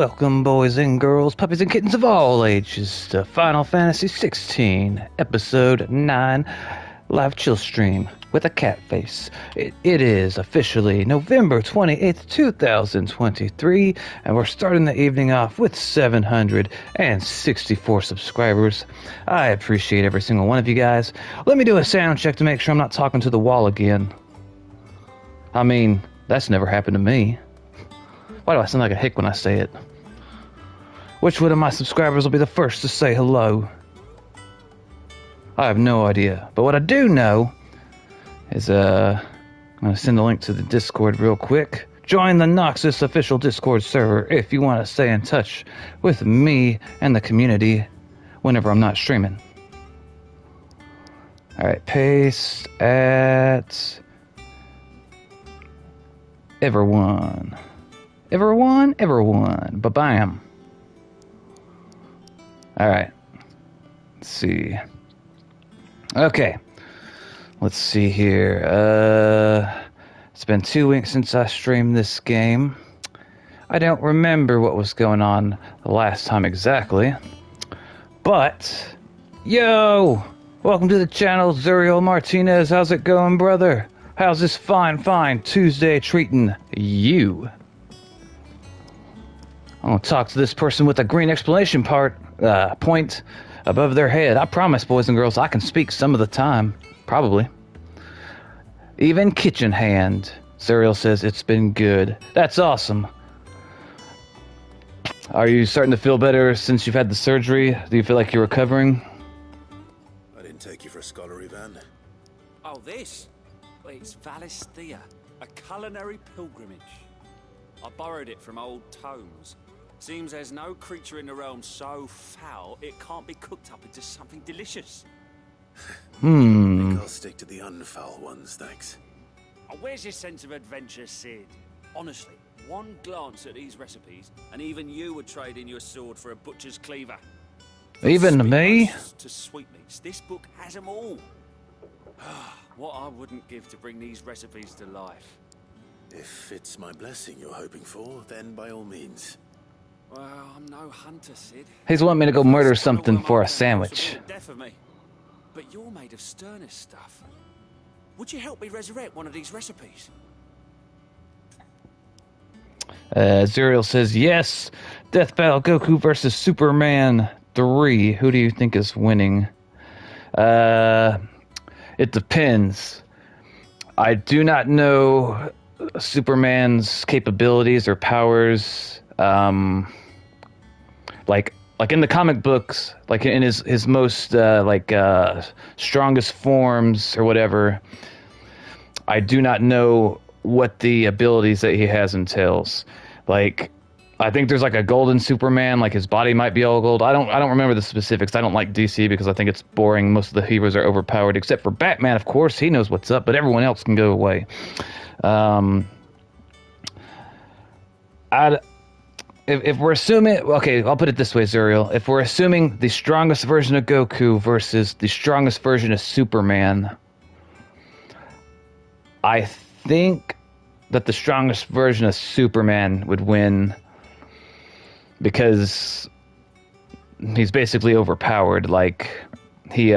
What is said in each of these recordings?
Welcome, boys and girls, puppies and kittens of all ages, to Final Fantasy 16, Episode 9, live chill stream with a cat face. It is officially November 28th, 2023, and we're starting the evening off with 764 subscribers. I appreciate every single one of you guys. Let me do a sound check to make sure I'm not talking to the wall again. I mean, that's never happened to me. Why do I sound like a hick when I say it? Which one of my subscribers will be the first to say hello? I have no idea. But what I do know is, I'm going to send a link to the Discord real quick. Join the Noxus official Discord server if you want to stay in touch with me and the community whenever I'm not streaming. Alright, paste at everyone. Everyone. Ba-bam. Alright. Let's see. Okay. Let's see here. It's been 2 weeks since I streamed this game. I don't remember what was going on the last time exactly. But, yo! Welcome to the channel, Zuriel Martinez. How's it going, brother? How's this fine Tuesday treating you? I'm gonna talk to this person with a green exclamation point above their head. I promise, boys and girls, I can speak some of the time. Probably. Even kitchen hand. Zuriel says it's been good. That's awesome. Are you starting to feel better since you've had the surgery? Do you feel like you're recovering? I didn't take you for a scholarly van. Oh, this? Well, it's Valisthea, a culinary pilgrimage. I borrowed it from old tomes. Seems there's no creature in the realm so foul it can't be cooked up into something delicious. I think I'll stick to the unfoul ones, thanks. Oh, where's your sense of adventure, Sid? Honestly, one glance at these recipes, and even you would trade in your sword for a butcher's cleaver. Even From me? sweet roasts to sweetmeats, this book has them all. What I wouldn't give to bring these recipes to life. If it's my blessing you're hoping for, then by all means. Well, I'm no hunter, Sid. He's wanting me to go murder something for a sandwich. Death of me. But you're made of sterner stuff. Would you help me resurrect one of these recipes? Zuriel says yes. Death Battle Goku versus Superman 3. Who do you think is winning? It depends. I do not know Superman's capabilities or powers. Like in the comic books, like in his most strongest forms or whatever, I do not know what the abilities that he has entails. Like, I think there's like a golden Superman, like his body might be all gold. I don't remember the specifics. I don't like DC because I think it's boring. Most of the heroes are overpowered, except for Batman, of course. He knows what's up, but everyone else can go away. If we're assuming, okay, I'll put it this way, Zuriel. If we're assuming the strongest version of Goku versus the strongest version of Superman, I think that the strongest version of Superman would win because he's basically overpowered. Like, he,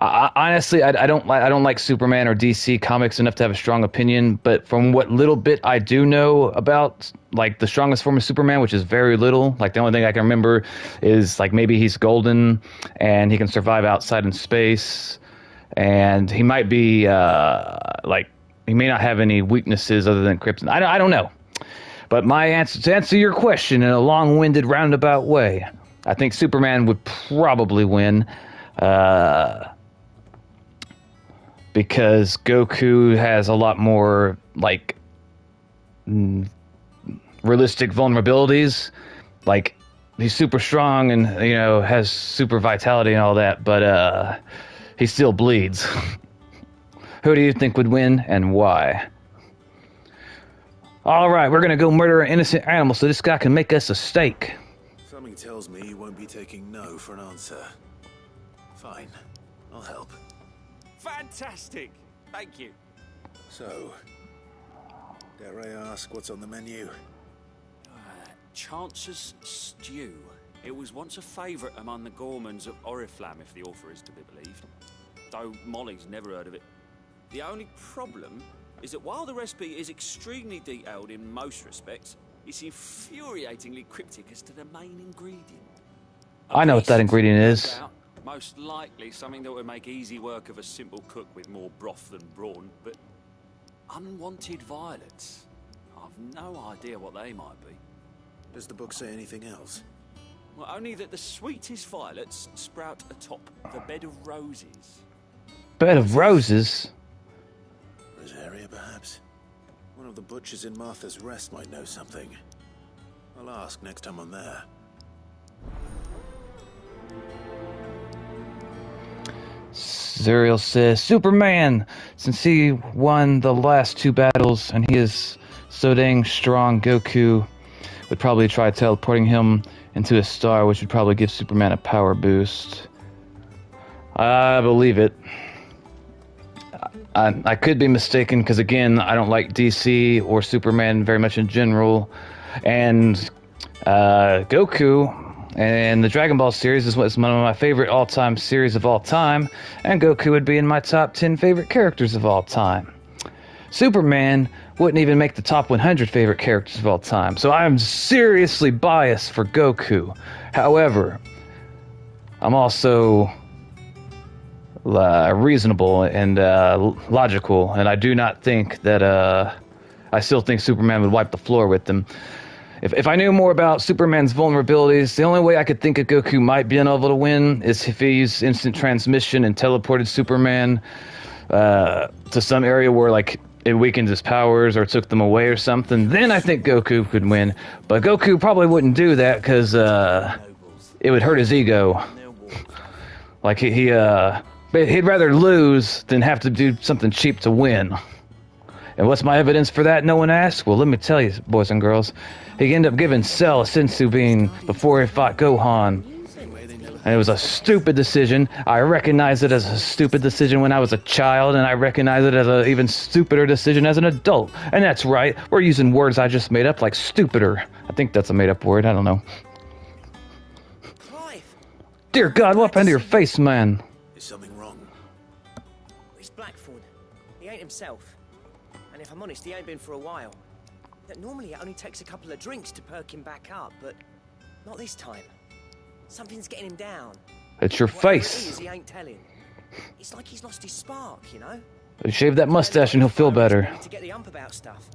honestly, I don't like Superman or DC comics enough to have a strong opinion, but from what little bit I do know about, like, the strongest form of Superman, which is very little, like, the only thing I can remember is, like, maybe he's golden and he can survive outside in space, and he might be, he may not have any weaknesses other than krypton. I don't know. But my answer, to answer your question in a long-winded, roundabout way, I think Superman would probably win. Because Goku has a lot more, like, realistic vulnerabilities. Like, he's super strong and, you know, has super vitality and all that, but, he still bleeds. Who do you think would win and why? Alright, we're gonna go murder an innocent animal so this guy can make us a steak. Something tells me you won't be taking no for an answer. Fine, I'll help. Fantastic! Thank you. So, Dare I ask what's on the menu? Chance's Stew. It was once a favourite among the gourmands of Oriflamme, if the author is to be believed. Though Molly's never heard of it. The only problem is that while the recipe is extremely detailed in most respects, it's infuriatingly cryptic as to the main ingredient. I know what that ingredient is. Most likely something that would make easy work of a simple cook with more broth than brawn, but unwanted violets. I've no idea what they might be. Does the book say anything else? Well, only that the sweetest violets sprout atop the bed of roses. Bed of roses? Rosaria, perhaps? One of the butchers in Martha's Rest might know something. I'll ask next time I'm there. Zuriel says, Superman! Since he won the last 2 battles and he is so dang strong, Goku would probably try teleporting him into a star, which would probably give Superman a power boost. I believe it. I could be mistaken because, again, I don't like DC or Superman very much in general. And Goku and the Dragon Ball series is one of my favorite all-time series of all time. And Goku would be in my top 10 favorite characters of all time. Superman wouldn't even make the top 100 favorite characters of all time. So I'm seriously biased for Goku. However, I'm also reasonable and logical, and I do not think that I still think Superman would wipe the floor with them. If I knew more about Superman's vulnerabilities, the only way I could think of Goku might be unable to win is if he used instant transmission and teleported Superman to some area where, like, it weakened his powers or took them away or something. Then I think Goku could win. But Goku probably wouldn't do that because it would hurt his ego. Like, he'd rather lose than have to do something cheap to win. And what's my evidence for that, no one asked? Well, let me tell you, boys and girls. He ended up giving Cell a senzu bean before he fought Gohan. And it was a stupid decision. I recognized it as a stupid decision when I was a child, and I recognize it as an even stupider decision as an adult. And that's right, we're using words I just made up, like stupider. I think that's a made-up word, I don't know. Clive! Dear God, what happened to your face, man? Is something wrong? It's Blackthorn. He ain't himself. And if I'm honest, he ain't been for a while. Normally it only takes a couple of drinks to perk him back up, but not this time. Something's getting him down. It's your Whatever face. it is, he ain't telling. It's like he's lost his spark, you know? Shave that mustache and he'll feel better. To get the ump about stuff.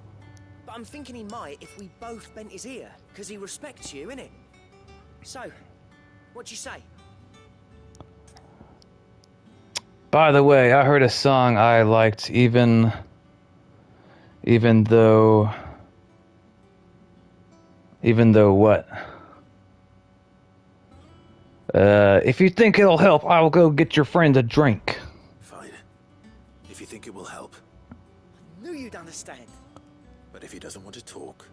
But I'm thinking he might if we both bent his ear, because he respects you, innit? So, what you say? By the way, I heard a song I liked even though what? If you think it'll help, I will go get your friend a drink. Fine. If you think it will help. I knew you'd understand. But if he doesn't want to talk,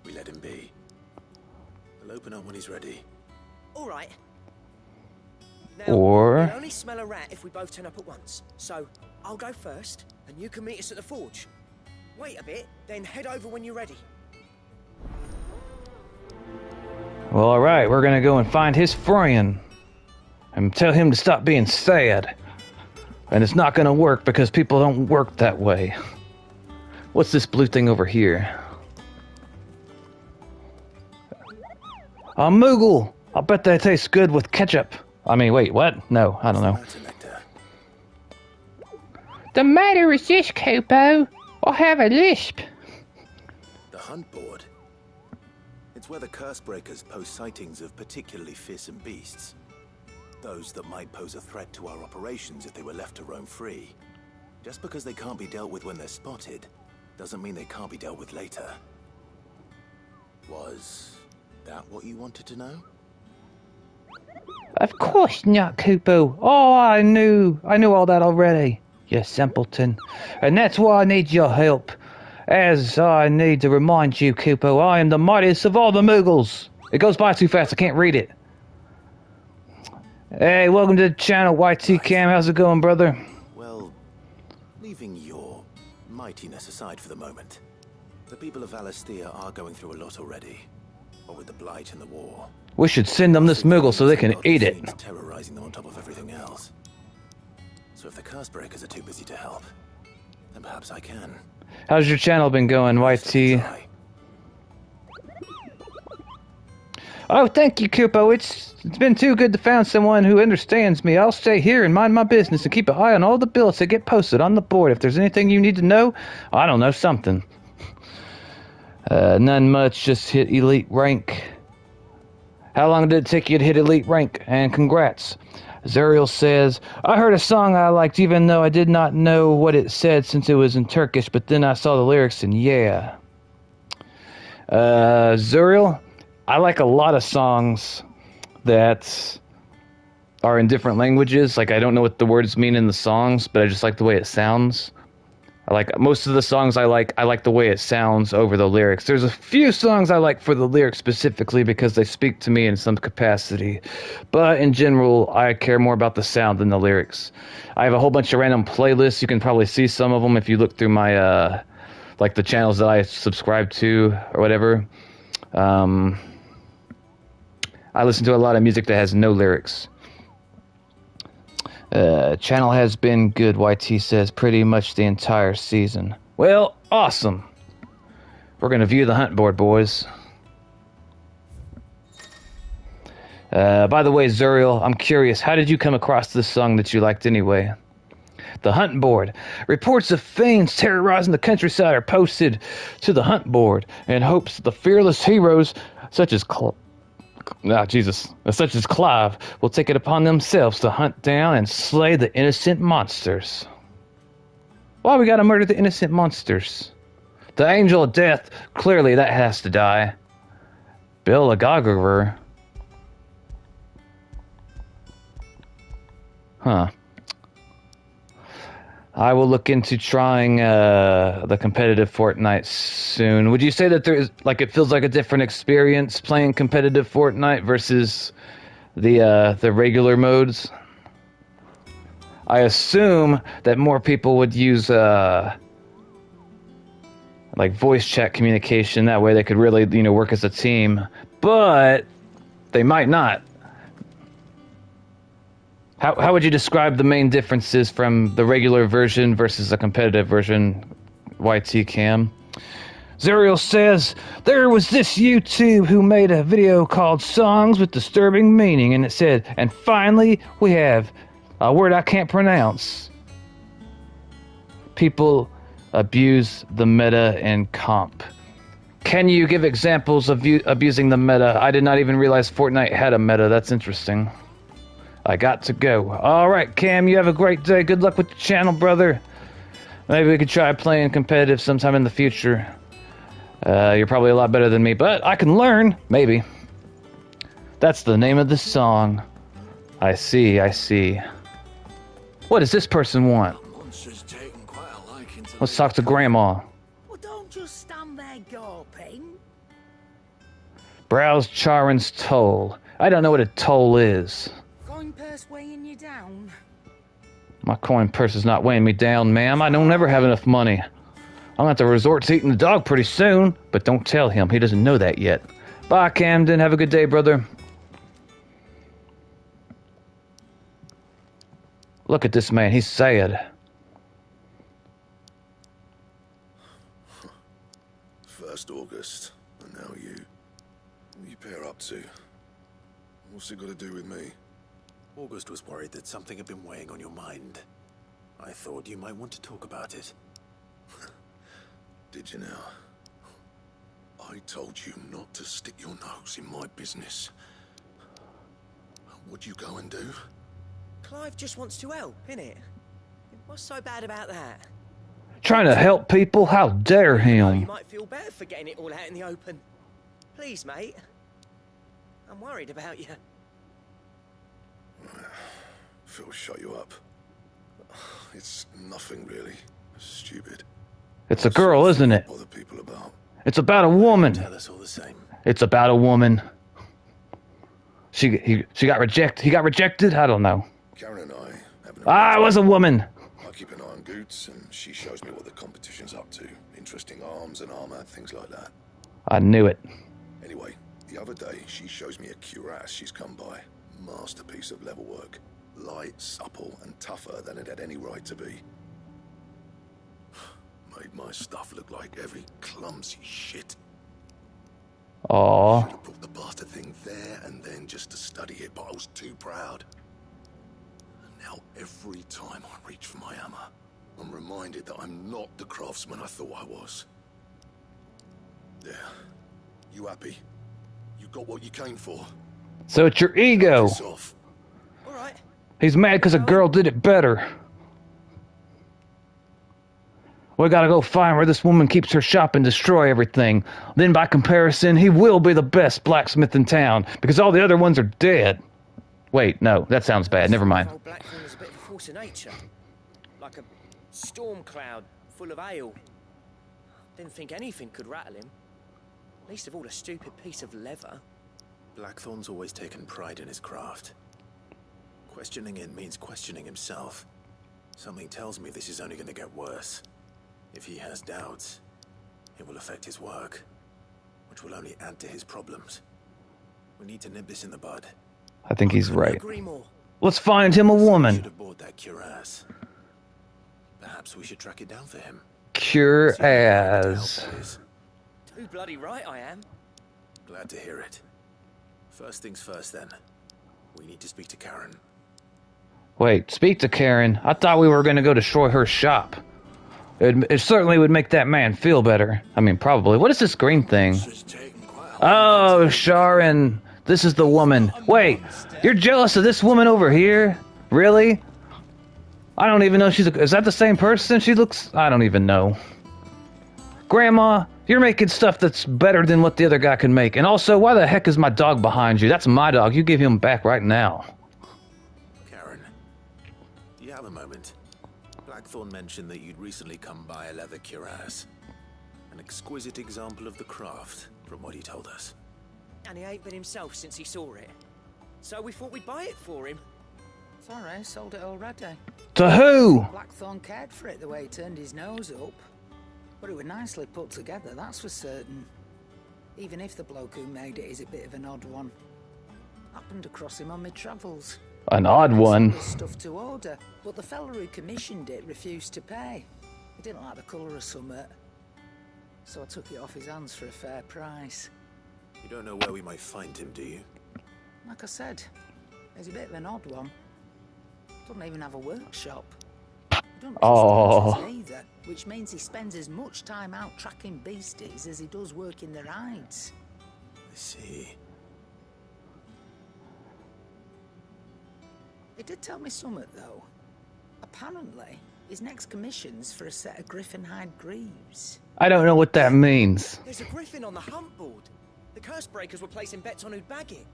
we let him be. We'll open up when he's ready. All right. Now, Or- we'll only smell a rat if we both turn up at once. So, I'll go first, and you can meet us at the forge. Wait a bit, then head over when you're ready. Well, alright, we're gonna go and find his friend. And tell him to stop being sad. And it's not gonna work because people don't work that way. What's this blue thing over here? A Moogle! I'll bet they taste good with ketchup. I mean, wait, what? No, I don't know. The matter is this, Copo. I have a lisp. The hunt board. It's where the Cursebreakers post sightings of particularly fearsome beasts. Those that might pose a threat to our operations if they were left to roam free. Just because they can't be dealt with when they're spotted, doesn't mean they can't be dealt with later. Was that what you wanted to know? Of course not, Kupo. Oh, I knew all that already. You simpleton. And that's why I need your help. As I need to remind you, Kupo, I am the mightiest of all the Moogles. It goes by too fast, I can't read it. Hey, welcome to the channel, YT Cam. How's it going, brother? Well, leaving your mightiness aside for the moment, The people of Valisthea are going through a lot already. What with the blight and the war. We should send them this Moogle so they can eat it. It's terrorizing them on top of everything else. So if the Cursebreakers are too busy to help, then perhaps I can. How's your channel been going, YT? Oh, thank you, Kupo. It's been too good to find someone who understands me. I'll stay here and mind my business and keep an eye on all the builds that get posted on the board. If there's anything you need to know, I don't know, something. None much, just hit elite rank. How long did it take you to hit elite rank? And congrats. Zuriel says, I heard a song I liked even though I did not know what it said since it was in Turkish, but then I saw the lyrics and yeah. Zuriel, I like a lot of songs that are in different languages. Like, I don't know what the words mean in the songs, but I just like the way it sounds. I like most of the songs I like the way it sounds over the lyrics. There's a few songs I like for the lyrics specifically because they speak to me in some capacity. But in general, I care more about the sound than the lyrics. I have a whole bunch of random playlists. You can probably see some of them if you look through my, like the channels that I subscribe to or whatever. I listen to a lot of music that has no lyrics. Channel has been good, YT says, pretty much the entire season. Well, awesome. We're going to view the hunt board, boys. By the way, Zuriel, I'm curious, how did you come across this song that you liked anyway? The hunt board. Reports of fiends terrorizing the countryside are posted to the hunt board in hopes the fearless heroes such as such as Clive will take it upon themselves to hunt down and slay the innocent monsters. Why we gotta murder the innocent monsters? The Angel of Death, clearly that has to die. Bill Agagaver. Huh. I will look into trying the competitive Fortnite soon. Would you say that there's it feels like a different experience playing competitive Fortnite versus the regular modes? I assume that more people would use voice chat communication. That way they could really work as a team, but they might not. How would you describe the main differences from the regular version versus the competitive version, YT Cam? Zuriel says, there was this YouTube who made a video called Songs with Disturbing Meaning, and it said, and finally we have a word I can't pronounce. People abuse the meta and comp. Can you give examples of abusing the meta? I did not even realize Fortnite had a meta. That's interesting. I got to go. Alright, Cam, you have a great day. Good luck with the channel, brother. Maybe we could try playing competitive sometime in the future. You're probably a lot better than me, but I can learn. Maybe. That's the name of the song. I see. What does this person want? Let's talk to Grandma. Well, don't just stand there gawping. Browse Charon's Toll. I don't know what a toll is. Coin purse weighing you down? My coin purse is not weighing me down, ma'am. I don't ever have enough money. I'm gonna have to resort to eating the dog pretty soon, but don't tell him. He doesn't know that yet. Bye, Camden. Have a good day, brother. Look at this man. He's sad. First August, and now you. What are you pair up to? What's it got to do with me? August was worried that something had been weighing on your mind. I thought you might want to talk about it. Did you now? I told you not to stick your nose in my business. What'd you go and do? Clive just wants to help, innit? What's so bad about that? Trying to help people? How dare You him? might feel better for getting it all out in the open. Please, mate. I'm worried about you. Phil shut you up. It's nothing really. Stupid. It's a girl, isn't it? Bother people about. It's about a woman. Tell us all the same. It's about a woman. She got rejected. He got rejected? I don't know. Karen and I have It was a woman. I keep an eye on Goots, and she shows me what the competition's up to Interesting arms and armor, things like that. I knew it. Anyway, the other day, she shows me a cuirass she's come by. Masterpiece of level work. Light, supple, and tougher than it had any right to be. Made my stuff look like every clumsy shit. Aw. Should have brought the bastard thing there and then just to study it, but I was too proud. And now every time I reach for my hammer, I'm reminded that I'm not the craftsman I thought I was. Yeah. You happy? You got what you came for? So it's your ego. Piss off. All right. He's mad because a girl did it better. We gotta go find where this woman keeps her shop and destroy everything. Then by comparison, he will be the best blacksmith in town, because all the other ones are dead. Wait, no, that sounds bad. Never mind. Old Blackthorn is a bit of a force of nature. Like a storm cloud full of ale. Didn't think anything could rattle him. Least of all a stupid piece of leather. Blackthorn's always taken pride in his craft. Questioning it means questioning himself. Something tells me this is only going to get worse. If he has doubts, it will affect his work, which will only add to his problems. We need to nip this in the bud. I think he's right. Agree more. Let's find him a We woman. should have bought that cuirass. Perhaps we should track it down for him. Cure See what kind of help as. it is. Too bloody right I am. Glad to hear it. First things first, then. We need to speak to Karen. Wait, speak to Karen. I thought we were going to go destroy her shop. It certainly would make that man feel better. I mean, probably. What is this green thing? Oh, Sharon. This is the woman. Wait, you're jealous of this woman over here? Really? I don't even know if is that the same person? She looks... I don't even know. Grandma, you're making stuff that's better than what the other guy can make. And also, why the heck is my dog behind you? That's my dog. You give him back right now. Karen, do you have a moment? Blackthorn mentioned that you'd recently come by a leather cuirass. An exquisite example of the craft, from what he told us. And he ain't been himself since he saw it. So we thought we'd buy it for him. Sorry, sold it already. To who? Blackthorn cared for it the way he turned his nose up. But it was nicely put together, that's for certain. Even if the bloke who made it is a bit of an odd one. Happened across him on my travels. An odd one. There's stuff to order, but the fella who commissioned it refused to pay. He didn't like the colour of summit. So I took it off his hands for a fair price. You don't know where we might find him, do you? Like I said, he's a bit of an odd one. Doesn't even have a workshop. He doesn't Oh. oh. either, which means he spends as much time out tracking beasties as he does working their hides. I see. He did tell me something, though. Apparently, his next commission's for a set of griffin hide greaves. I don't know what that means. There's a griffin on the hunt board. The curse breakers were placing bets on who'd bag it.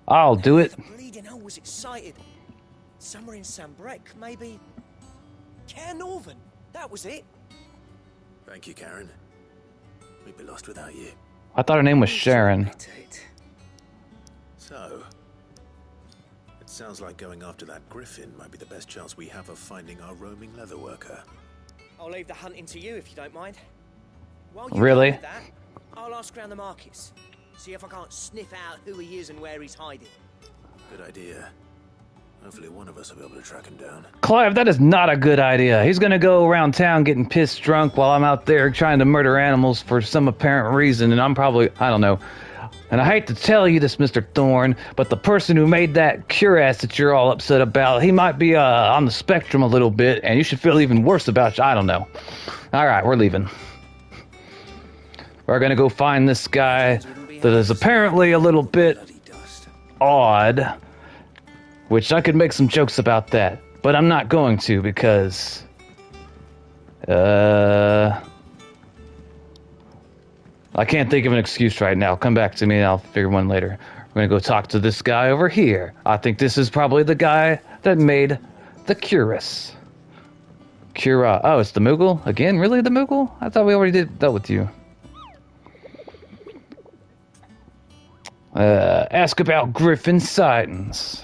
I'll do it. The bleeding hell was excited. Somewhere in Sambrec, maybe... Care Northern, that was it. Thank you, Karen. We'd be lost without you. I thought her name was Sharon. So, it sounds like going after that griffin might be the best chance we have of finding our roaming leather worker. I'll leave the hunting to you if you don't mind. While you Really? go with that, I'll ask around the markets. See if I can't sniff out who he is and where he's hiding. Good idea. Hopefully one of us will be able to track him down. Clive, that is not a good idea. He's gonna go around town getting pissed drunk while I'm out there trying to murder animals for some apparent reason, and I'm probably, I don't know. And I hate to tell you this, Mr. Thorne, but the person who made that cuirass that you're all upset about, he might be on the spectrum a little bit, and you should feel even worse about you. I don't know. All right, we're leaving. We're gonna go find this guy that is apparently a little bit odd, which I could make some jokes about that, but I'm not going to because I can't think of an excuse right now. Come back to me and I'll figure one later. We're gonna go talk to this guy over here. I think this is probably the guy that made the cuirass. Cura. Oh, it's the Moogle again? Really, the Moogle? I thought we already dealt with you. Ask about Griffin sightings.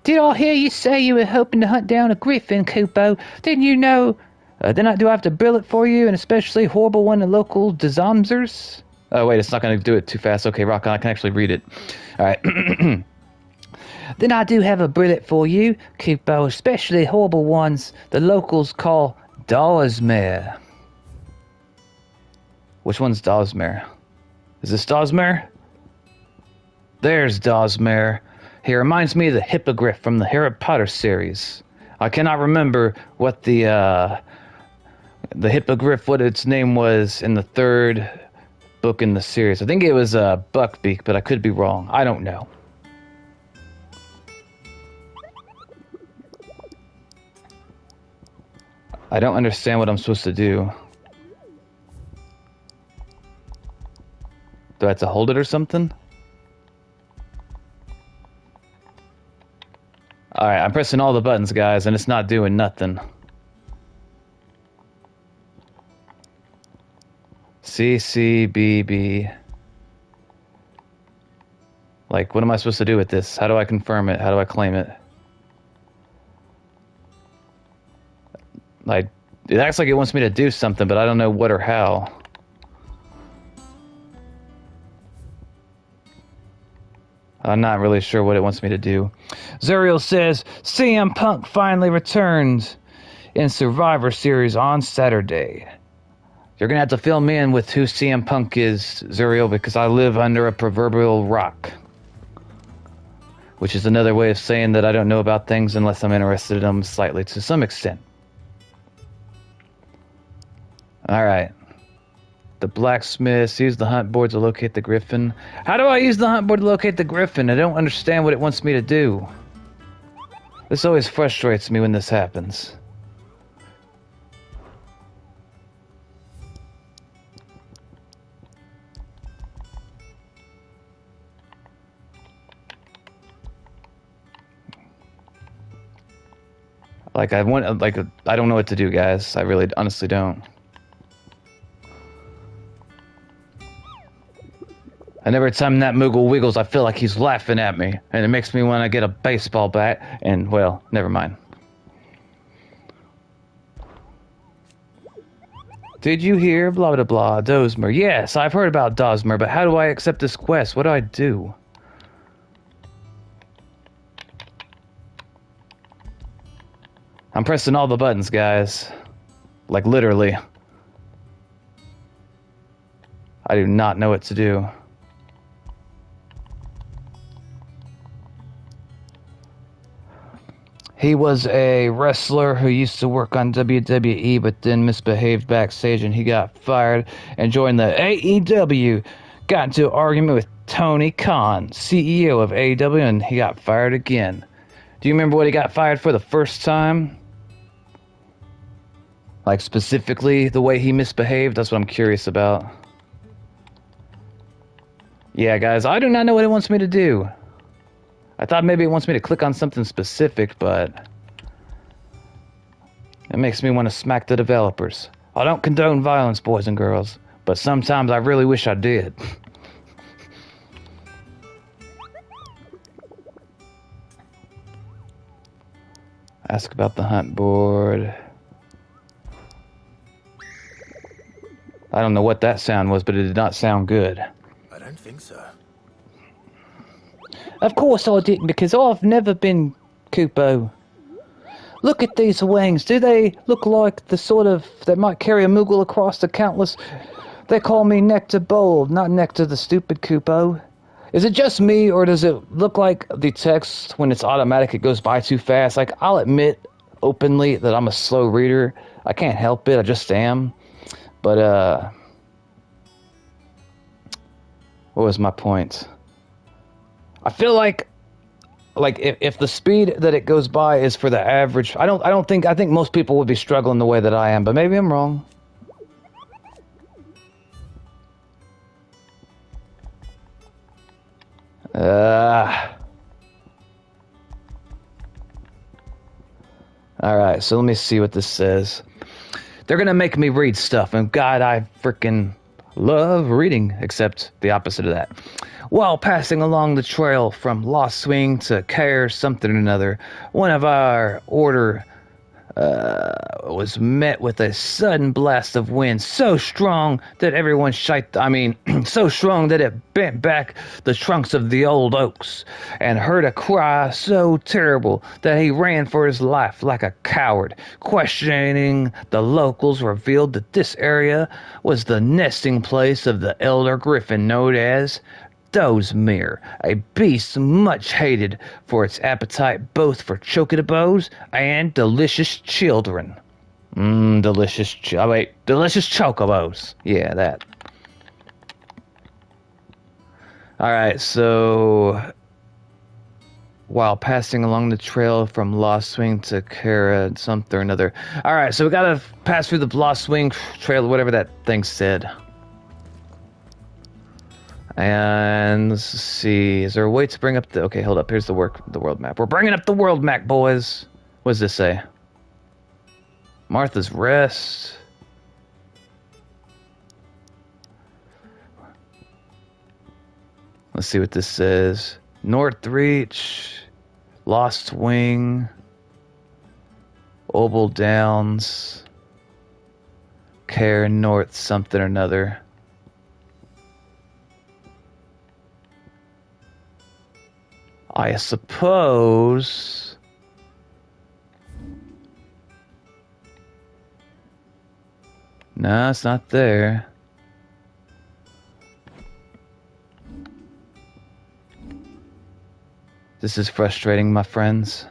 Did I hear you say you were hoping to hunt down a griffin, Kupo? Didn't you know Then do I have to bill it for you, and especially horrible one of local designers? Oh, wait, it's not going to do it too fast. Okay, Rock, I can actually read it. All right. Then I do have a billet for you, Kupo, especially horrible ones the locals call Dawsmare. Which one's Dawsmare? Is this Dawsmare? There's Dawsmare. He reminds me of the Hippogriff from the Harry Potter series. I cannot remember what the Hippogriff, what its name was in the third book in the series. I think it was Buckbeak, but I could be wrong. I don't know. I don't understand what I'm supposed to do. Do I have to hold it or something? Alright, I'm pressing all the buttons, guys, and it's not doing nothing. CCBB. Like, what am I supposed to do with this? How do I confirm it? How do I claim it? Like, it acts like it wants me to do something, but I don't know what or how. I'm not really sure what it wants me to do. Zuriel says, CM Punk finally returned in Survivor Series on Saturday. You're going to have to fill me in with who CM Punk is, Zuriel, because I live under a proverbial rock. Which is another way of saying that I don't know about things unless I'm interested in them slightly to some extent. Alright. The blacksmith, use the hunt board to locate the griffin. How do I use the hunt board to locate the griffin? I don't understand what it wants me to do. This always frustrates me when this happens. Like, I don't know what to do, guys. I really, honestly don't. And every time that Moogle wiggles, I feel like he's laughing at me. And it makes me want to get a baseball bat. And, well, never mind. Did you hear? Blah, blah, blah. Dosmer. Yes, I've heard about Dosmer, but how do I accept this quest? What do I do? I'm pressing all the buttons, guys. Like, literally. I do not know what to do. He was a wrestler who used to work on WWE, but then misbehaved backstage and he got fired and joined the AEW. Got into an argument with Tony Khan, CEO of AEW, and he got fired again. Do you remember what he got fired for the first time? Like, specifically the way he misbehaved? That's what I'm curious about. Yeah, guys, I do not know what it wants me to do. I thought maybe it wants me to click on something specific, but it makes me want to smack the developers. I don't condone violence, boys and girls, but sometimes I really wish I did. Ask about the hunt board. I don't know what that sound was, but it did not sound good. I don't think so. Of course I didn't, because I've never been Kupo. Look at these wings. Do they look like the sort of that might carry a Moogle across the countless? They call me Nectar Bold, not Nectar the stupid Kupo. Is it just me, or does it look like the text, when it's automatic, it goes by too fast? Like, I'll admit openly that I'm a slow reader. I can't help it. I just am. But, what was my point? I feel like if the speed that it goes by is for the average, I think most people would be struggling the way that I am, but maybe I'm wrong. Alright, so let me see what this says. They're gonna make me read stuff, and God, I freaking love reading, except the opposite of that. While passing along the trail from Lost Swing to Care something or another, one of our order was met with a sudden blast of wind so strong that everyone so strong that it bent back the trunks of the old oaks, and heard a cry so terrible that he ran for his life like a coward. Questioning the locals revealed that this area was the nesting place of the elder griffin known as Dozemere, a beast much hated for its appetite both for chocobos and delicious children. Delicious chocobos. Yeah, that. Alright, so while passing along the trail from Lost Swing to Kara something or another. Alright, so we gotta pass through the Lost Swing trail, whatever that thing said. And let's see, is there a way to bring up the... Okay, hold up, here's the world map. We're bringing up the world map, boys. What does this say? Martha's Rest. Let's see what this says. Northreach, Lost Wing, Opal Downs, Care North something or another. I suppose... No, it's not there. This is frustrating, my friends.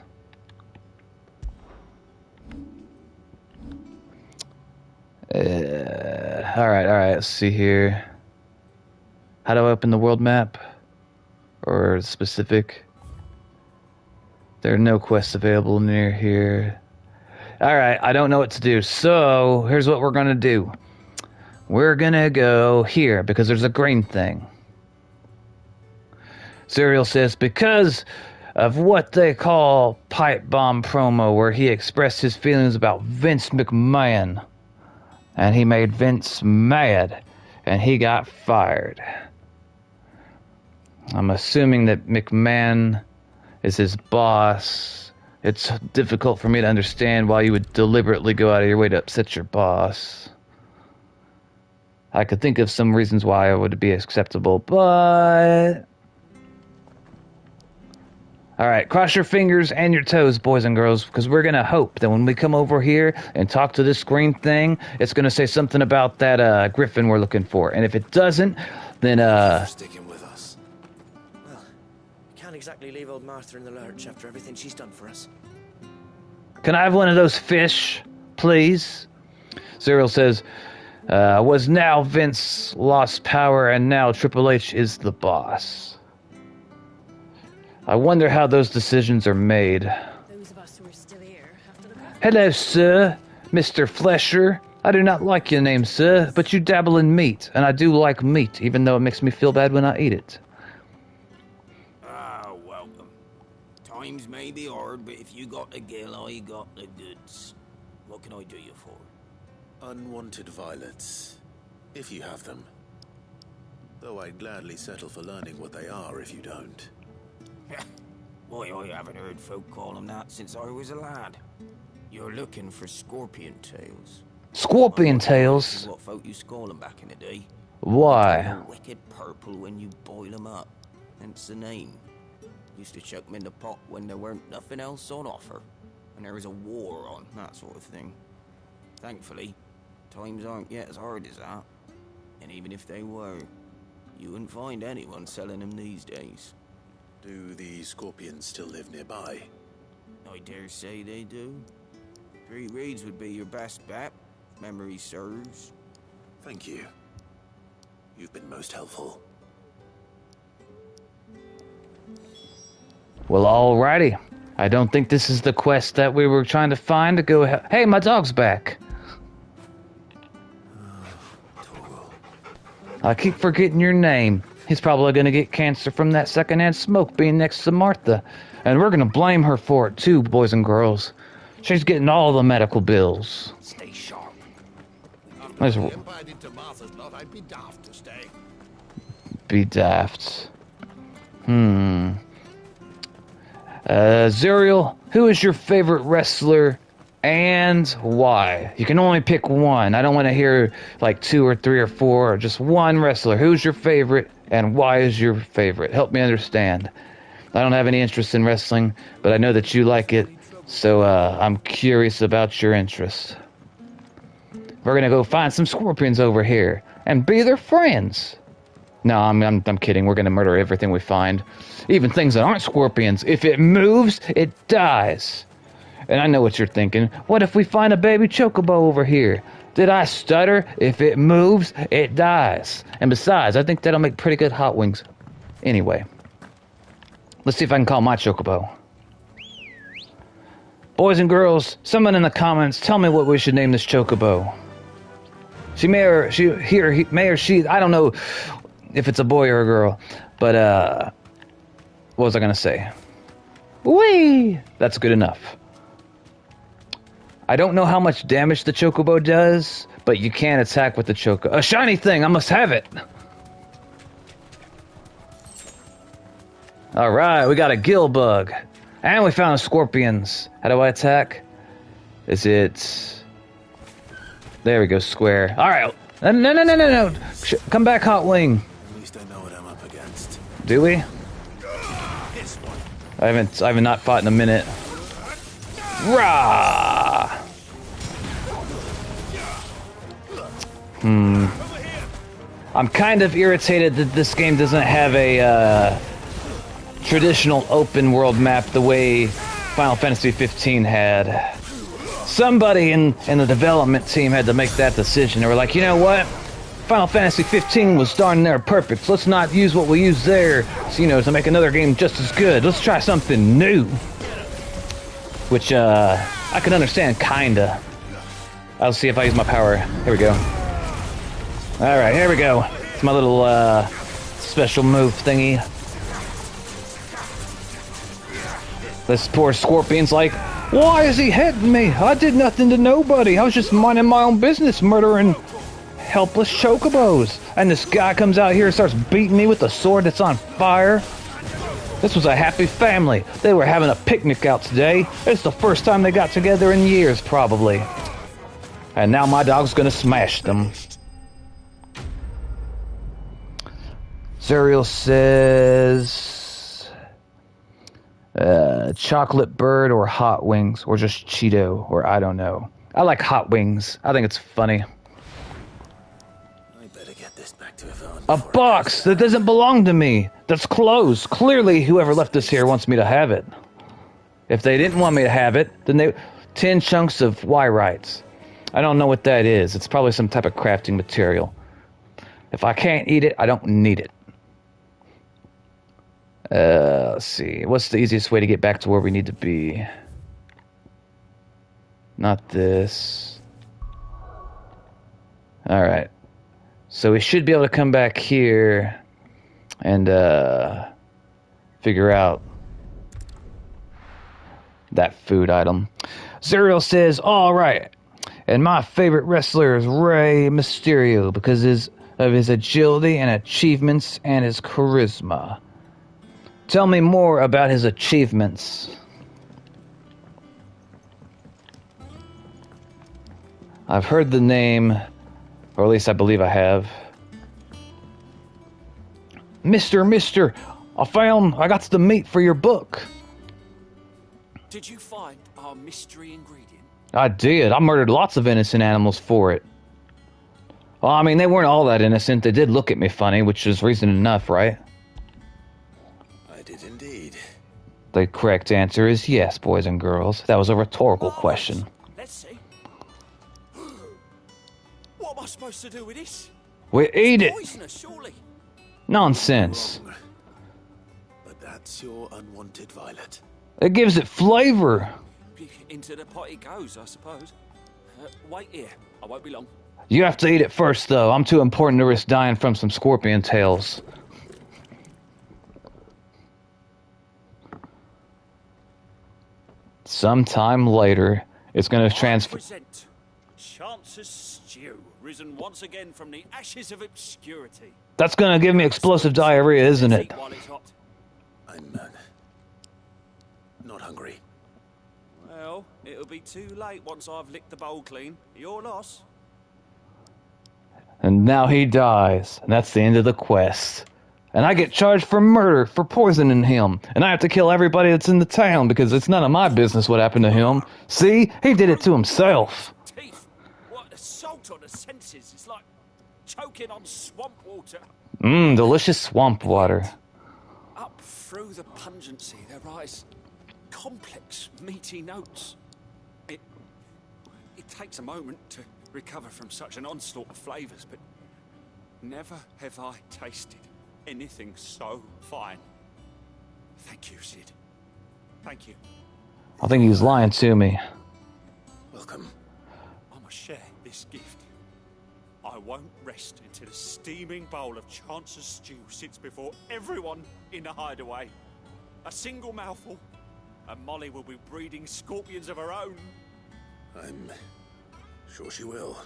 Alright, let's see here. How do I open the world map? Or specific? There are no quests available near here. Alright, I don't know what to do. So, here's what we're gonna do. We're gonna go here, because there's a green thing. Serial says, because of what they call pipe bomb promo, where he expressed his feelings about Vince McMahon. And he made Vince mad. And he got fired. I'm assuming that McMahon is his boss. It's difficult for me to understand why you would deliberately go out of your way to upset your boss. I could think of some reasons why it would be acceptable, but... Alright, cross your fingers and your toes, boys and girls, because we're going to hope that when we come over here and talk to this green thing, it's going to say something about that griffin we're looking for. And if it doesn't, then... Sticking with us. Well, can't exactly leave old Martha in the lurch after everything she's done for us. Can I have one of those fish, please? Cyril says, was now Vince lost power and now Triple H is the boss. I wonder how those decisions are made. Those of us who are still here have to look after. Hello, sir. Mr. Flesher. I do not like your name, sir, but you dabble in meat, and I do like meat, even though it makes me feel bad when I eat it. Ah, welcome. Times may be hard, but if you got the gill, I got the goods. What can I do you for? Unwanted violets, if you have them. Though I'd gladly settle for learning what they are if you don't. Why, I haven't heard folk call them that since I was a lad. You're looking for scorpion tails. Scorpion tails? What folk used to call them back in the day. Why? They're wicked purple when you boil them up. Hence the name. Used to chuck them in the pot when there weren't nothing else on offer. And there was a war on, that sort of thing. Thankfully, times aren't yet as hard as that. And even if they were, you wouldn't find anyone selling them these days. Do the scorpions still live nearby? I dare say they do. 3 Reeds would be your best bet, if memory serves. Thank you. You've been most helpful. Well, alrighty. I don't think this is the quest that we were trying to find to go... Hey, my dog's back. I keep forgetting your name. He's probably going to get cancer from that secondhand smoke being next to Martha. And we're going to blame her for it too, boys and girls. She's getting all the medical bills. Stay sharp. Let's If I did to Martha's lot, I'd be daft to stay. be daft. Zuriel, who is your favorite wrestler And why? You can only pick one. I don't want to hear like 2 or 3 or 4, or just one wrestler. Who's your favorite and why is your favorite? Help me understand. I don't have any interest in wrestling, but I know that you like it, so I'm curious about your interests. We're gonna go find some scorpions over here and be their friends. No, I'm kidding. We're gonna murder everything we find, even things that aren't scorpions. If it moves, it dies. And I know what you're thinking. What if we find a baby chocobo over here? Did I stutter? If it moves, it dies. And besides, I think that'll make pretty good hot wings. Anyway, let's see if I can call my chocobo. Boys and girls, someone in the comments, tell me what we should name this chocobo. She may or she, I don't know if it's a boy or a girl, but what was I gonna say? Whee! That's good enough. I don't know how much damage the chocobo does, but you can attack with the chocobo. A shiny thing! I must have it! Alright, we got a gill bug. And we found scorpions. How do I attack? Is it... There we go, square. Alright. No. Come back, Hot Wing. At least I know what I'm up against. Do we? I haven't not fought in a minute. Rah! I'm kind of irritated that this game doesn't have a traditional open world map the way Final Fantasy 15 had. Somebody in the development team had to make that decision. They were like, you know what? Final Fantasy 15 was darn near perfect. So let's not use what we used there, to make another game just as good. Let's try something new. Which, I can understand, kinda. I'll see if I use my power. Here we go. Alright, here we go. It's my little, special move thingy. This poor scorpion's like, why is he hitting me? I did nothing to nobody. I was just minding my own business, murdering helpless chocobos. And this guy comes out here and starts beating me with a sword that's on fire. This was a happy family. They were having a picnic out today. It's the first time they got together in years, probably. And now my dog's gonna smash them. Zuriel says... chocolate bird or hot wings, or just Cheeto, or I don't know. I like hot wings. I think it's funny. I better get this back to Yvonne. A box that doesn't belong to me. That's closed. Clearly, whoever left this here wants me to have it. If they didn't want me to have it, then they... 10 chunks of Y-rights. I don't know what that is. It's probably some type of crafting material. If I can't eat it, I don't need it. Let's see. What's the easiest way to get back to where we need to be? Not this. Alright. So we should be able to come back here and figure out that food item. Zuriel says, alright. And my favorite wrestler is Rey Mysterio because of his agility and achievements and his charisma. Tell me more about his achievements. I've heard the name, or at least I believe I have. Mister, I got the meat for your book. Did you find our mystery ingredient? I did. I murdered lots of innocent animals for it. Well, I mean, they weren't all that innocent. They did look at me funny, which is reason enough, right? I did indeed. The correct answer is yes, boys and girls. That was a rhetorical question. Let's see. What am I supposed to do with this? We eat it. Poisonous, surely. Nonsense. Wrong. But that's your unwanted violet. It gives it flavor. Into the pot it goes, I suppose. Wait here. I won't be long. You have to eat it first, though. I'm too important to risk dying from some scorpion tails. Sometime later, it's going to transfer. Present Chance's stew, risen once again from the ashes of obscurity. That's going to give me explosive diarrhea, isn't it? While it's hot. I'm not hungry. Well, It'll be too late once I've licked the bowl clean. Your loss. And now he dies, and that's the end of the quest. And I get charged for murder, for poisoning him. And I have to kill everybody that's in the town because it's none of my business what happened to him. See? He did it to himself. Teeth. What assault on the senses. It's like choking on swamp water. Delicious swamp water. Up through the pungency there rise complex, meaty notes. It takes a moment to recover from such an onslaught of flavors, but never have I tasted anything so fine. Thank you, Sid. Thank you. I think he was lying to me. Welcome. I must share this gift. I won't rest until a steaming bowl of Chance's stew sits before everyone in the hideaway. A single mouthful, and Molly will be breeding scorpions of her own. I'm sure she will.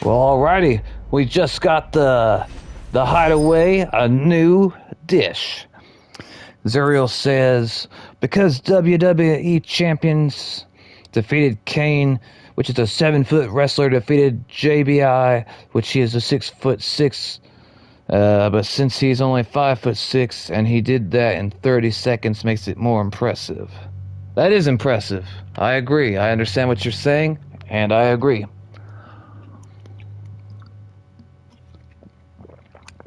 Well, alrighty. We just got the hideaway a new dish. Zuriel says, because WWE champions defeated Kane, which is a 7-foot wrestler, defeated JBI, which he is a 6'6", but since he's only 5'6", and he did that in 30 seconds, makes it more impressive. That is impressive. I agree. I understand what you're saying, and I agree.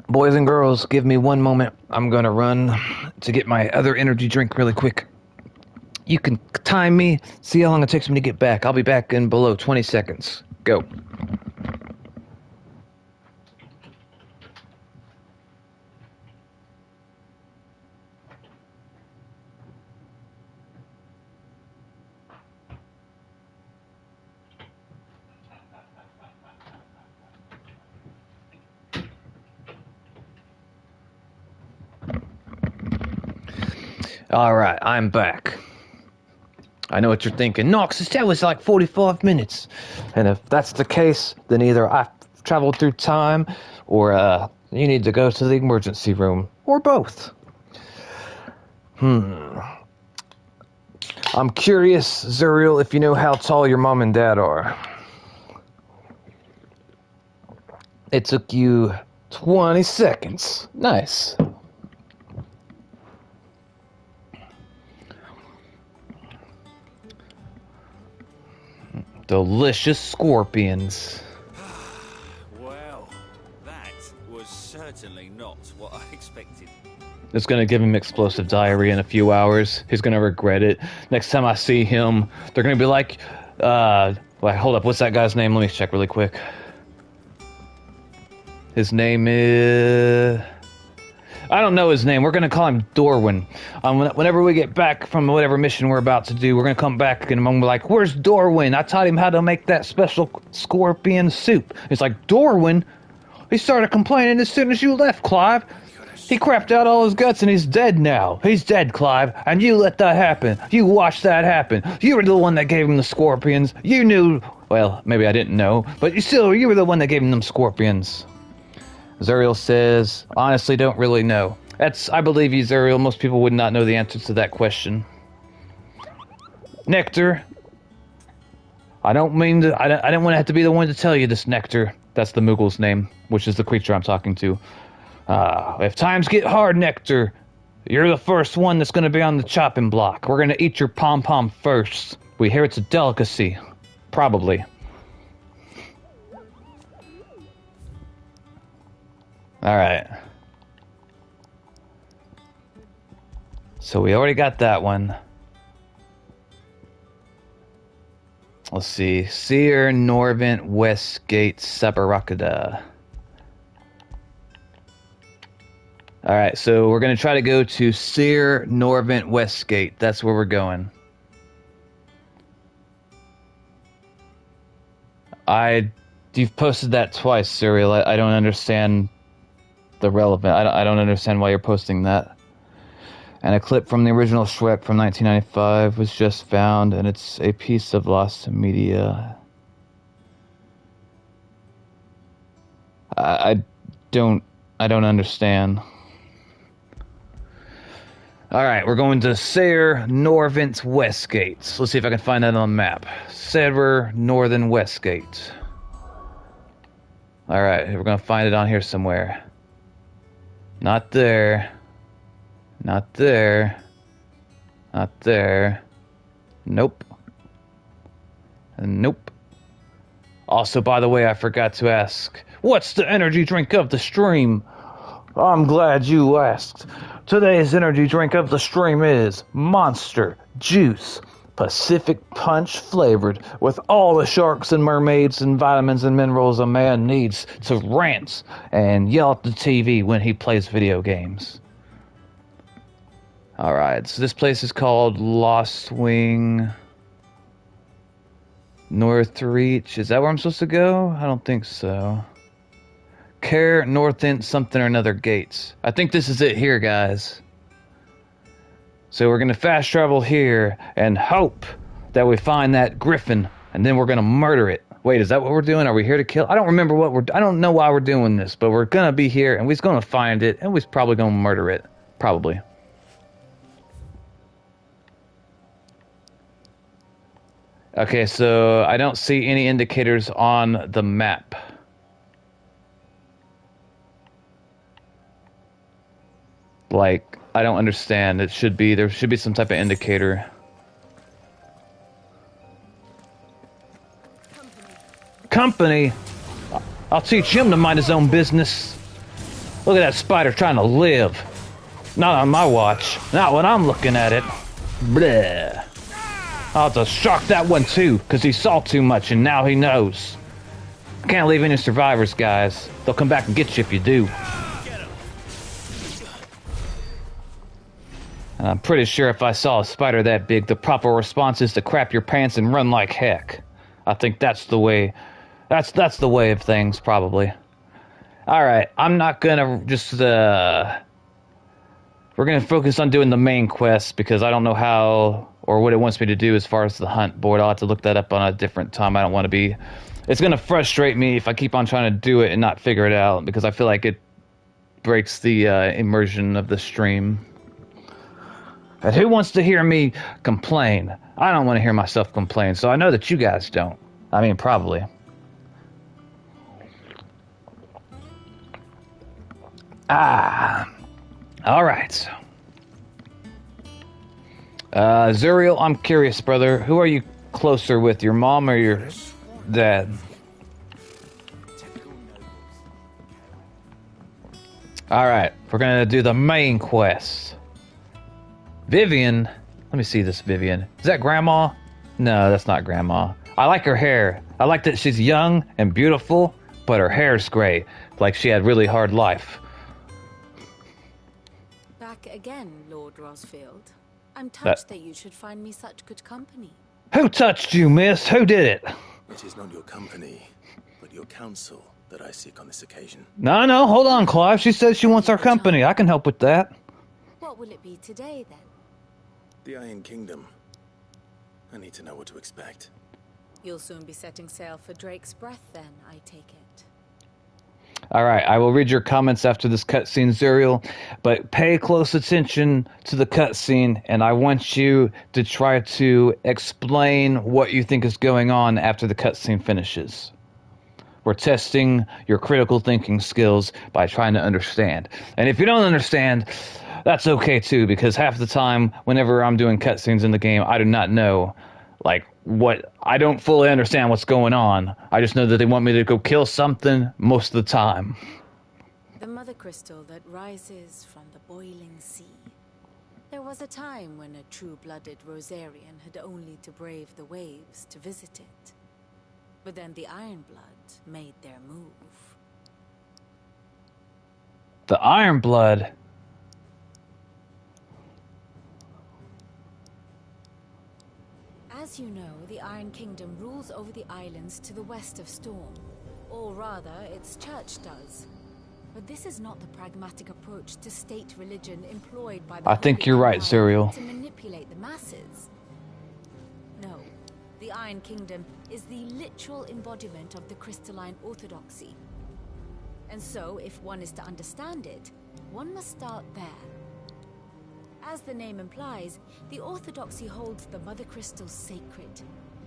Boys and girls, give me one moment. I'm gonna run to get my other energy drink really quick. You can time me, see how long it takes me to get back. I'll be back in below 20 seconds. Go. Alright, I'm back. I know what you're thinking. Nox, that was like 45 minutes. And if that's the case, then either I've traveled through time, or you need to go to the emergency room. Or both. I'm curious, Zuriel, if you know how tall your mom and dad are. It took you 20 seconds. Nice. Delicious scorpions. Well, that was certainly not what I expected. It's gonna give him explosive diarrhea in a few hours. He's gonna regret it. Next time I see him, they're gonna be like, wait, hold up, what's that guy's name? Let me check really quick. His name is... I don't know his name. We're gonna call him Dorwin. Whenever we get back from whatever mission we're about to do, we're gonna come back and I'm like, where's Dorwin? I taught him how to make that special scorpion soup. It's like, Dorwin? He started complaining as soon as you left, Clive. He crapped out all his guts and he's dead now. He's dead, Clive, and you let that happen. You watched that happen. You were the one that gave him the scorpions. You knew... Well, maybe I didn't know, but you were the one that gave him them scorpions. Zuriel says, honestly, don't really know. I believe you, Zuriel. Most people would not know the answer to that question. Nectar. I don't want to have to be the one to tell you this, Nectar. That's the Moogle's name, which is the creature I'm talking to. If times get hard, Nectar, you're the first one that's going to be on the chopping block. We're going to eat your pom-pom first. We hear it's a delicacy. Probably. Alright. So we already got that one. Let's see. Seer, Norvent, Westgate, Sabarakada. Alright, so we're going to try to go to Seer, Norvent, Westgate. That's where we're going. You've posted that twice, Zuriel. I don't understand the relevant. I don't understand why you're posting that. And a clip from the original Shrek from 1995 was just found, and it's a piece of lost media. I don't understand. Alright, we're going to Sayre Norvent Westgate. Let's see if I can find that on the map. Sayre Northern Westgate. Alright, we're going to find it on here somewhere. Not there. Not there. Not there. Nope. Nope. Also, by the way, I forgot to ask, what's the energy drink of the stream? I'm glad you asked. Today's energy drink of the stream is Monster Juice, Pacific Punch flavored with all the sharks and mermaids and vitamins and minerals a man needs to rant and yell at the TV when he plays video games. Alright, so this place is called Lost Wing Northreach. Is that where I'm supposed to go? I don't think so. Care North End something or another gates. I think this is it here, guys. So we're gonna fast travel here and hope that we find that griffin, and then we're gonna murder it. Wait, is that what we're doing? Are we here to kill? I don't remember I don't know why we're doing this, but we're gonna be here and we're gonna find it and we're probably gonna murder it. Probably. Okay, so I don't see any indicators on the map. Like, I don't understand. There should be some type of indicator. Company? I'll teach him to mind his own business. Look at that spider trying to live. Not on my watch. Not when I'm looking at it. Bleh. I'll have to shock that one too, because he saw too much and now he knows. Can't leave any survivors, guys. They'll come back and get you if you do. And I'm pretty sure if I saw a spider that big, the proper response is to crap your pants and run like heck. I think that's the way. That's the way of things, probably. Alright, I'm not gonna just, we're gonna focus on doing the main quest, because I don't know how, or what it wants me to do as far as the hunt board. I'll have to look that up on a different time. I don't want to be... It's gonna frustrate me if I keep on trying to do it and not figure it out, because I feel like it breaks the immersion of the stream. And who wants to hear me complain? I don't want to hear myself complain, so I know that you guys don't. I mean, probably. Alright. Zuriel, I'm curious, brother. Who are you closer with, your mom or your dad? Alright, we're gonna do the main quest. Vivian, let me see this Vivian. Is that Grandma? No, that's not Grandma. I like her hair. I like that she's young and beautiful, but her hair's gray, like she had really hard life. Back again, Lord Rosfield. I'm touched that you should find me such good company. Who touched you, miss? Who did it? It is not your company, but your counsel that I seek on this occasion. No, hold on, Clive. She says she wants our company. I can help with that. What will it be today, then? The Iron Kingdom. I need to know what to expect. You'll soon be setting sail for Drake's Breath, then, I take it. Alright, I will read your comments after this cutscene, Zuriel, but pay close attention to the cutscene, and I want you to try to explain what you think is going on after the cutscene finishes. We're testing your critical thinking skills by trying to understand. And if you don't understand, that's okay too, because half the time, whenever I'm doing cutscenes in the game, I do not know, like, I don't fully understand what's going on. I just know that they want me to go kill something most of the time. The mother crystal that rises from the boiling sea. There was a time when a true-blooded Rosarian had only to brave the waves to visit it. But then the Ironblood made their move. The Ironblood? As you know, the Iron Kingdom rules over the islands to the west of Storm. Or rather, its church does. But this is not the pragmatic approach to state religion employed by the I think you're right, Zuriel. to manipulate the masses. No, the Iron Kingdom is the literal embodiment of the crystalline orthodoxy. And so, if one is to understand it, one must start there. As the name implies, the Orthodoxy holds the Mother Crystal sacred,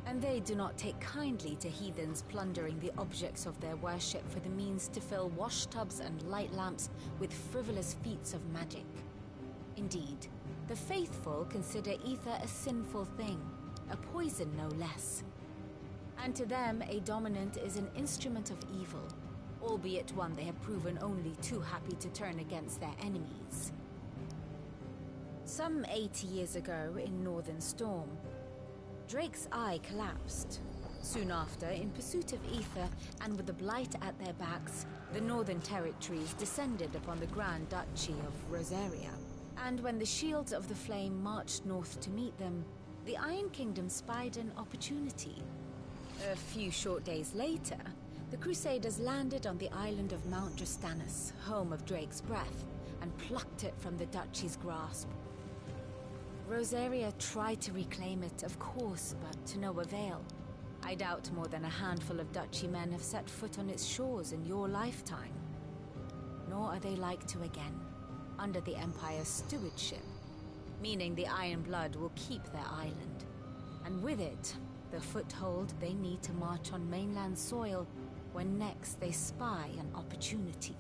and they do not take kindly to heathens plundering the objects of their worship for the means to fill washtubs and light lamps with frivolous feats of magic. Indeed, the faithful consider ether a sinful thing, a poison no less. And to them, a dominant is an instrument of evil, albeit one they have proven only too happy to turn against their enemies. Some 80 years ago, in Northern Storm, Drake's eye collapsed. Soon after, in pursuit of ether, and with the Blight at their backs, the Northern Territories descended upon the Grand Duchy of Rosaria. And when the Shields of the Flame marched north to meet them, the Iron Kingdom spied an opportunity. A few short days later, the Crusaders landed on the island of Mount Justanus, home of Drake's breath, and plucked it from the Duchy's grasp. Rosaria tried to reclaim it, of course, but to no avail. I doubt more than a handful of Duchy men have set foot on its shores in your lifetime. Nor are they like to again, under the Empire's stewardship, meaning the Iron Blood will keep their island. And with it, the foothold they need to march on mainland soil when next they spy an opportunity.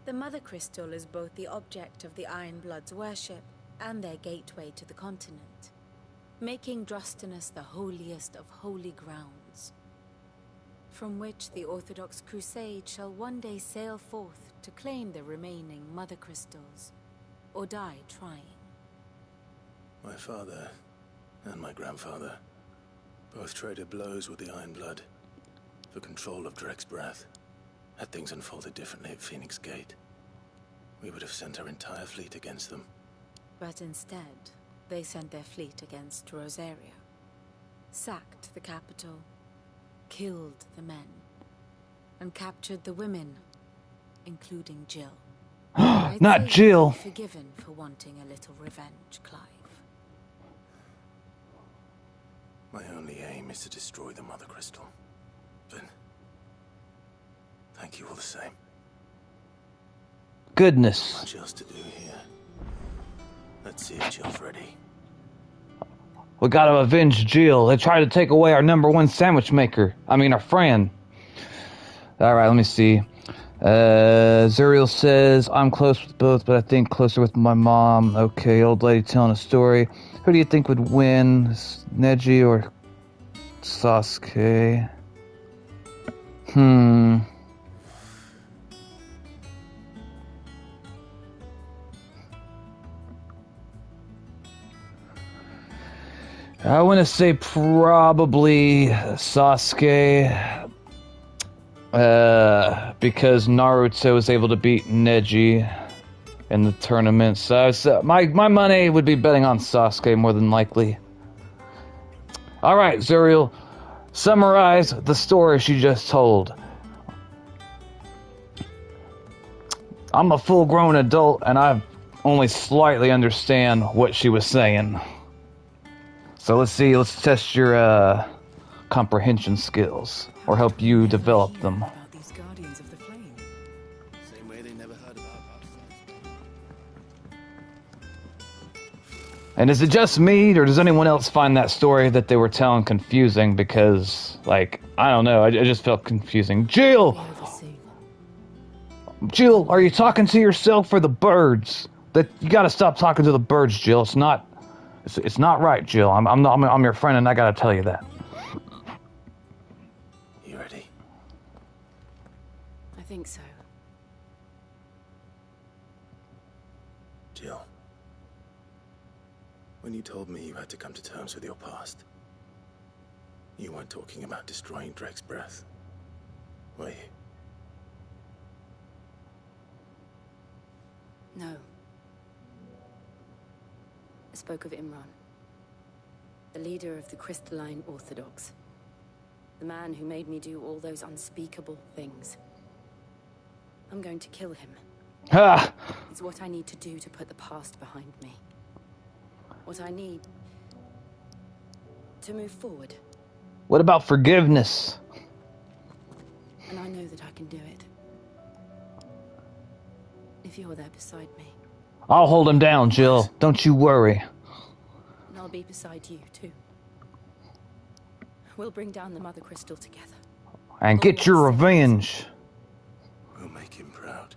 The Mother Crystal is both the object of the Iron Blood's worship and their gateway to the continent, making Drustinus the holiest of holy grounds, from which the Orthodox Crusade shall one day sail forth to claim the remaining Mother Crystals, or die trying. My father and my grandfather both traded blows with the Iron Blood for control of Drake's breath. Had things unfolded differently at Phoenix Gate, we would have sent our entire fleet against them. But instead, they sent their fleet against Rosaria, sacked the capital, killed the men, and captured the women, including Jill. Not Jill! Forgiven for wanting a little revenge, Clive. My only aim is to destroy the Mother Crystal. Then, thank you all the same. Goodness. Much else to do here. Let's see if Jill's ready. We gotta avenge Jill. They tried to take away our #1 sandwich maker. I mean, our friend. Alright, let me see. Zuriel says, I'm close with both, but I think closer with my mom. Okay, old lady telling a story. Who do you think would win? Neji or Sasuke? I want to say probably Sasuke, because Naruto was able to beat Neji in the tournament. So my money would be betting on Sasuke more than likely. All right, Zuriel, summarize the story she just told. I'm a full-grown adult, and I only slightly understand what she was saying. So let's see, let's test your comprehension skills, or help you develop them. About these guardians of the flame. Same way they never heard about us. And is it just me, or does anyone else find that story that they were telling confusing? Because, like, I don't know, it just felt confusing. Jill! Jill, are you talking to yourself or the birds? That you gotta stop talking to the birds, Jill. It's not right, Jill. I'm your friend, and I gotta tell you that. You ready? I think so. Jill, when you told me you had to come to terms with your past, you weren't talking about destroying Drake's breath, were you? No. I spoke of Imran, the leader of the Crystalline Orthodox. The man who made me do all those unspeakable things. I'm going to kill him. Ha! It's what I need to do to put the past behind me. What I need to move forward. What about forgiveness? And I know that I can do it. if you're there beside me. I'll hold him down, Jill. Don't you worry. And I'll be beside you, too. We'll bring down the Mother Crystal together. And get your revenge. We'll make him proud.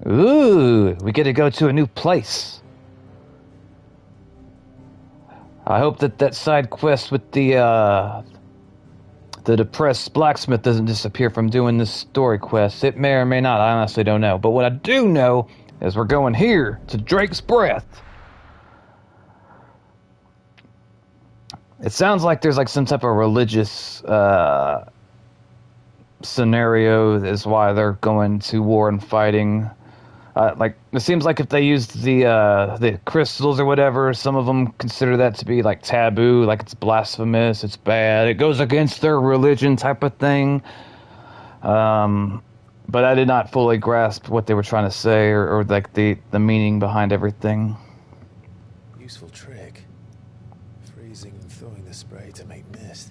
Ooh, we get to go to a new place. I hope that side quest with the depressed blacksmith doesn't disappear from doing this story quest. It may or may not. I honestly don't know. But what I do know is we're going here to Drake's Breath. It sounds like there's like some type of religious scenario is why they're going to war and fighting. Like it seems like if they used the crystals or whatever, some of them consider that to be like taboo, like it's blasphemous, it's bad, it goes against their religion type of thing. But I did not fully grasp what they were trying to say or like the meaning behind everything. Useful trick. Freezing and thawing the spray to make mist.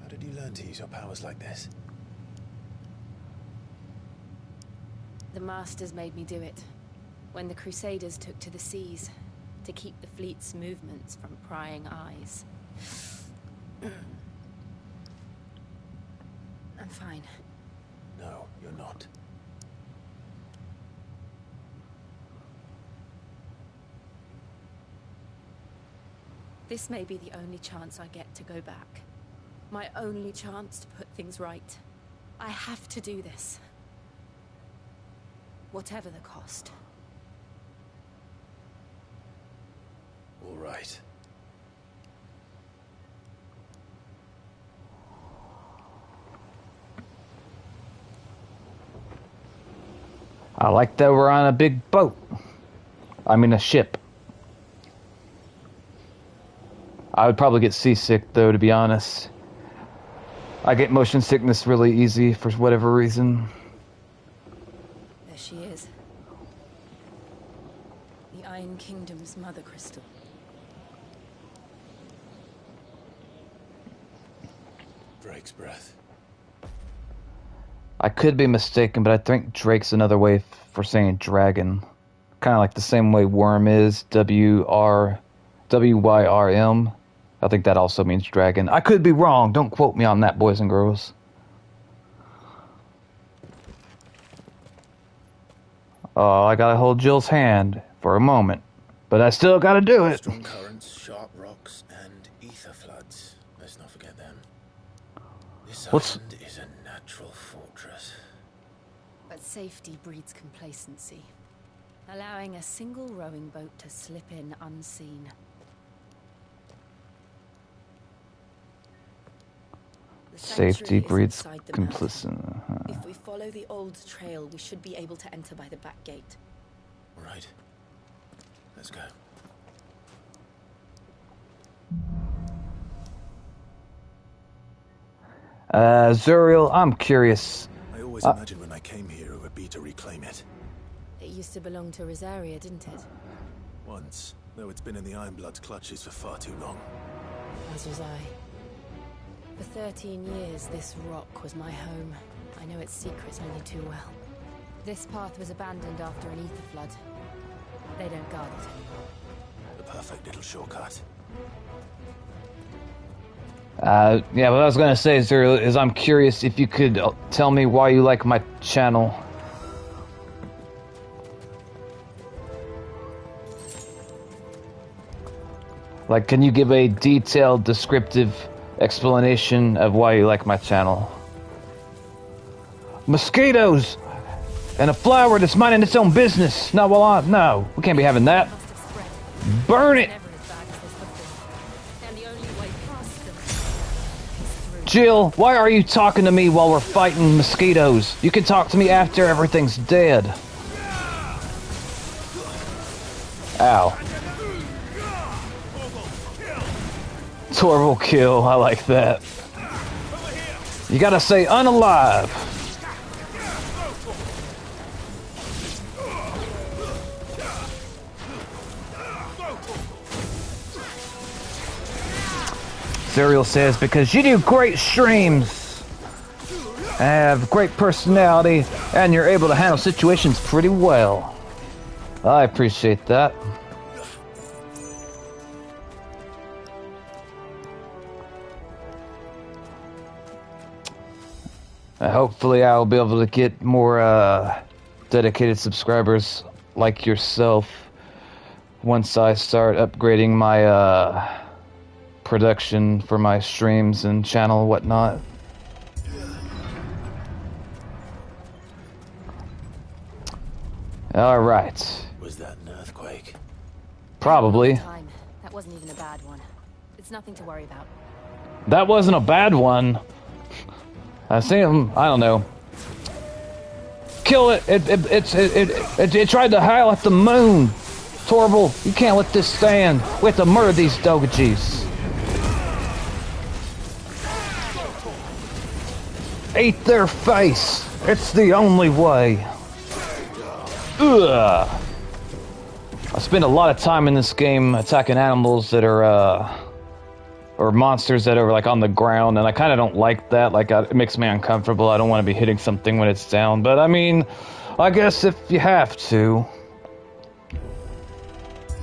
How did you learn to use your powers like this? The Masters made me do it. When the Crusaders took to the seas, to keep the fleet's movements from prying eyes. I'm fine. No, you're not. This may be the only chance I get to go back. My only chance to put things right. I have to do this. Whatever the cost. All right. I like that we're on a big boat. I mean a ship. I would probably get seasick though, to be honest. I get motion sickness really easy for whatever reason. There she is. The Iron Kingdom's Mother Crystal. Drake's Breath. I could be mistaken, but I think Drake's another way for saying dragon. Kind of like the same way worm is, W-Y-R-M. I think that also means dragon. I could be wrong. Don't quote me on that, boys and girls. Oh, I gotta hold Jill's hand for a moment. But I still gotta do it. Strong currents, sharp rocks, and ether floods. Let's not forget them. This island is a natural fortress. But safety breeds complacency, allowing a single rowing boat to slip in unseen. The Safety sanctuary is breeds inside the complicity. mountain. If we follow the old trail, we should be able to enter by the back gate. All right. Let's go. Zuriel, I'm curious. I always imagined when I came here it would be to reclaim it. It used to belong to Rosaria, didn't it? Once, though it's been in the Ironblood's clutches for far too long. As was I. For 13 years, this rock was my home. I know its secrets only too well. This path was abandoned after an ether flood. They don't guard it anymore. The perfect little shortcut. Yeah, what I was gonna say, Zuriel, is I'm curious if you could tell me why you like my channel. Like, can you give a detailed, descriptive explanation of why you like my channel? Mosquitoes! And a flower that's minding its own business! No, well, no, we can't be having that. Burn it! Jill, why are you talking to me while we're fighting mosquitoes? You can talk to me after everything's dead. Ow. Torval kill, I like that. You gotta say unalive. Zuriel says, because you do great streams, have great personality, and you're able to handle situations pretty well. I appreciate that. Hopefully I'll be able to get more dedicated subscribers like yourself once I start upgrading my production for my streams and channel and whatnot. Alright. Was that an earthquake? Probably. That wasn't even a bad one. It's nothing to worry about. That wasn't a bad one. I see him. I don't know. Kill it. It tried to howl at the moon. It's horrible. You can't let this stand. We have to murder these Dogajis. Eat their face. It's the only way. Ugh. I spend a lot of time in this game attacking animals that are or monsters that are like on the ground, and I kind of don't like that. Like, it makes me uncomfortable. I don't want to be hitting something when it's down, but I mean, I guess if you have to.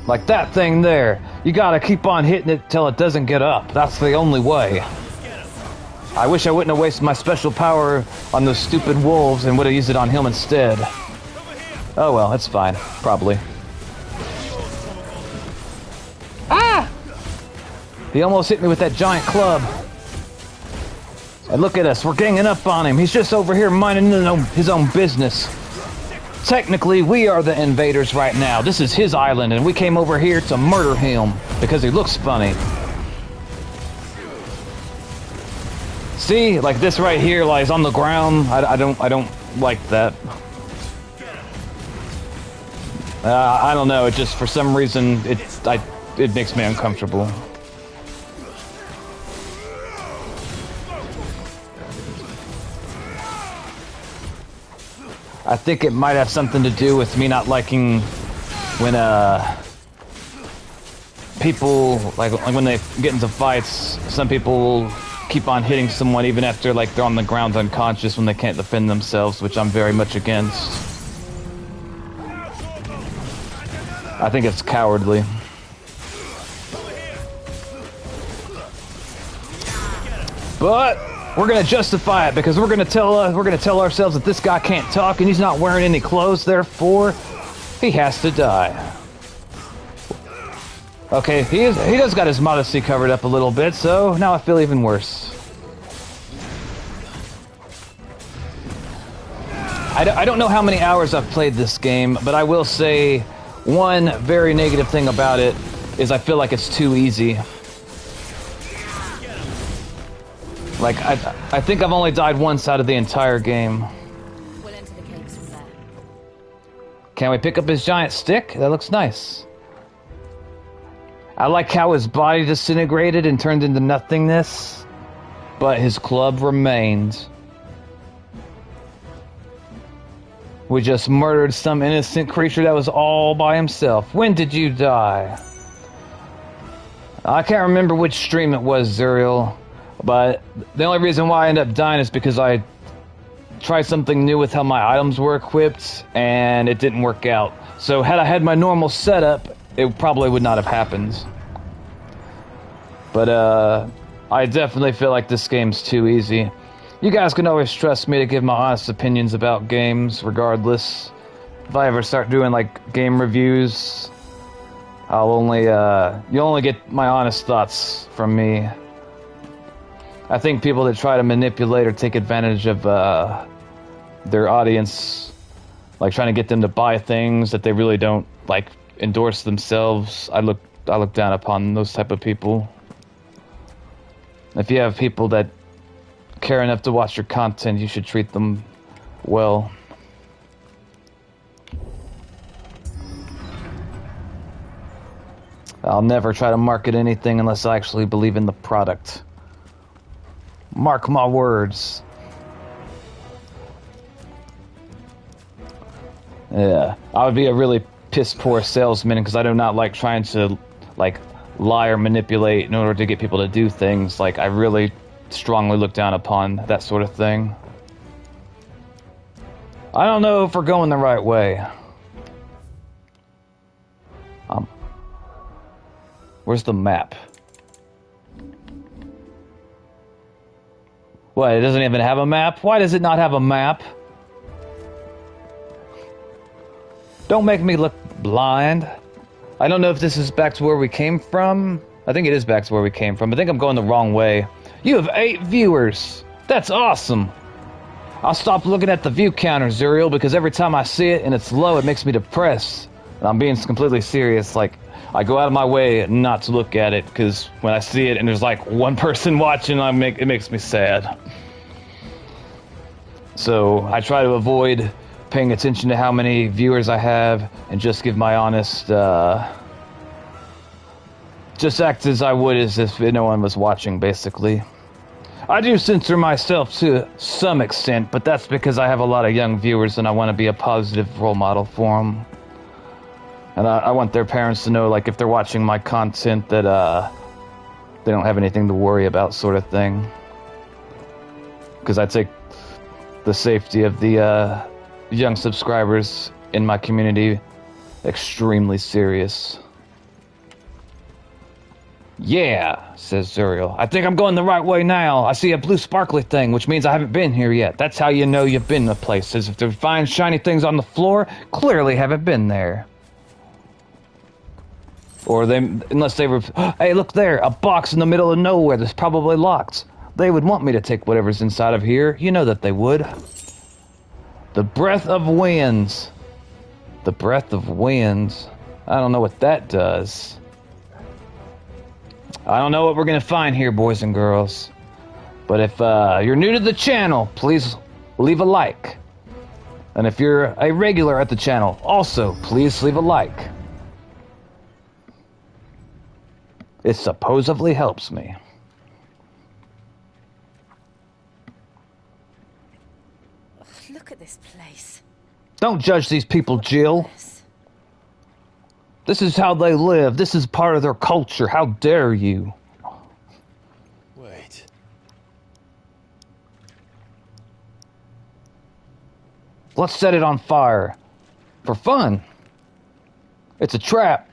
Like that thing there, you gotta keep on hitting it till it doesn't get up. That's the only way. I wish I wouldn't have wasted my special power on those stupid wolves and would have used it on him instead. Oh well, it's fine. Probably. Ah! He almost hit me with that giant club. And look at us, we're ganging up on him. He's just over here minding his own business. Technically, we are the invaders right now. This is his island, and we came over here to murder him because he looks funny. See, like this right here lies on the ground. I don't like that. I don't know. It just, for some reason, it makes me uncomfortable. I think it might have something to do with me not liking when people like when they get into fights. Some people keep on hitting someone even after like they're on the ground unconscious when they can't defend themselves, which I'm very much against. I think it's cowardly. But we're gonna justify it because we're gonna tell ourselves that this guy can't talk and he's not wearing any clothes, therefore he has to die. Okay, he does got his modesty covered up a little bit, so now I feel even worse. I don't know how many hours I've played this game, but I will say one very negative thing about it is I feel like it's too easy. Like, I think I've only died once out of the entire game. We'll enter the caves from there. Can we pick up his giant stick? That looks nice. I like how his body disintegrated and turned into nothingness, but his club remained. We just murdered some innocent creature that was all by himself. When did you die? I can't remember which stream it was, Zuriel. But the only reason why I ended up dying is because I tried something new with how my items were equipped, and it didn't work out. So had I had my normal setup, it probably would not have happened. But I definitely feel like this game's too easy. You guys can always trust me to give my honest opinions about games, regardless. If I ever start doing like game reviews, I'll only you'll only get my honest thoughts from me. I think people that try to manipulate or take advantage of their audience, like trying to get them to buy things that they really don't like endorse themselves, I look down upon those type of people. If you have people that care enough to watch your content, you should treat them well. I'll never try to market anything unless I actually believe in the product. Mark my words. Yeah, I would be a really piss poor salesman because I do not like trying to like lie or manipulate in order to get people to do things. Like, I really strongly look down upon that sort of thing. I don't know if we're going the right way. Where's the map? What, it doesn't even have a map? Why does it not have a map? Don't make me look blind. I don't know if this is back to where we came from. I think it is back to where we came from. I think I'm going the wrong way. You have 8 viewers. That's awesome. I'll stop looking at the view counter, Zuriel, because every time I see it and it's low, it makes me depressed. And I'm being completely serious. Like, I go out of my way not to look at it, because when I see it and there's like one person watching, it makes me sad. So I try to avoid paying attention to how many viewers I have and just give my honest, just act as I would as if no one was watching, basically. I do censor myself to some extent, but that's because I have a lot of young viewers and I want to be a positive role model for them. And I want their parents to know, like, if they're watching my content, that they don't have anything to worry about, sort of thing. Because I take the safety of the young subscribers in my community extremely serious. Yeah, says Zuriel. I think I'm going the right way now. I see a blue sparkly thing, which means I haven't been here yet. That's how you know you've been to places. If they find shiny things on the floor, clearly haven't been there. Or they, unless they were, hey, look there, a box in the middle of nowhere that's probably locked. They would want me to take whatever's inside of here. You know that they would. The breath of winds. The breath of winds. I don't know what that does. I don't know what we're gonna find here, boys and girls. But if you're new to the channel, please leave a like. And if you're a regular at the channel, also, please leave a like. It supposedly helps me. Look at this place. Don't judge these people, Jill. This is how they live. This is part of their culture. How dare you? Wait. Let's set it on fire. For fun. It's a trap.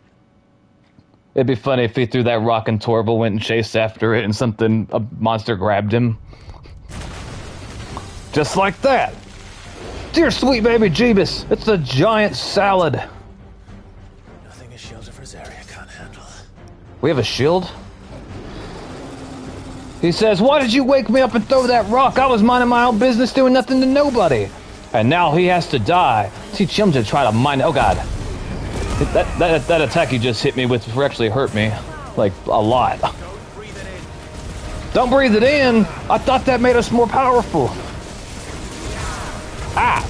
It'd be funny if he threw that rock and Torval went and chased after it and a monster grabbed him. Just like that. Dear sweet baby Jeebus, it's the giant salad. Nothing a shield of Rosaria can't handle. We have a shield? He says, why did you wake me up and throw that rock? I was minding my own business doing nothing to nobody. And now he has to die. Teach him to try to mind. Oh god. That attack he just hit me with actually hurt me. Like, a lot. Don't breathe it in! I thought that made us more powerful. Ah!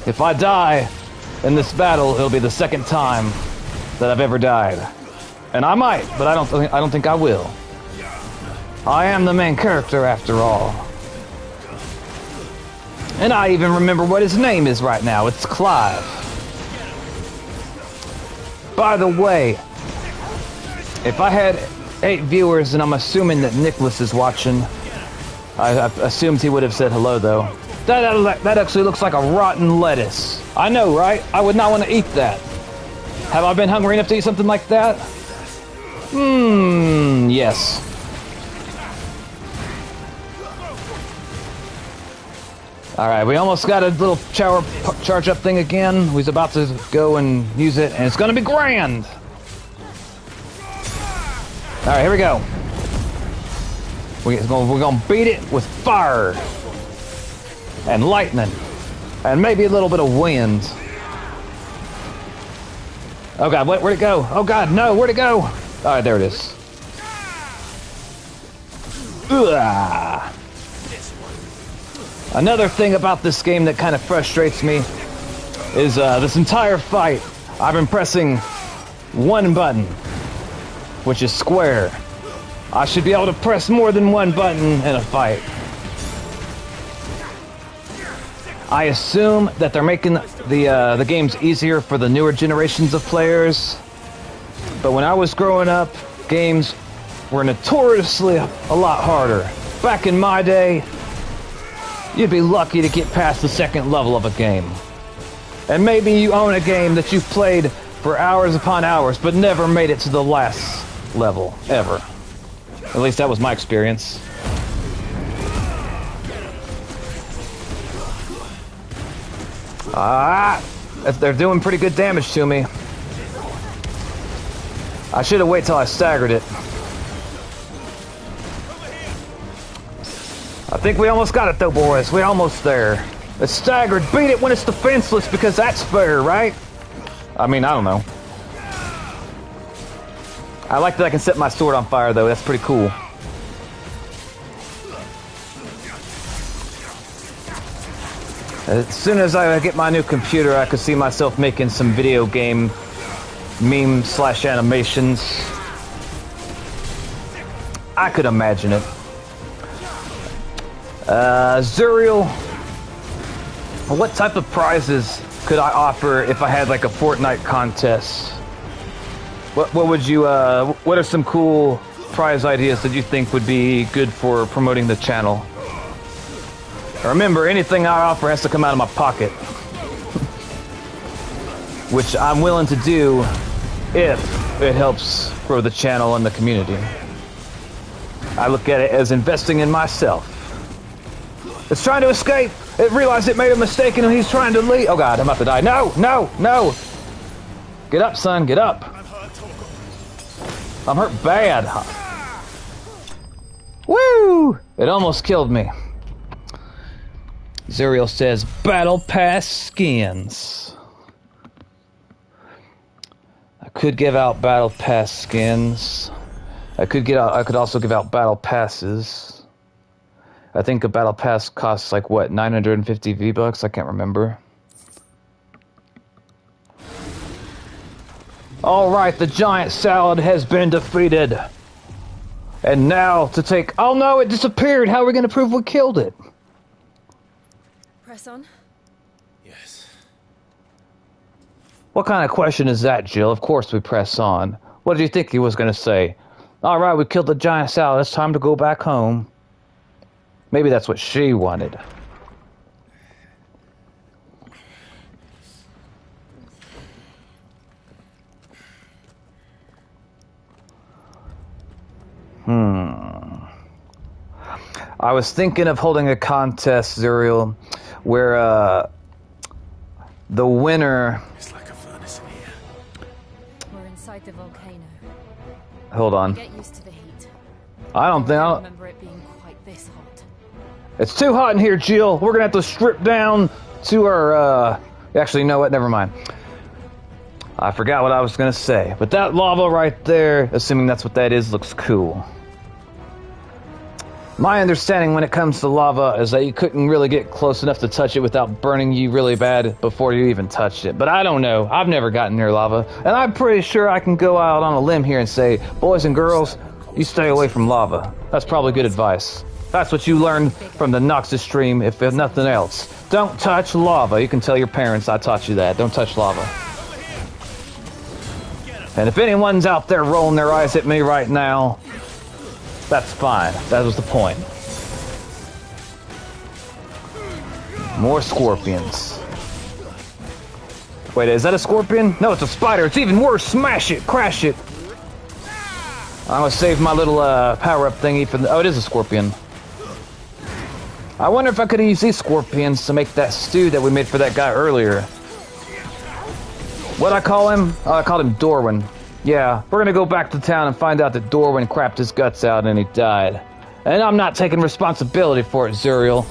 If I die in this battle, it'll be the second time that I've ever died. And I might, but I don't think I will. I am the main character after all. And I even remember what his name is right now. It's Clive. By the way, if I had 8 viewers, and I'm assuming that Nicholas is watching, I assumed he would have said hello, though. That actually looks like a rotten lettuce. I know, right? I would not want to eat that. Have I been hungry enough to eat something like that? Yes. Alright, we almost got a little charge-up thing again. We're about to go and use it, and it's gonna be grand! Alright, here we go. We're gonna beat it with fire! And lightning. And maybe a little bit of wind. Oh god, where'd it go? Oh god, no, where'd it go? Alright, there it is. Ugh. Another thing about this game that kind of frustrates me is this entire fight, I've been pressing one button, which is square. I should be able to press more than one button in a fight. I assume that they're making the games easier for the newer generations of players, But when I was growing up, games were notoriously a lot harder. Back in my day, you'd be lucky to get past the second level of a game. And maybe you own a game that you've played for hours upon hours, but never made it to the last level, ever. At least that was my experience. They're doing pretty good damage to me. I should have waited till I staggered it. I think we almost got it though, boys. We're almost there. It's staggered. Beat it when it's defenseless because that's fair, right? I mean, I don't know. I like that I can set my sword on fire though. That's pretty cool. As soon as I get my new computer, I could see myself making some video game meme/animations. I could imagine it. Zuriel, what type of prizes could I offer if I had like a Fortnite contest? What would you, what are some cool prize ideas that you think would be good for promoting the channel? Remember, anything I offer has to come out of my pocket. Which I'm willing to do if it helps grow the channel and the community. I look at it as investing in myself. It's trying to escape. It realized it made a mistake and he's trying to leave. Oh god, I'm about to die. No, no, no. Get up, son, get up. I'm hurt bad. Woo! It almost killed me. Zuriel says, Battle Pass skins. I could give out Battle Pass skins. I could also give out Battle Passes. I think a Battle Pass costs like what, 950 V-Bucks? I can't remember. Alright, the giant salad has been defeated. And now to take... Oh no, it disappeared! How are we going to prove we killed it? Press on? Yes. What kind of question is that, Jill? Of course we press on. What did you think he was going to say? Alright, we killed the giant salad. It's time to go back home. Maybe that's what she wanted. I was thinking of holding a contest, Zuriel, where the winner... It's like a furnace in here. We're inside the volcano. Hold on. Get used to the heat. I don't remember it being quite this hot. It's too hot in here, Jill. We're gonna have to strip down to our, Actually, you know what? Never mind. I forgot what I was gonna say. But that lava right there, assuming that's what that is, looks cool. My understanding when it comes to lava is that you couldn't really get close enough to touch it without burning you really bad before you even touched it. But I don't know. I've never gotten near lava. And I'm pretty sure I can go out on a limb here and say, boys and girls, you stay away from lava. That's probably good advice. That's what you learned from the Noxus stream, if nothing else. Don't touch lava. You can tell your parents I taught you that. Don't touch lava. And if anyone's out there rolling their eyes at me right now, that's fine. That was the point. More scorpions. Wait, is that a scorpion? No, it's a spider. It's even worse. Smash it. Crash it. I'm gonna save my little power-up thingy for the... Oh, it is a scorpion. I wonder if I could use these scorpions to make that stew that we made for that guy earlier. What'd I call him? Oh, I called him Dorwin. Yeah, we're gonna go back to town and find out that Dorwin crapped his guts out and he died. And I'm not taking responsibility for it, Zuriel.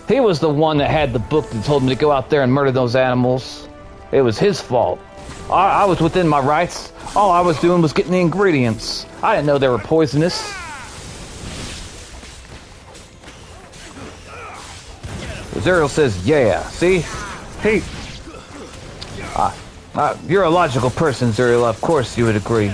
He was the one that had the book that told me to go out there and murder those animals. It was his fault. I was within my rights. All I was doing was getting the ingredients. I didn't know they were poisonous. Zuriel says, yeah. See? He... you're a logical person, Zuriel. Of course you would agree.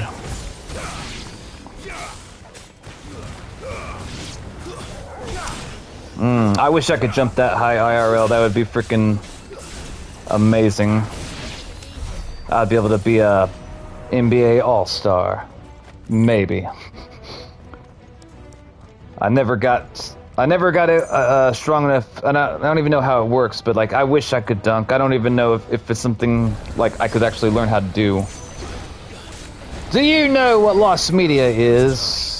I wish I could jump that high IRL. That would be freaking amazing. I'd be able to be a NBA All-Star. Maybe. I never got strong enough, and I don't even know how it works, but like I wish I could dunk. I don't even know if it's something like I could actually learn how to do. Do you know what lost media is?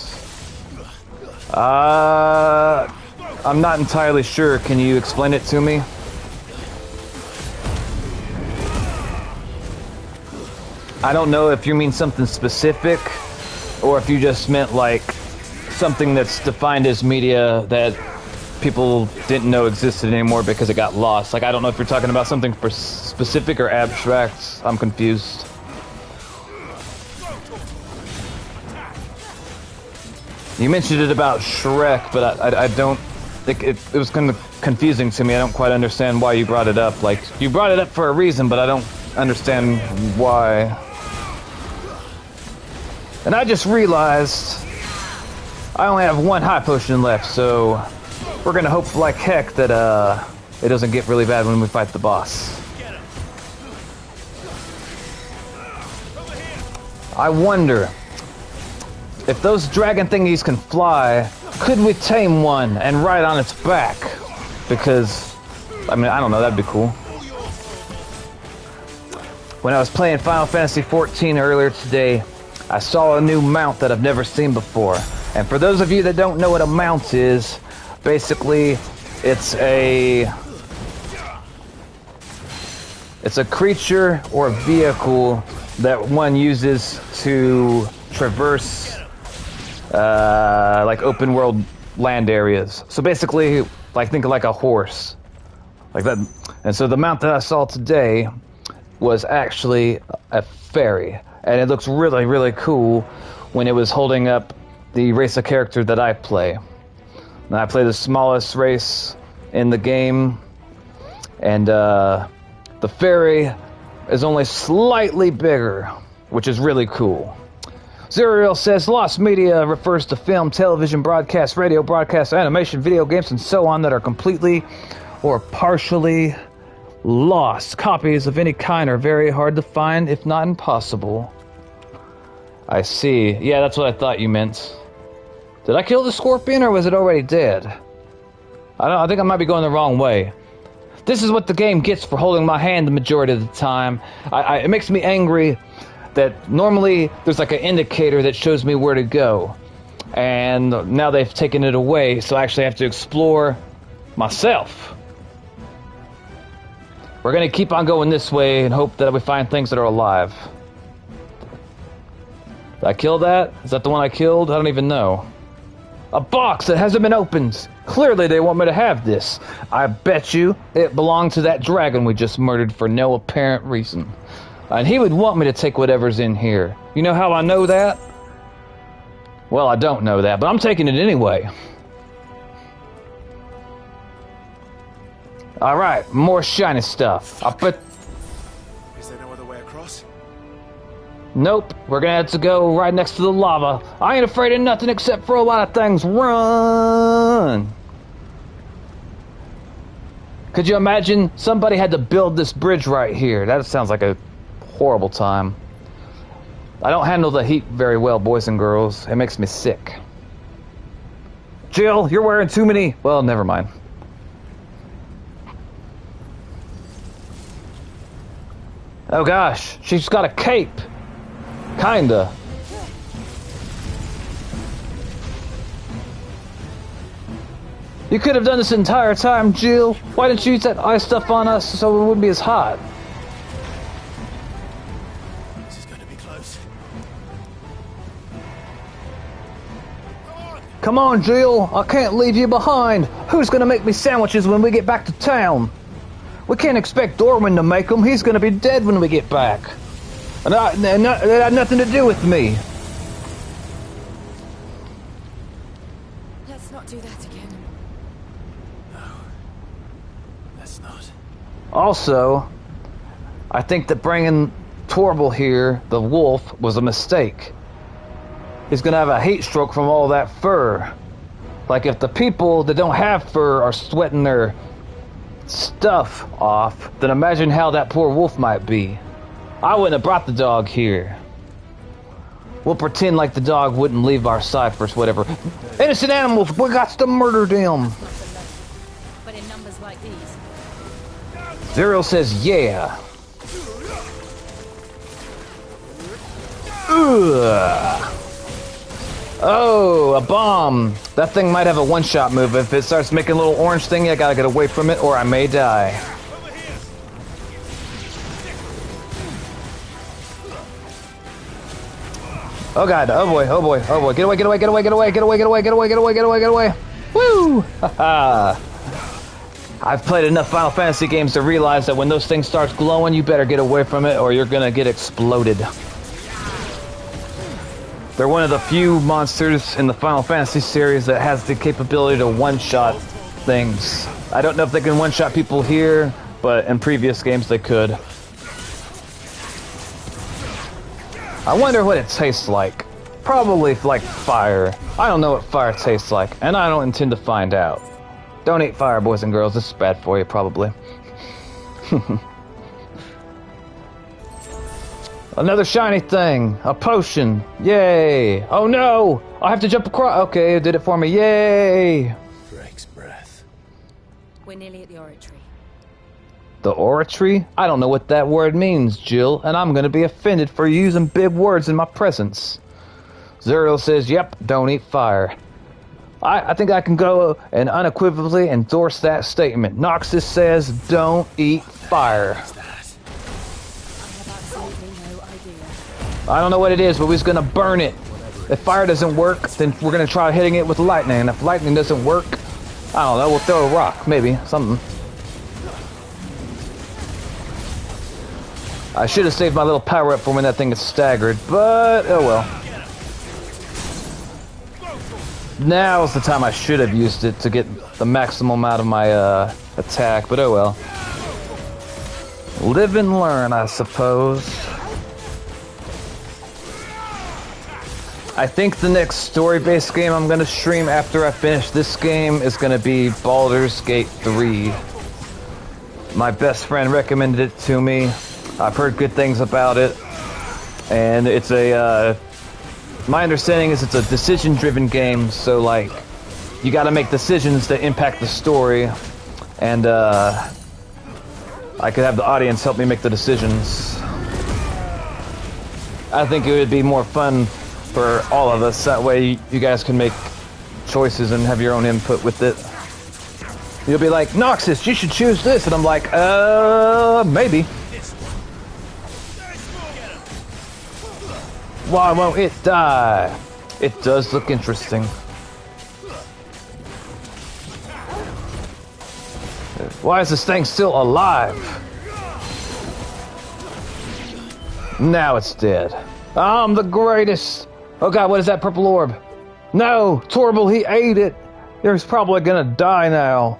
I'm not entirely sure. Can you explain it to me? I don't know if you mean something specific, or if you just meant like something that's defined as media that people didn't know existed anymore because it got lost. Like, I don't know if you're talking about something specific or abstract. I'm confused. You mentioned it about Shrek, but I don't think it was kind of confusing to me. I don't quite understand why you brought it up. Like, you brought it up for a reason, but I don't understand why. And I just realized I only have one high potion left, so we're gonna hope like heck that it doesn't get really bad when we fight the boss. I wonder if those dragon thingies can fly, could we tame one and ride on its back? Because, I mean, I don't know, that'd be cool. When I was playing Final Fantasy XIV earlier today, I saw a new mount that I've never seen before. And for those of you that don't know what a mount is, basically, it's a creature or a vehicle that one uses to traverse like open world land areas. So basically, like think of like a horse, like that. And so the mount that I saw today was actually a fairy, and it looks really, really cool when it was holding up the race of character that I play. And I play the smallest race in the game, and the fairy is only slightly bigger, which is really cool. Zuriel says lost media refers to film, television, broadcast, radio, broadcast, animation, video games, and so on that are completely or partially lost. Copies of any kind are very hard to find, if not impossible. I see. Yeah, that's what I thought you meant. Did I kill the scorpion, or was it already dead? I think I might be going the wrong way. This is what the game gets for holding my hand the majority of the time. It makes me angry that normally there's like an indicator that shows me where to go. And now they've taken it away, so I actually have to explore myself. We're gonna keep on going this way and hope that we find things that are alive. Did I kill that? Is that the one I killed? I don't even know. A box that hasn't been opened. Clearly they want me to have this. I bet you it belonged to that dragon we just murdered for no apparent reason. And he would want me to take whatever's in here. You know how I know that? Well, I don't know that, but I'm taking it anyway. Alright, more shiny stuff. I bet... Is there no other way across? Nope, we're gonna have to go right next to the lava. I ain't afraid of nothing except for a lot of things. Run! Could you imagine somebody had to build this bridge right here? That sounds like a horrible time. I don't handle the heat very well, boys and girls. It makes me sick. Jill, you're wearing too many... Well, never mind. Oh gosh, she's got a cape. Kinda. You could have done this entire time, Jill. Why didn't you use that ice stuff on us so it wouldn't be as hot? This is going to be close. Come on, Jill. I can't leave you behind. Who's gonna make me sandwiches when we get back to town? We can't expect Dorwin to make them. He's gonna be dead when we get back. And that had nothing to do with me. Let's not do that again. No. Let's not. Also, I think that bringing Torval here, the wolf, was a mistake. He's gonna have a heat stroke from all that fur. Like if the people that don't have fur are sweating their stuff off, then imagine how that poor wolf might be. I wouldn't have brought the dog here. We'll pretend like the dog wouldn't leave our side first, whatever. Innocent animals, we got to murder them. But in numbers like these. Zero says, yeah. Ugh. Oh, a bomb. That thing might have a one-shot move. If it starts making a little orange thing, I gotta get away from it or I may die. Oh god, oh boy, oh boy, oh boy. Get away, get away, get away, get away, get away, get away, get away, get away, get away, get away. Woo! Haha. I've played enough Final Fantasy games to realize that when those things start glowing, you better get away from it or you're gonna get exploded. They're one of the few monsters in the Final Fantasy series that has the capability to one-shot things. I don't know if they can one-shot people here, but in previous games they could. I wonder what it tastes like. Probably like fire. I don't know what fire tastes like, and I don't intend to find out. Don't eat fire, boys and girls. This is bad for you, probably. Another shiny thing. A potion. Yay. Oh no! I have to jump across. Okay, it did it for me. Yay! Drake's breath. We're nearly at the oratory. The oratory? I don't know what that word means, Jill, and I'm gonna be offended for using big words in my presence. Zuriel says, yep, don't eat fire. I think I can go and unequivocally endorse that statement. Noxus says, don't eat fire. I don't know what it is, but we're just gonna burn it. If fire doesn't work, then we're gonna try hitting it with lightning. And if lightning doesn't work, I don't know, we'll throw a rock, maybe, something. I should have saved my little power up for when that thing is staggered, but oh well. Now's the time I should have used it to get the maximum out of my attack, but oh well. Live and learn, I suppose. I think the next story-based game I'm gonna stream after I finish this game is gonna be Baldur's Gate 3. My best friend recommended it to me. I've heard good things about it, and it's a, my understanding is it's a decision-driven game, so like, you gotta make decisions that impact the story, and I could have the audience help me make the decisions. I think it would be more fun for all of us, that way you guys can make choices and have your own input with it. You'll be like, Noxus, you should choose this, and I'm like, maybe. Why won't it die? It does look interesting. Why is this thing still alive? Now it's dead. I'm the greatest. Oh god, what is that purple orb? No, Torbil, he ate it. He's probably gonna die now.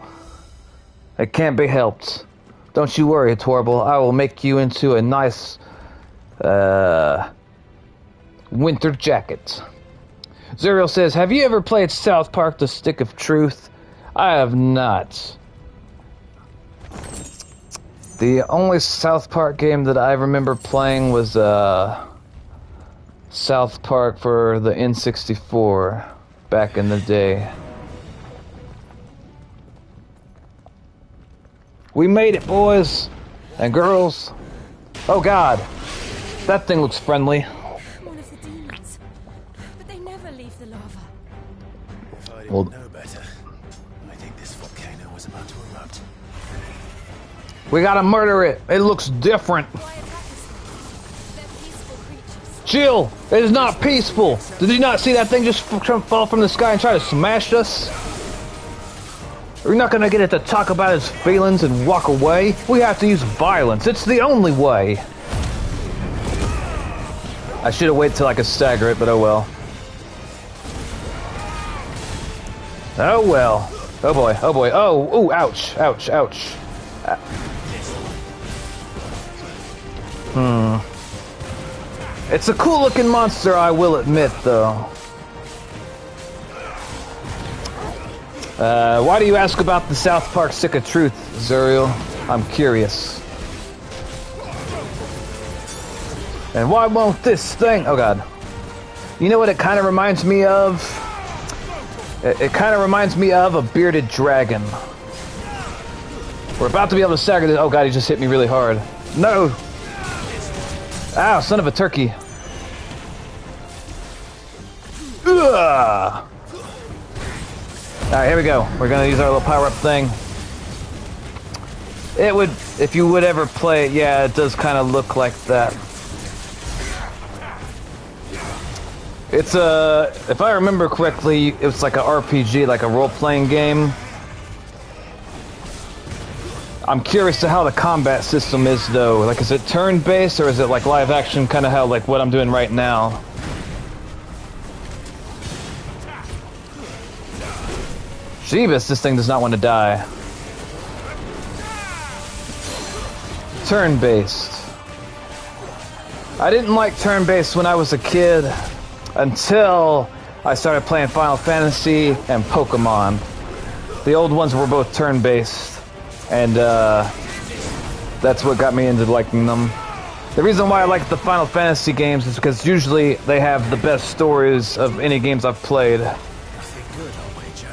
It can't be helped. Don't you worry, Torbil. I will make you into a nice, winter jacket. Zuriel says, have you ever played South Park: The Stick of Truth? I have not. The only South Park game that I remember playing was South Park for the N64 back in the day. We made it, boys and girls. Oh god, that thing looks friendly. One of the demons. But they never leave the lava. If I didn't know better, I think this volcano was about to erupt. We gotta murder it. It looks different. Why attack us? They're peaceful creatures. Jill, it is not peaceful. Did you not see that thing just fall from the sky and try to smash us? We're not gonna get it to talk about his feelings and walk away. We have to use violence. It's the only way. I should have waited till I could stagger it, but oh well. Oh well. Oh boy, oh boy. Oh, ooh, ouch, ouch, ouch. It's a cool looking monster, I will admit, though. Why do you ask about the South Park Stick of Truth, Zuriel? I'm curious. And why won't this thing... Oh god. You know what it kind of reminds me of? It kind of reminds me of a bearded dragon. We're about to be able to stagger this. Oh god, he just hit me really hard. No! Ow, son of a turkey. Ugh! Alright, here we go. We're gonna use our little power-up thing. It would, if you would ever play it, yeah, it does kind of look like that. It's if I remember correctly, it's like a RPG, like a role-playing game. I'm curious to how the combat system is, though. Like, is it turn-based, or is it like live-action, kind of how, like, what I'm doing right now? Jeebus, this thing does not want to die. Turn-based. I didn't like turn-based when I was a kid, until I started playing Final Fantasy and Pokemon. The old ones were both turn-based, and that's what got me into liking them. The reason why I like the Final Fantasy games is because usually they have the best stories of any games I've played. Nothing good, I'll wager.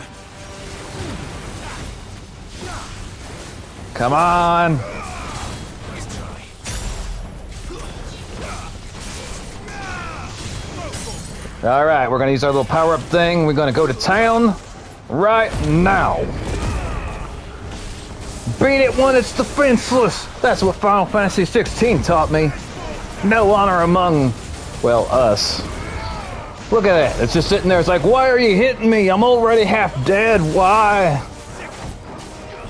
Come on! Alright, we're gonna use our little power-up thing. We're gonna go to town right now. Beat it when it's defenseless. That's what Final Fantasy 16 taught me. No honor among, well, us. Look at that. It's just sitting there. It's like, why are you hitting me? I'm already half dead. Why?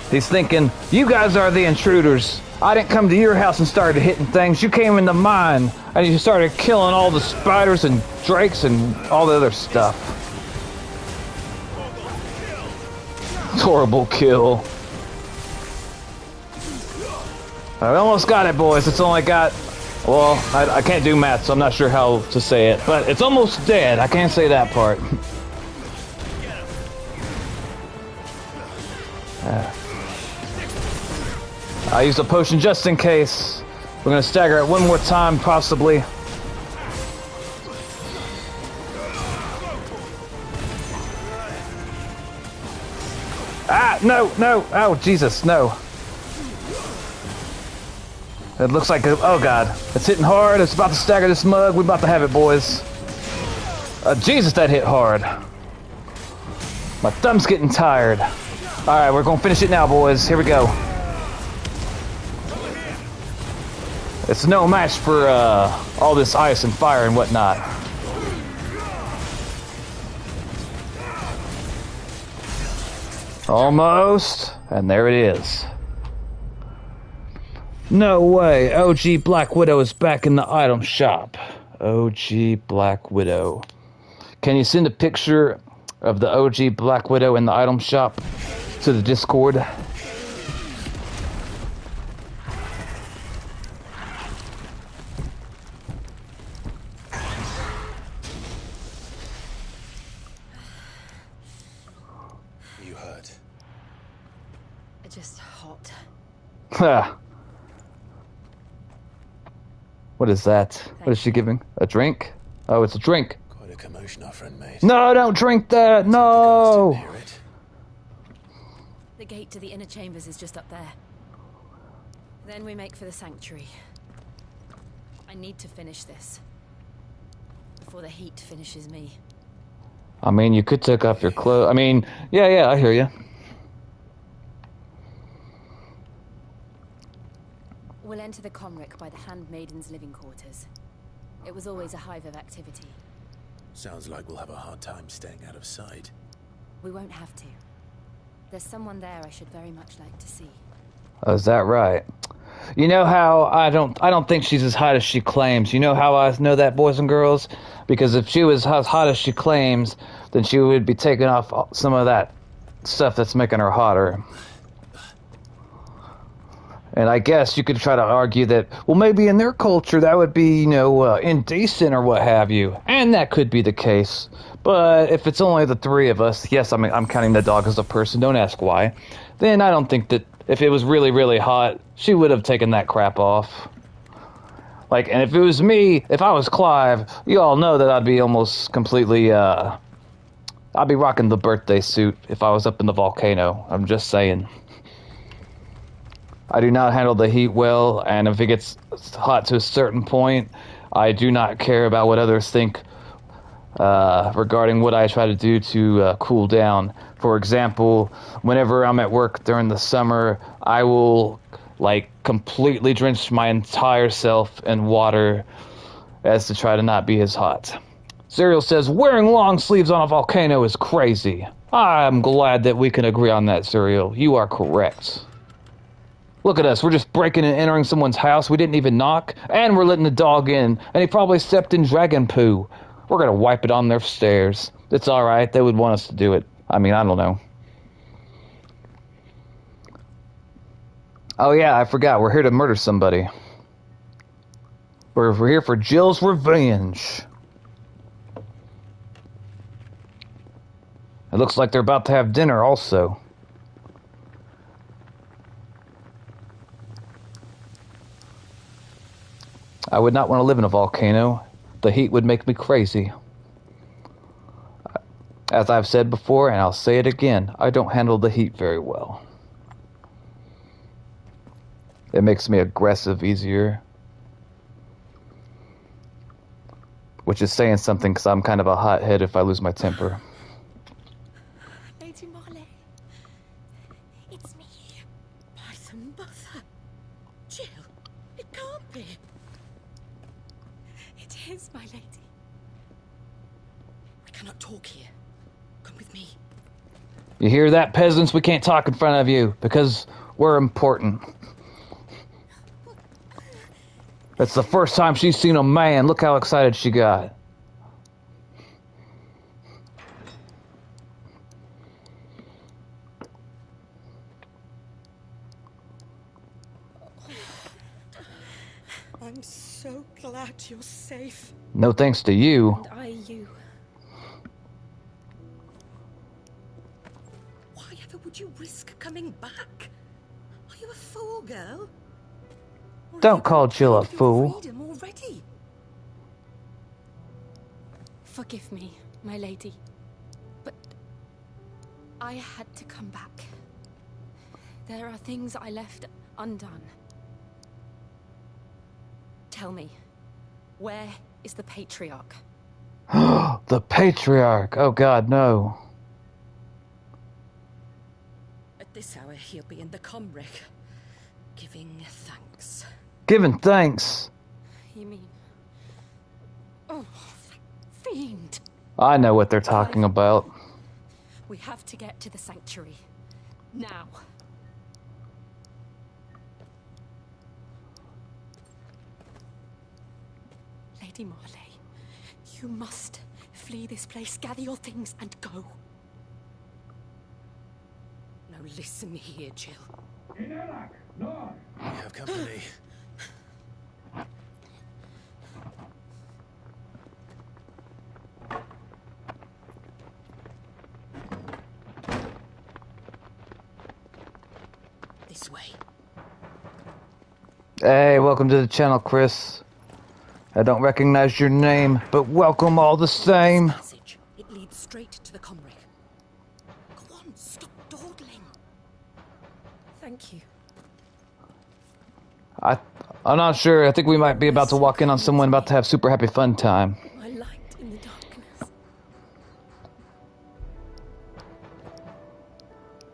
He's thinking, you guys are the intruders. I didn't come to your house and started hitting things. You came into mine, and you started killing all the spiders and drakes and all the other stuff. Horrible kill. I almost got it, boys. It's only got... Well, I can't do math, so I'm not sure how to say it. But it's almost dead. I can't say that part. I used a potion just in case. We're gonna stagger it one more time, possibly. Ah, no, no. Oh, Jesus, no. It looks like, oh God. It's hitting hard. It's about to stagger this mug. We're about to have it, boys. Jesus, that hit hard. My thumb's getting tired. All right, we're gonna finish it now, boys. Here we go. It's no match for all this ice and fire and whatnot. Almost, and there it is. No way, OG Black Widow is back in the item shop. OG Black Widow. Can you send a picture of the OG Black Widow in the item shop to the Discord? What is that? What is she giving? A drink? Oh, it's a drink. Quite a commotion our friend made. No, don't drink that! No! The gate to the inner chambers is just up there. Then we make for the sanctuary. I need to finish this before the heat finishes me. I mean, you could take off your clothes. I mean, yeah, I hear you. We'll enter the Comric by the Handmaiden's living quarters. It was always a hive of activity. Sounds like we'll have a hard time staying out of sight. We won't have to. There's someone there I should very much like to see. Oh, is that right? You know how I don't think she's as hot as she claims. You know how I know that, boys and girls? Because if she was as hot as she claims, then she would be taking off some of that stuff that's making her hotter. And I guess you could try to argue that, well, maybe in their culture that would be, indecent or what have you. And that could be the case. But if it's only the three of us, yes, I'm counting the dog as a person, don't ask why, then I don't think that if it was really, really hot, she would have taken that crap off. Like, and if it was me, if I was Clive, you all know that I'd be almost completely, I'd be rocking the birthday suit if I was up in the volcano. I'm just saying. I do not handle the heat well, and if it gets hot to a certain point, I do not care about what others think regarding what I try to do to cool down. For example, whenever I'm at work during the summer, I will like completely drench my entire self in water as to try to not be as hot. Serial says, wearing long sleeves on a volcano is crazy. I'm glad that we can agree on that, Serial. You are correct. Look at us, we're just breaking and entering someone's house. We didn't even knock, and we're letting the dog in, and he probably stepped in dragon poo. We're gonna wipe it on their stairs. It's alright, they would want us to do it. I mean, I don't know. Oh yeah, I forgot, we're here to murder somebody. We're here for Jill's revenge. It looks like they're about to have dinner also. I would not want to live in a volcano. The heat would make me crazy. As I've said before, and I'll say it again, I don't handle the heat very well. It makes me aggressive easier. Which is saying something, because I'm kind of a hothead if I lose my temper. Lady Marley, it's me, Python Mother. Jill, it can't be. It is, my lady. We cannot talk here. Come with me. You hear that, peasants? We can't talk in front of you, because we're important. That's the first time she's seen a man. Look how excited she got. I'm so glad you're safe. No thanks to you. And I you. Why ever would you risk coming back? Are you a fool, girl? Or Don't have call you Jill a claimed your fool. freedom already? Forgive me, my lady, but I had to come back. There are things I left undone. Tell me, where is the Patriarch? The Patriarch. Oh God, no. At this hour, he'll be in the comwreck, giving thanks. Giving thanks. You mean... Oh, that fiend! I know what they're talking about. We have to get to the sanctuary. Now. Lady Marley, you must flee this place, gather your things, and go. Now listen here, Jill. We have company. This way. Hey, welcome to the channel, Chris. I don't recognize your name, but welcome all the same. Passage. It leads straight to the comwreck. Go on, stop dawdling. Thank you. I'm not sure. I think we might be about to walk in on someone about to have super happy fun time. My light in the darkness.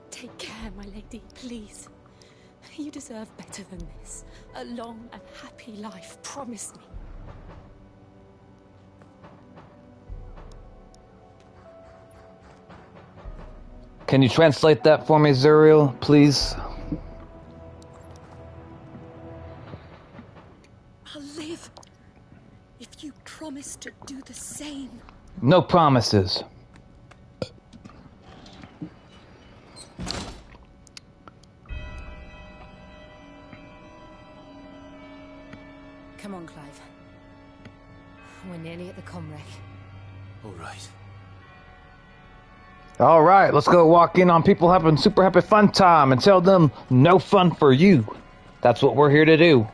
Take care, my lady, please. You deserve better than this. A long and happy life, promise me. Can you translate that for me, Zuriel, please? I'll live if you promise to do the same. No promises. Come on, Clive. We're nearly at the comwreck. All right. All right, let's go walk in on people having super happy fun time and tell them no fun for you. That's what we're here to do.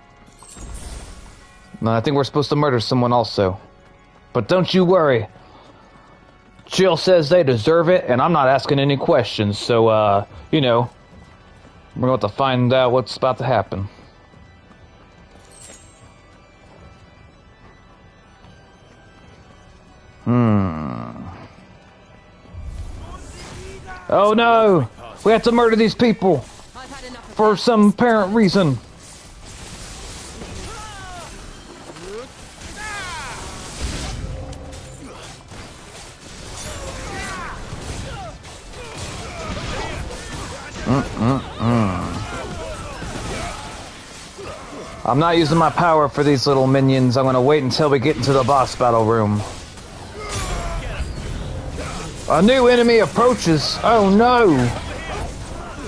No, I think we're supposed to murder someone also. But don't you worry. Jill says they deserve it, and I'm not asking any questions, so, you know, we're going to have to find out what's about to happen. Oh no! We have to murder these people! For some apparent reason. I'm not using my power for these little minions. I'm gonna wait until we get into the boss battle room. A new enemy approaches. Oh no!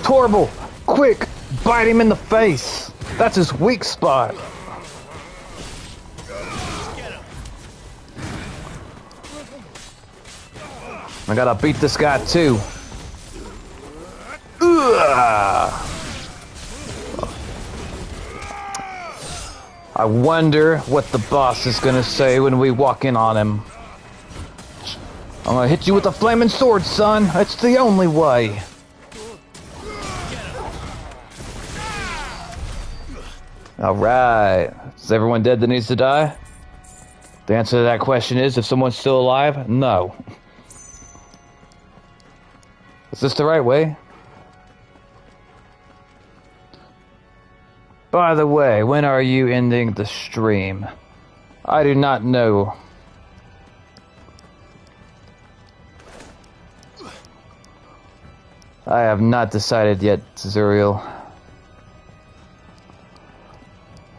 Torval, quick! Bite him in the face! That's his weak spot. I gotta beat this guy too. Ugh. I wonder what the boss is gonna say when we walk in on him. I'm gonna hit you with a flaming sword, son. It's the only way. Alright. Is everyone dead that needs to die? The answer to that question is, if someone's still alive, no. Is this the right way? By the way, when are you ending the stream? I do not know. I have not decided yet, Zuriel.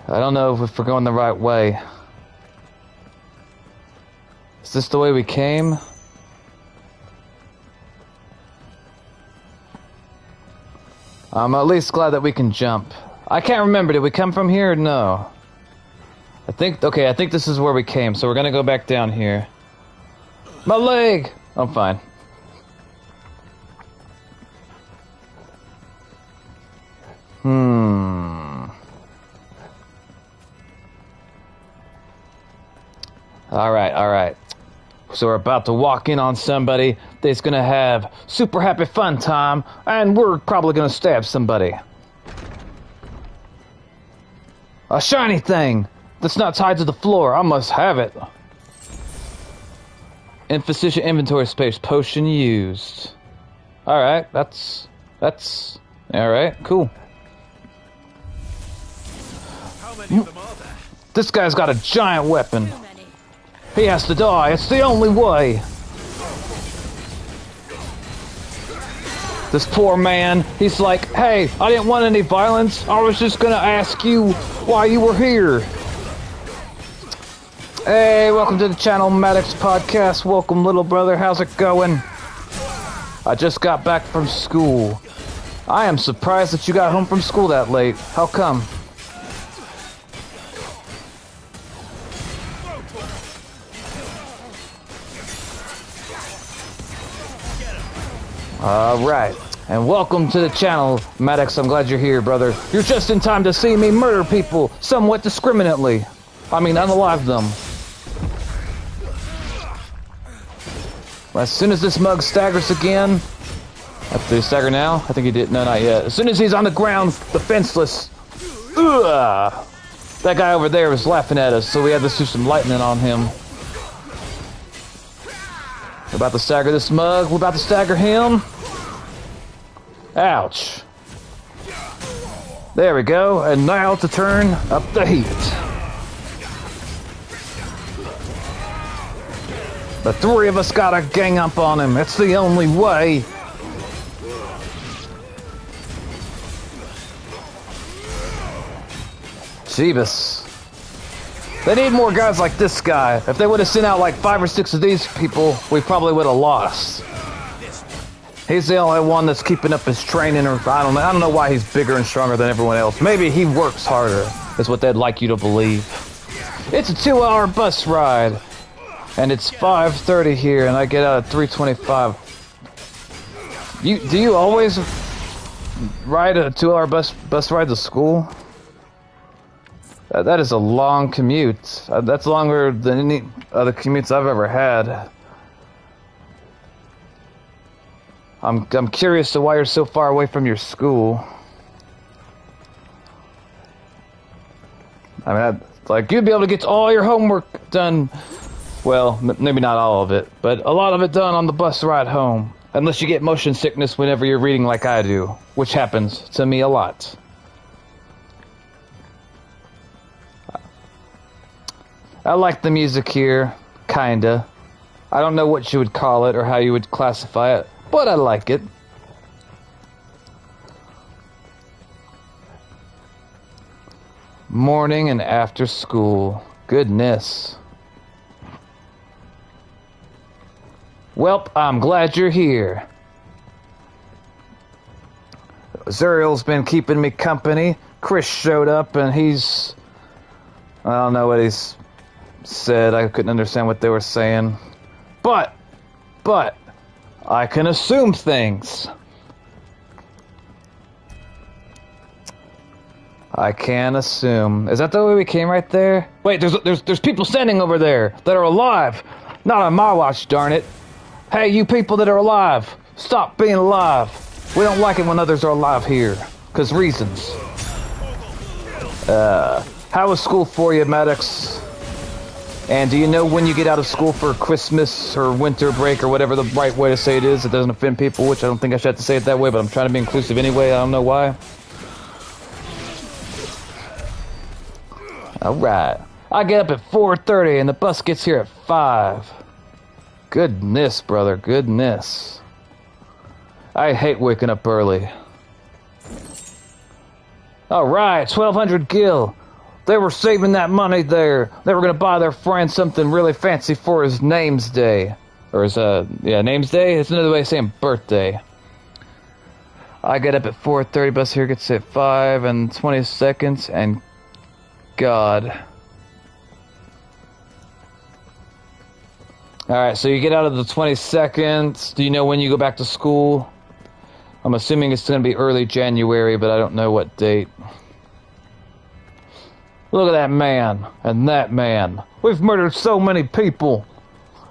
I don't know if we're going the right way. Is this the way we came? I'm at least glad that we can jump. I can't remember, did we come from here or no? I think this is where we came, so we're gonna go back down here. My leg! I'm fine. Alright. So we're about to walk in on somebody that's gonna have super happy fun time, and we're probably gonna stab somebody. A shiny thing that's not tied to the floor. I must have it. Insufficient inventory space. Potion used. Alright, that's... Alright, cool. This guy's got a giant weapon. He has to die. It's the only way. This poor man, he's like, hey, I didn't want any violence. I was just gonna ask you why you were here. Hey, welcome to the channel, Maddox Podcast. Welcome, little brother. How's it going? I just got back from school. I am surprised that you got home from school that late. How come? Alright, and welcome to the channel, Maddox. I'm glad you're here, brother. You're just in time to see me murder people somewhat discriminately. I mean, unalive them. As soon as this mug staggers again... Did he stagger now? I think he did. No, not yet. As soon as he's on the ground, defenseless... Ugh! That guy over there was laughing at us, so we had to do some lightning on him. We're about to stagger this mug. We're about to stagger him. Ouch. There we go. And now to turn up the heat. The three of us gotta gang up on him. It's the only way. Jeebus. They need more guys like this guy. If they would have sent out like 5 or 6 of these people, we probably would have lost. He's the only one that's keeping up his training, or I don't know why he's bigger and stronger than everyone else. Maybe he works harder, is what they'd like you to believe. It's a 2-hour bus ride, and it's 5:30 here, and I get out at 3:25. Do you always ride a 2-hour bus ride to school? That is a long commute. That's longer than any other commutes I've ever had. I'm curious to why you're so far away from your school. I mean, like, you'd be able to get all your homework done. Well, maybe not all of it, but a lot of it done on the bus ride home. Unless you get motion sickness whenever you're reading like I do, which happens to me a lot. I like the music here, kinda. I don't know what you would call it or how you would classify it, but I like it. Morning and after school. Goodness. Welp, I'm glad you're here. Zuriel's been keeping me company. Chris showed up and he's... I don't know what he's said. I couldn't understand what they were saying. But, I can assume things. I can assume. Is that the way we came right there? Wait, there's people standing over there that are alive. Not on my watch, darn it. Hey, you people that are alive, stop being alive. We don't like it when others are alive here. 'Cause reasons. How was school for you, Maddox? And do you know when you get out of school for Christmas or winter break or whatever the right way to say it is? It doesn't offend people, which I don't think I should have to say it that way, but I'm trying to be inclusive anyway. I don't know why. Alright. I get up at 4:30 and the bus gets here at 5. Goodness, brother, goodness. I hate waking up early. Alright, 1,200 gil. They were saving that money there. They were going to buy their friend something really fancy for his name's day. Or his, name's day? It's another way of saying birthday. I get up at 4:30, bus here gets at 5 and 20 seconds, and God. Alright, so you get out of the 20 seconds. Do you know when you go back to school? I'm assuming it's going to be early January, but I don't know what date. Look at that man, and that man. We've murdered so many people.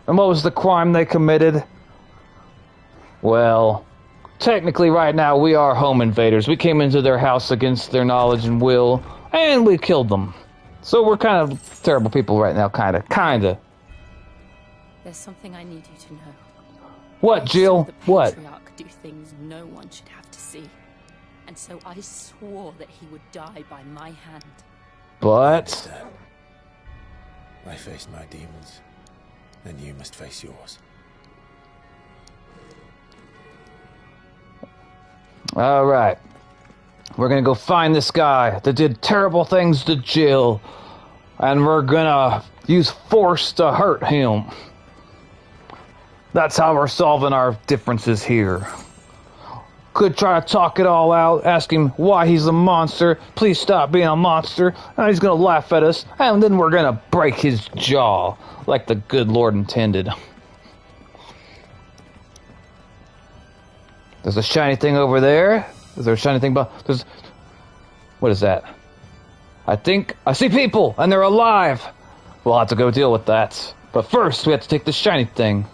And what was the crime they committed? Well, technically right now we are home invaders. We came into their house against their knowledge and will, and we killed them. So we're kind of terrible people right now, kinda. There's something I need you to know. What, Jill? What? The patriarch do things no one should have to see. And so I swore that he would die by my hand. But I faced my demons, and you must face yours. Alright. We're gonna go find this guy that did terrible things to Jill, and we're gonna use force to hurt him. That's how we're solving our differences here. Could try to talk it all out, ask him why he's a monster, please stop being a monster, and he's gonna laugh at us, and then we're gonna break his jaw, like the good Lord intended. There's a shiny thing over there. Is there a shiny thing there's... What is that? I think I see people, and they're alive! We'll have to go deal with that. But first, we have to take the shiny thing.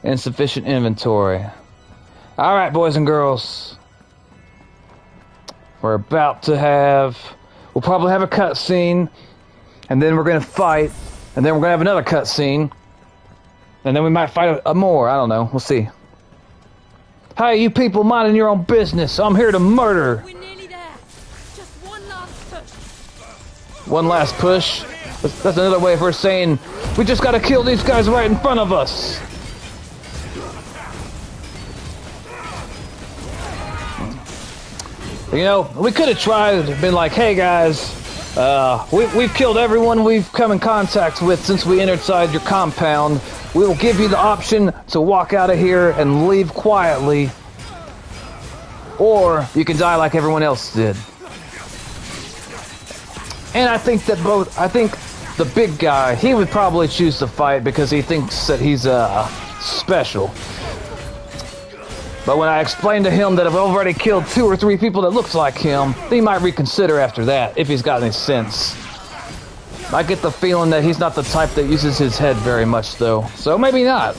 Insufficient inventory. Alright, boys and girls. We're about to have... We'll probably have a cutscene. And then we're gonna fight. And then we're gonna have another cutscene. And then we might fight a more. I don't know. We'll see. Hey, you people minding your own business. I'm here to murder. We're nearly there. Just one last push. One last push? That's another way for saying we just gotta kill these guys right in front of us. You know, we could have tried to been like, hey guys, we've killed everyone we've come in contact with since we entered inside your compound. We will give you the option to walk out of here and leave quietly, or you can die like everyone else did. And I think the big guy, he would probably choose to fight because he thinks that he's special. But when I explained to him that I've already killed 2 or 3 people that looks like him, he might reconsider after that, if he's got any sense. I get the feeling that he's not the type that uses his head very much, though. So maybe not.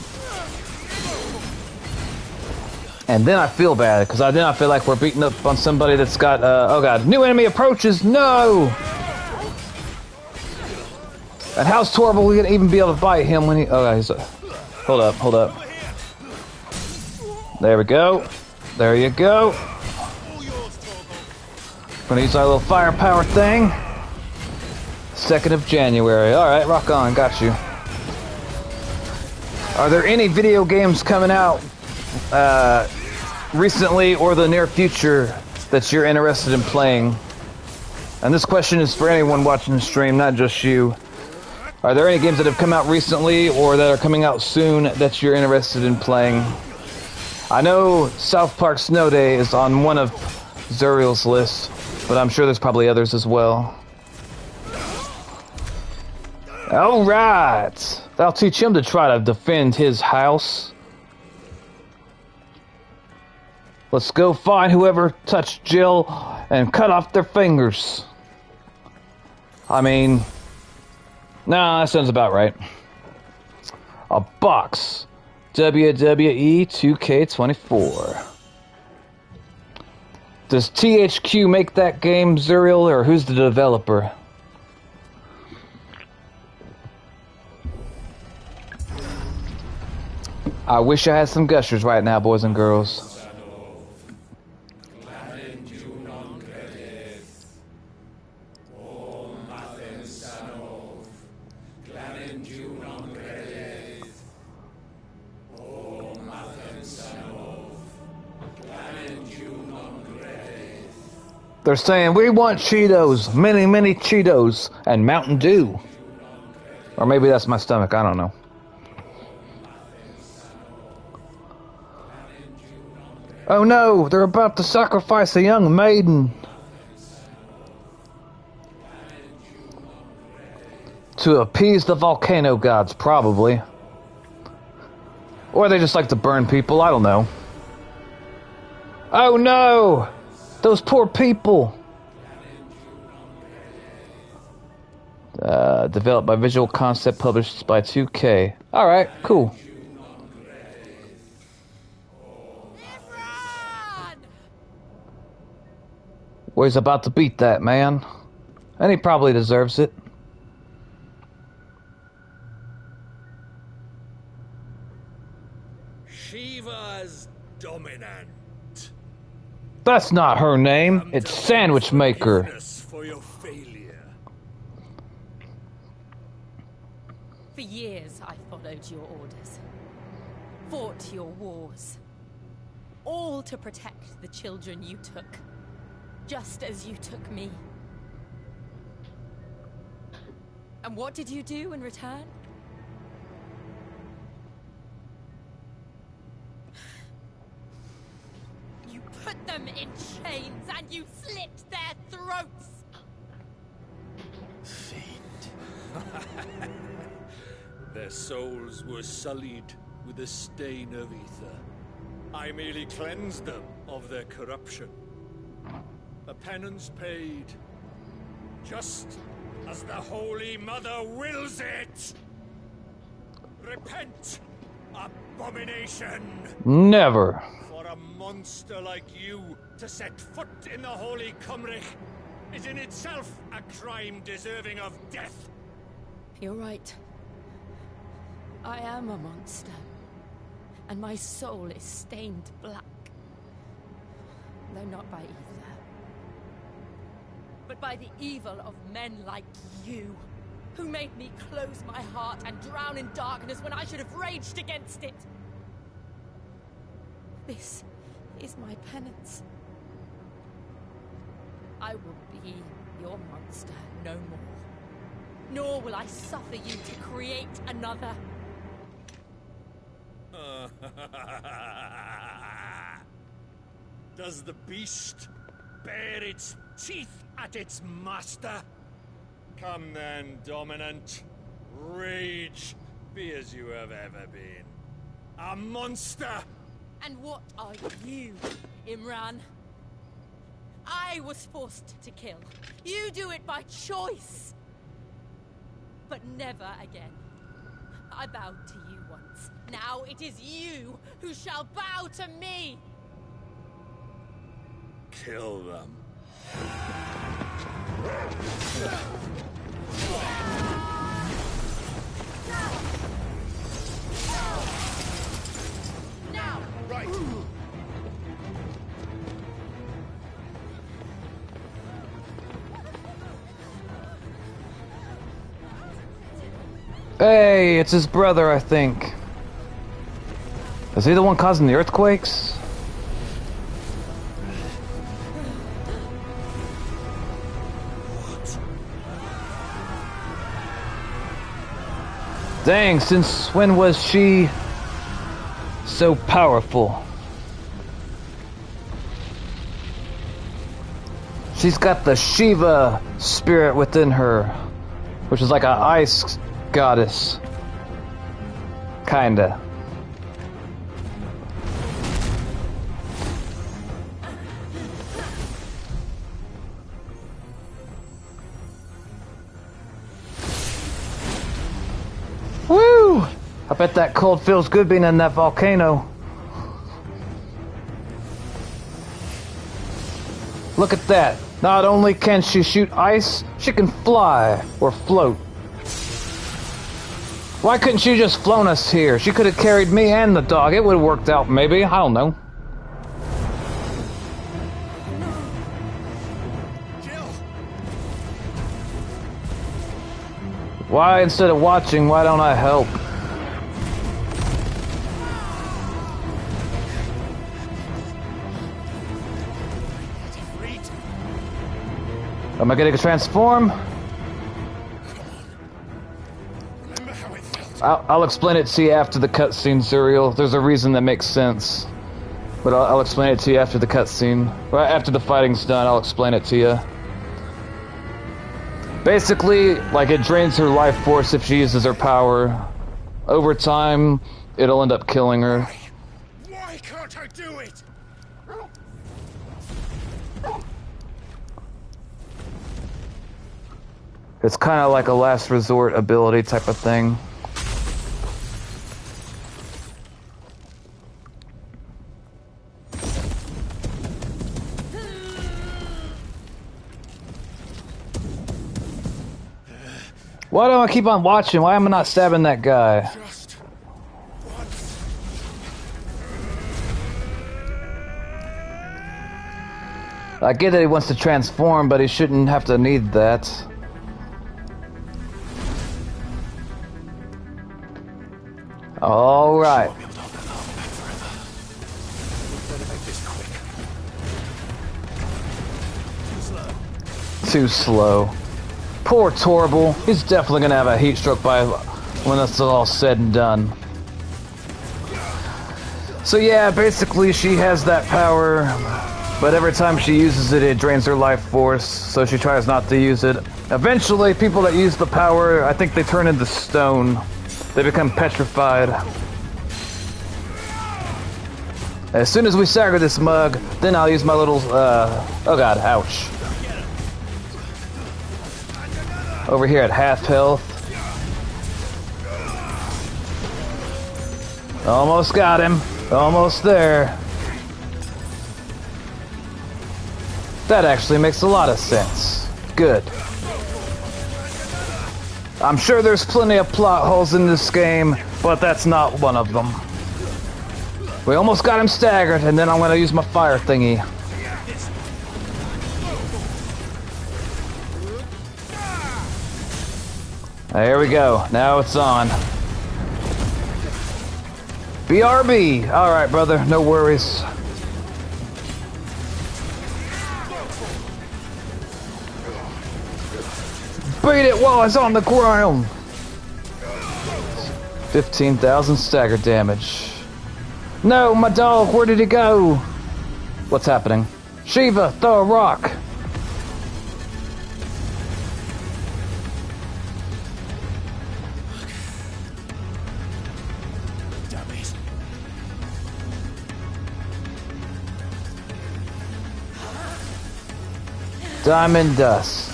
And then I feel bad, because then I feel like we're beating up on somebody that's got, oh god, new enemy approaches, no! And how's Torval gonna even be able to bite him when he, oh god, he's, hold up. There we go. There you go. Gonna use our little firepower thing. 2nd of January. Alright, rock on, got you. Are there any video games coming out recently or the near future that you're interested in playing? And this question is for anyone watching the stream, not just you. Are there any games that have come out recently or that are coming out soon that you're interested in playing? I know South Park Snow Day is on one of Zuriel's lists, but I'm sure there's probably others as well. Alright! That'll teach him to try to defend his house. Let's go find whoever touched Jill and cut off their fingers. I mean, nah, that sounds about right. A box. WWE 2K24. Does THQ make that game, Zuriel, or who's the developer? I wish I had some gushers right now, boys and girls. They're saying, we want Cheetos, many, many Cheetos, and Mountain Dew. Or maybe that's my stomach, I don't know. Oh no, they're about to sacrifice a young maiden. To appease the volcano gods, probably. Or they just like to burn people, I don't know. Oh no! Those poor people! Developed by Visual Concept, published by 2K. Alright, cool. Well, he's about to beat that man. And he probably deserves it. Shiva's dominant. That's not her name. It's Sandwich Maker. For your failure. For years, I followed your orders. Fought your wars. All to protect the children you took. Just as you took me. And what did you do in return? You put them in chains and you slit their throats! Fiend. Their souls were sullied with a stain of ether. I merely cleansed them of their corruption. A penance paid, just as the Holy Mother wills it! Repent, abomination! Never. For a monster like you to set foot in the Holy Cymric is in itself a crime deserving of death. You're right. I am a monster. And my soul is stained black. Though not by either. But by the evil of men like you, who made me close my heart and drown in darkness when I should have raged against it. This is my penance. I will be your monster no more. Nor will I suffer you to create another. Does the beast bare its teeth at its master? Come then, dominant. Rage, be as you have ever been. A monster! And what are you, Imran? I was forced to kill. You do it by choice. But never again. I bowed to you once. Now it is you who shall bow to me! Kill them. Now! Right. Hey, it's his brother, I think. Is he the one causing the earthquakes? Dang, since when was she so powerful? She's got the Shiva spirit within her, which is like an ice goddess. Kinda. Woo! I bet that cold feels good being in that volcano. Look at that. Not only can she shoot ice, she can fly or float. Why couldn't she just flown us here? She could have carried me and the dog. It would have worked out, maybe. I don't know. Why, instead of watching, why don't I help? Am I getting a transform? I'll explain it to you after the cutscene, Serial. There's a reason that makes sense. But I'll explain it to you after the cutscene. Right after the fighting's done, I'll explain it to you. Basically, like, it drains her life force if she uses her power. Over time, it'll end up killing her. Why can't I do it? It's kind of like a last resort ability type of thing. Why do I keep on watching? Why am I not stabbing that guy? Just once. I get that he wants to transform, but he shouldn't have to need that. All right. Too slow. Poor Torble. He's definitely gonna have a heat stroke by when it's all said and done. So yeah, basically she has that power, but every time she uses it, it drains her life force, so she tries not to use it. Eventually, people that use the power, I think they turn into stone. They become petrified. As soon as we stagger this mug, then I'll use my little, oh god, ouch. Over here at half health. Almost got him. Almost there. That actually makes a lot of sense. Good. I'm sure there's plenty of plot holes in this game, but that's not one of them. We almost got him staggered, and then I'm gonna use my fire thingy. There we go. Now it's on. BRB! Alright, brother. No worries. Beat it while it's on the ground! 15,000 stagger damage. No, my dog! Where did he go? What's happening? Shiva, throw a rock! Diamond dust.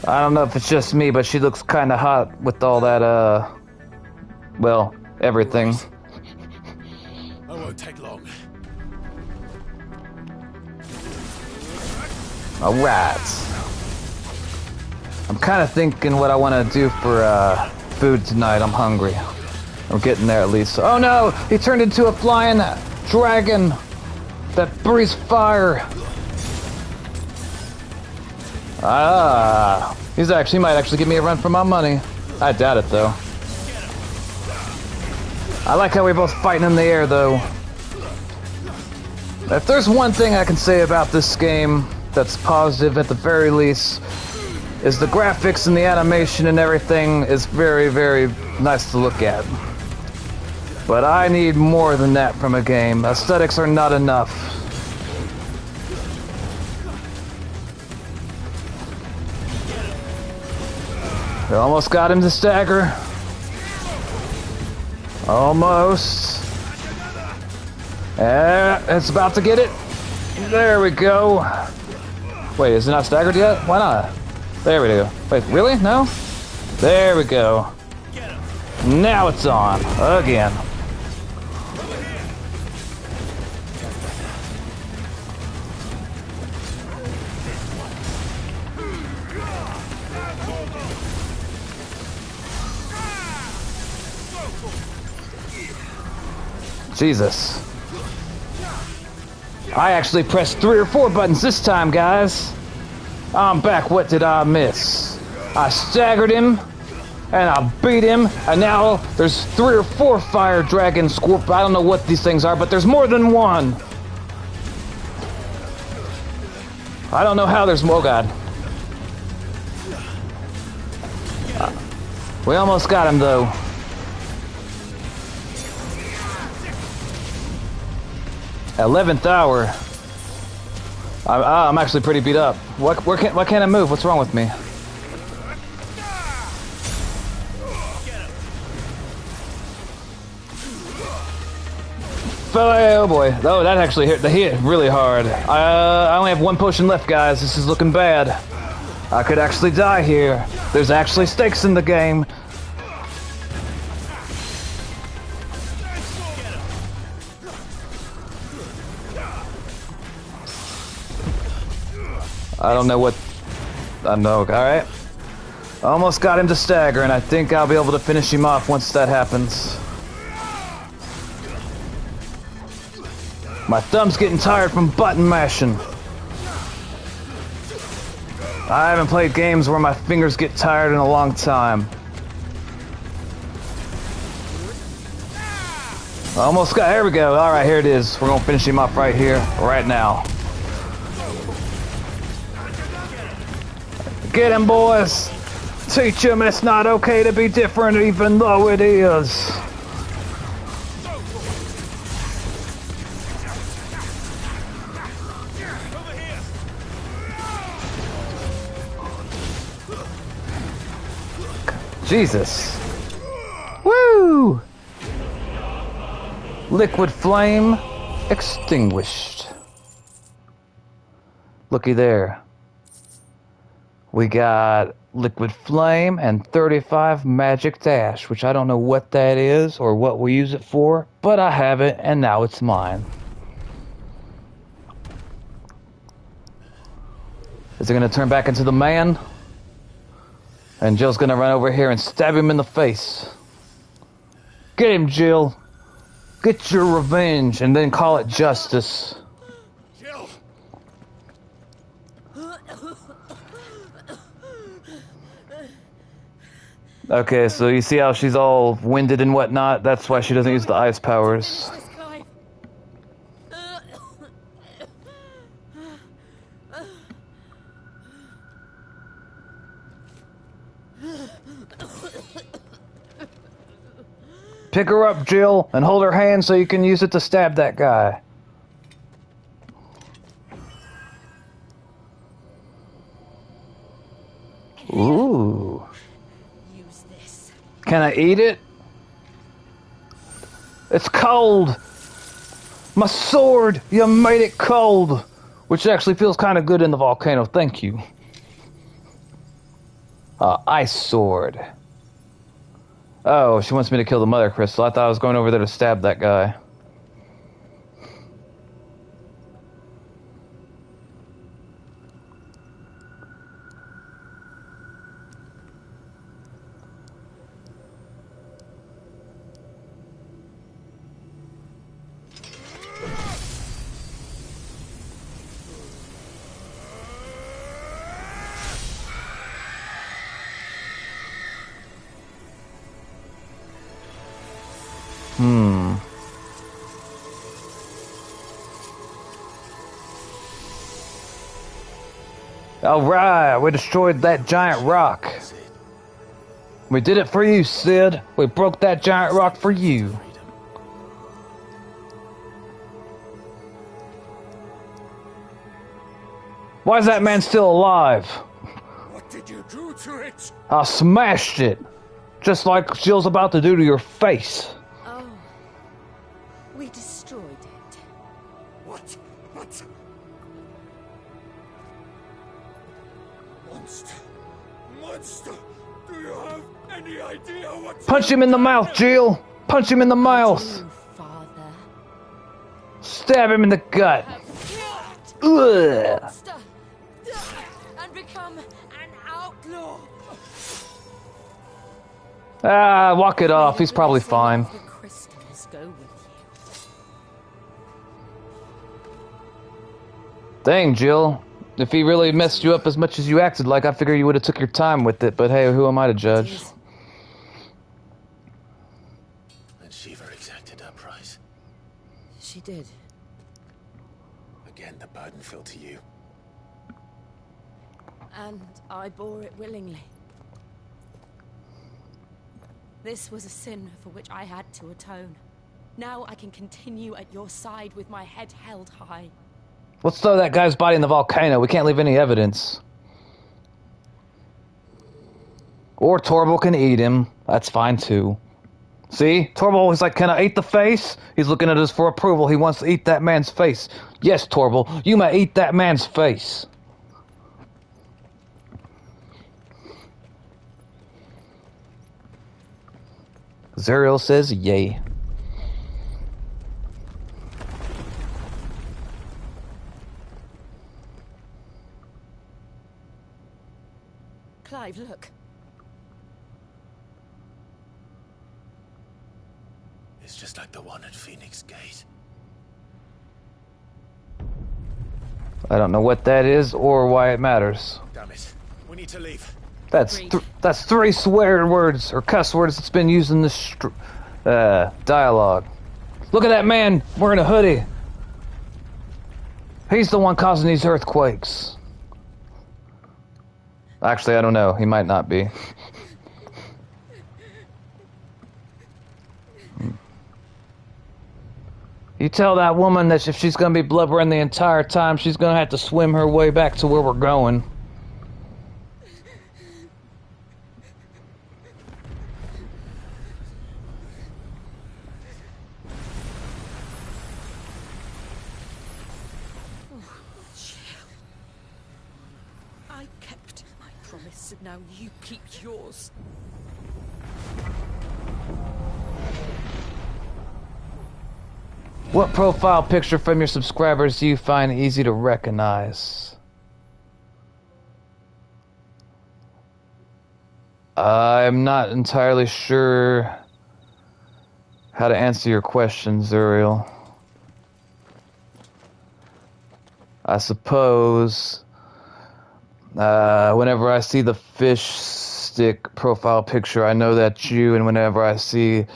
I don't know if it's just me, but she looks kind of hot with all that, well, everything. I won't take long. Alright. I'm kind of thinking what I want to do for, food tonight. I'm hungry. I'm getting there at least. Oh no! He turned into a flying dragon that breathes fire. Ah, he might actually give me a run for my money. I doubt it though. I like how we're both fighting in the air though. If there's one thing I can say about this game that's positive at the very least, is the graphics and the animation and everything is very, very nice to look at. But I need more than that from a game. Aesthetics are not enough. We almost got him to stagger. Almost. It's about to get it. There we go. Wait, is it not staggered yet? Why not? There we go. Wait, really? No? There we go. Now it's on. Again. Jesus. I actually pressed 3 or 4 buttons this time, guys. I'm back. What did I miss? I staggered him, and I beat him, and now there's 3 or 4 fire dragon scorp. I don't know what these things are, but there's more than one. I don't know how there's more. Oh, God. We almost got him, though. '11th hour. I'm actually pretty beat up. Why can't I move? What's wrong with me? Oh boy. Oh, that actually hit really hard. I only have 1 potion left, guys. This is looking bad. I could actually die here. There's actually stakes in the game. I don't know what... I know, alright. Almost got him to stagger, and I think I'll be able to finish him off once that happens. My thumb's getting tired from button mashing. I haven't played games where my fingers get tired in a long time. Almost got... There we go. Alright, here it is. We're gonna finish him off right here, right now. Get him, boys! Teach him it's not okay to be different, even though it is. Jesus. Woo! Liquid flame extinguished. Looky there. We got liquid flame and 35 magic dash, which I don't know what that is or what we use it for, but I have it and now it's mine. Is it gonna turn back into the man? And Jill's gonna run over here and stab him in the face. Get him, Jill. Get your revenge and then call it justice. Jill! Okay, so you see how she's all winded and whatnot? That's why she doesn't use the ice powers. Pick her up, Jill, and hold her hand so you can use it to stab that guy. Ooh. Use this. Can I eat it? It's cold. My sword! You made it cold! Which actually feels kind of good in the volcano, thank you. Ice sword. Oh, she wants me to kill the mother crystal. I thought I was going over there to stab that guy. Alright, we destroyed that giant rock. We did it for you, Sid. We broke that giant rock for you. Why is that man still alive? What did you do to it? I smashed it. Just like Jill's about to do to your face. Oh. We destroyed it. What? Monster! Do you have any idea what? Punch him in the mouth, Jill! Punch him in the mouth! Father. Stab him in the gut! Ugh. Monster. And become an outlaw. Ah, walk it off. He's probably fine. The crystals go with you. Dang, Jill. If he really messed you up as much as you acted like, I figure you would have took your time with it, but hey, who am I to judge? And Shiva exacted her price. She did. Again, the burden fell to you. And I bore it willingly. This was a sin for which I had to atone. Now I can continue at your side with my head held high. Let's throw that guy's body in the volcano. We can't leave any evidence. Or Torval can eat him. That's fine too. See? Torval is like, can I eat the face? He's looking at us for approval. He wants to eat that man's face. Yes, Torval, you may eat that man's face. Zuriel says yay. Clive, look. It's just like the one at Phoenix Gate. I don't know what that is or why it matters. Damn it. We need to leave. That's three swear words or cuss words that's been used in this dialogue. Look at that man wearing a hoodie. He's the one causing these earthquakes. Actually, I don't know. He might not be. You tell that woman that if she's going to be blubbering the entire time, she's going to have to swim her way back to where we're going. I kept my promise, and now you keep yours. What profile picture from your subscribers do you find easy to recognize? I'm not entirely sure how to answer your question, Zuriel. I suppose whenever I see the fish stick profile picture, I know that's you, and whenever I see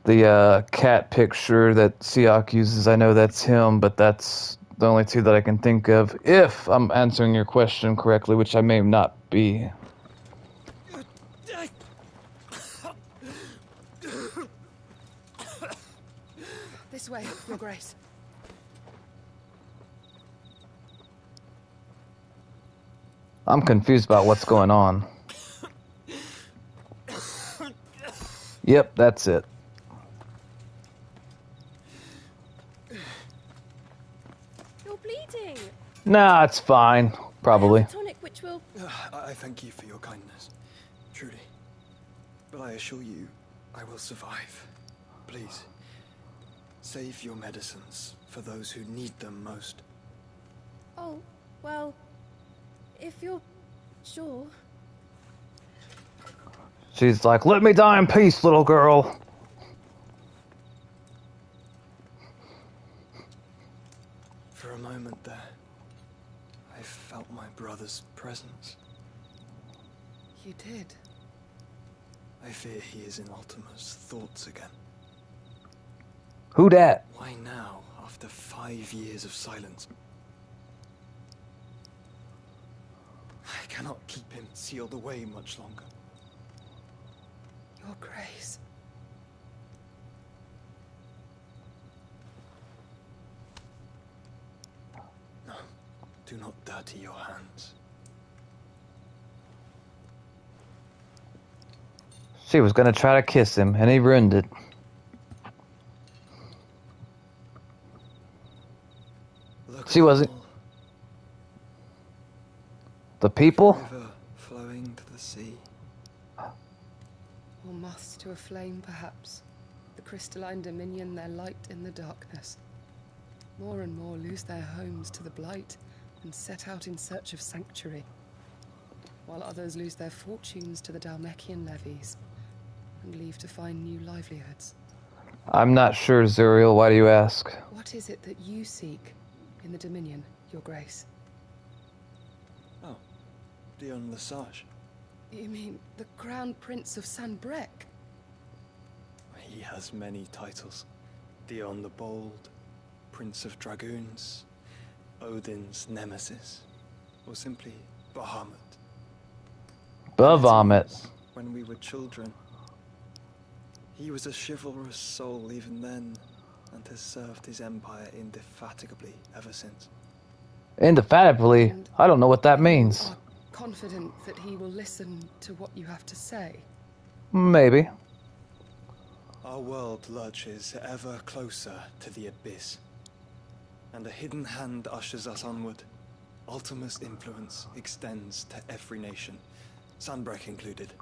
the cat picture that Siak uses, I know that's him, but that's the only two that I can think of, if I'm answering your question correctly, which I may not be. This way, Your Grace. I'm confused about what's going on. Yep, that's it. bleeding. Nah, it's fine. Probably. Tonic, which will... I thank you for your kindness, truly. But I assure you, I will survive. Please, save your medicines for those who need them most. Oh, well, if you're sure. She's like, let me die in peace, little girl. For a moment there, I felt my brother's presence. You did? I fear he is in Ultima's thoughts again. Who dat? Why now, after 5 years of silence? I cannot keep him sealed away much longer. Your Grace. No, do not dirty your hands. She was gonna try to kiss him, and he ruined it. She wasn't. The people? River flowing to the sea. Or moths to a flame, perhaps. The crystalline dominion their light in the darkness. More and more lose their homes to the blight and set out in search of sanctuary, while others lose their fortunes to the Dhalmekian levies and leave to find new livelihoods. I'm not sure, Zuriel. Why do you ask? What is it that you seek in the Dominion, Your Grace? Oh, Dion Lesage. You mean the Crown Prince of Sanbrec? He has many titles. Dion the Bold, Prince of Dragoons, Odin's Nemesis, or simply Bahamut. Bahamut. When we were children, he was a chivalrous soul even then, and has served his empire indefatigably ever since. Indefatigably? I don't know what that means. Are confident that he will listen to what you have to say? Maybe. Our world lurches ever closer to the abyss, and a hidden hand ushers us onward. Ultima's influence extends to every nation, Sanbrec included.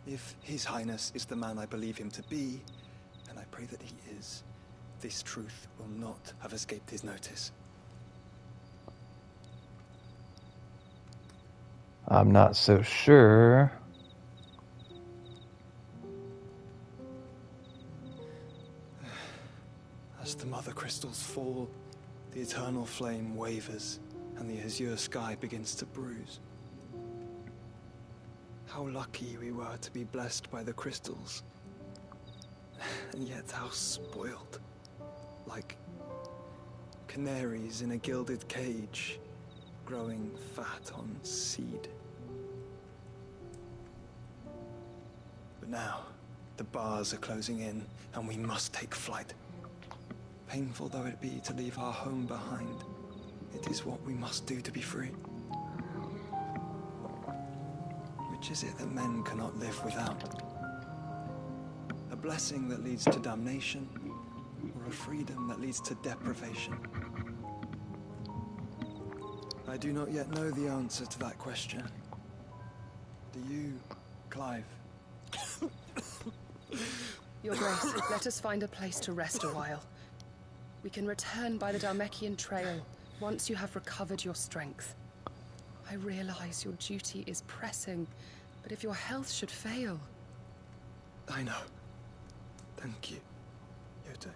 If His Highness is the man I believe him to be, and I pray that he is, this truth will not have escaped his notice. I'm not so sure. As the mother crystals fall, the eternal flame wavers, and the azure sky begins to bruise. How lucky we were to be blessed by the crystals, and yet how spoiled. Like canaries in a gilded cage, growing fat on seed. But now, the bars are closing in, and we must take flight. Painful though it be to leave our home behind, it is what we must do to be free. Which is it that men cannot live without? A blessing that leads to damnation, or a freedom that leads to deprivation? I do not yet know the answer to that question. Do you, Clive? Your Grace, let us find a place to rest a while. We can return by the Dhalmekian trail once you have recovered your strength. I realize your duty is pressing, but if your health should fail... I know. Thank you, Yote.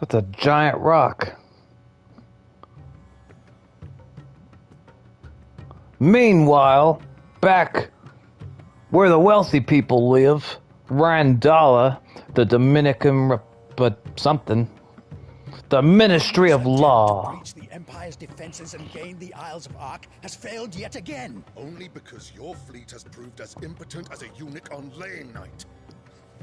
That's a giant rock. Meanwhile, back where the wealthy people live, Randala, the Dominican but something. The Ministry of Law. To breach the Empire's defenses and gain the Isles of Ark has failed yet again. Only because your fleet has proved as impotent as a eunuch on laying night.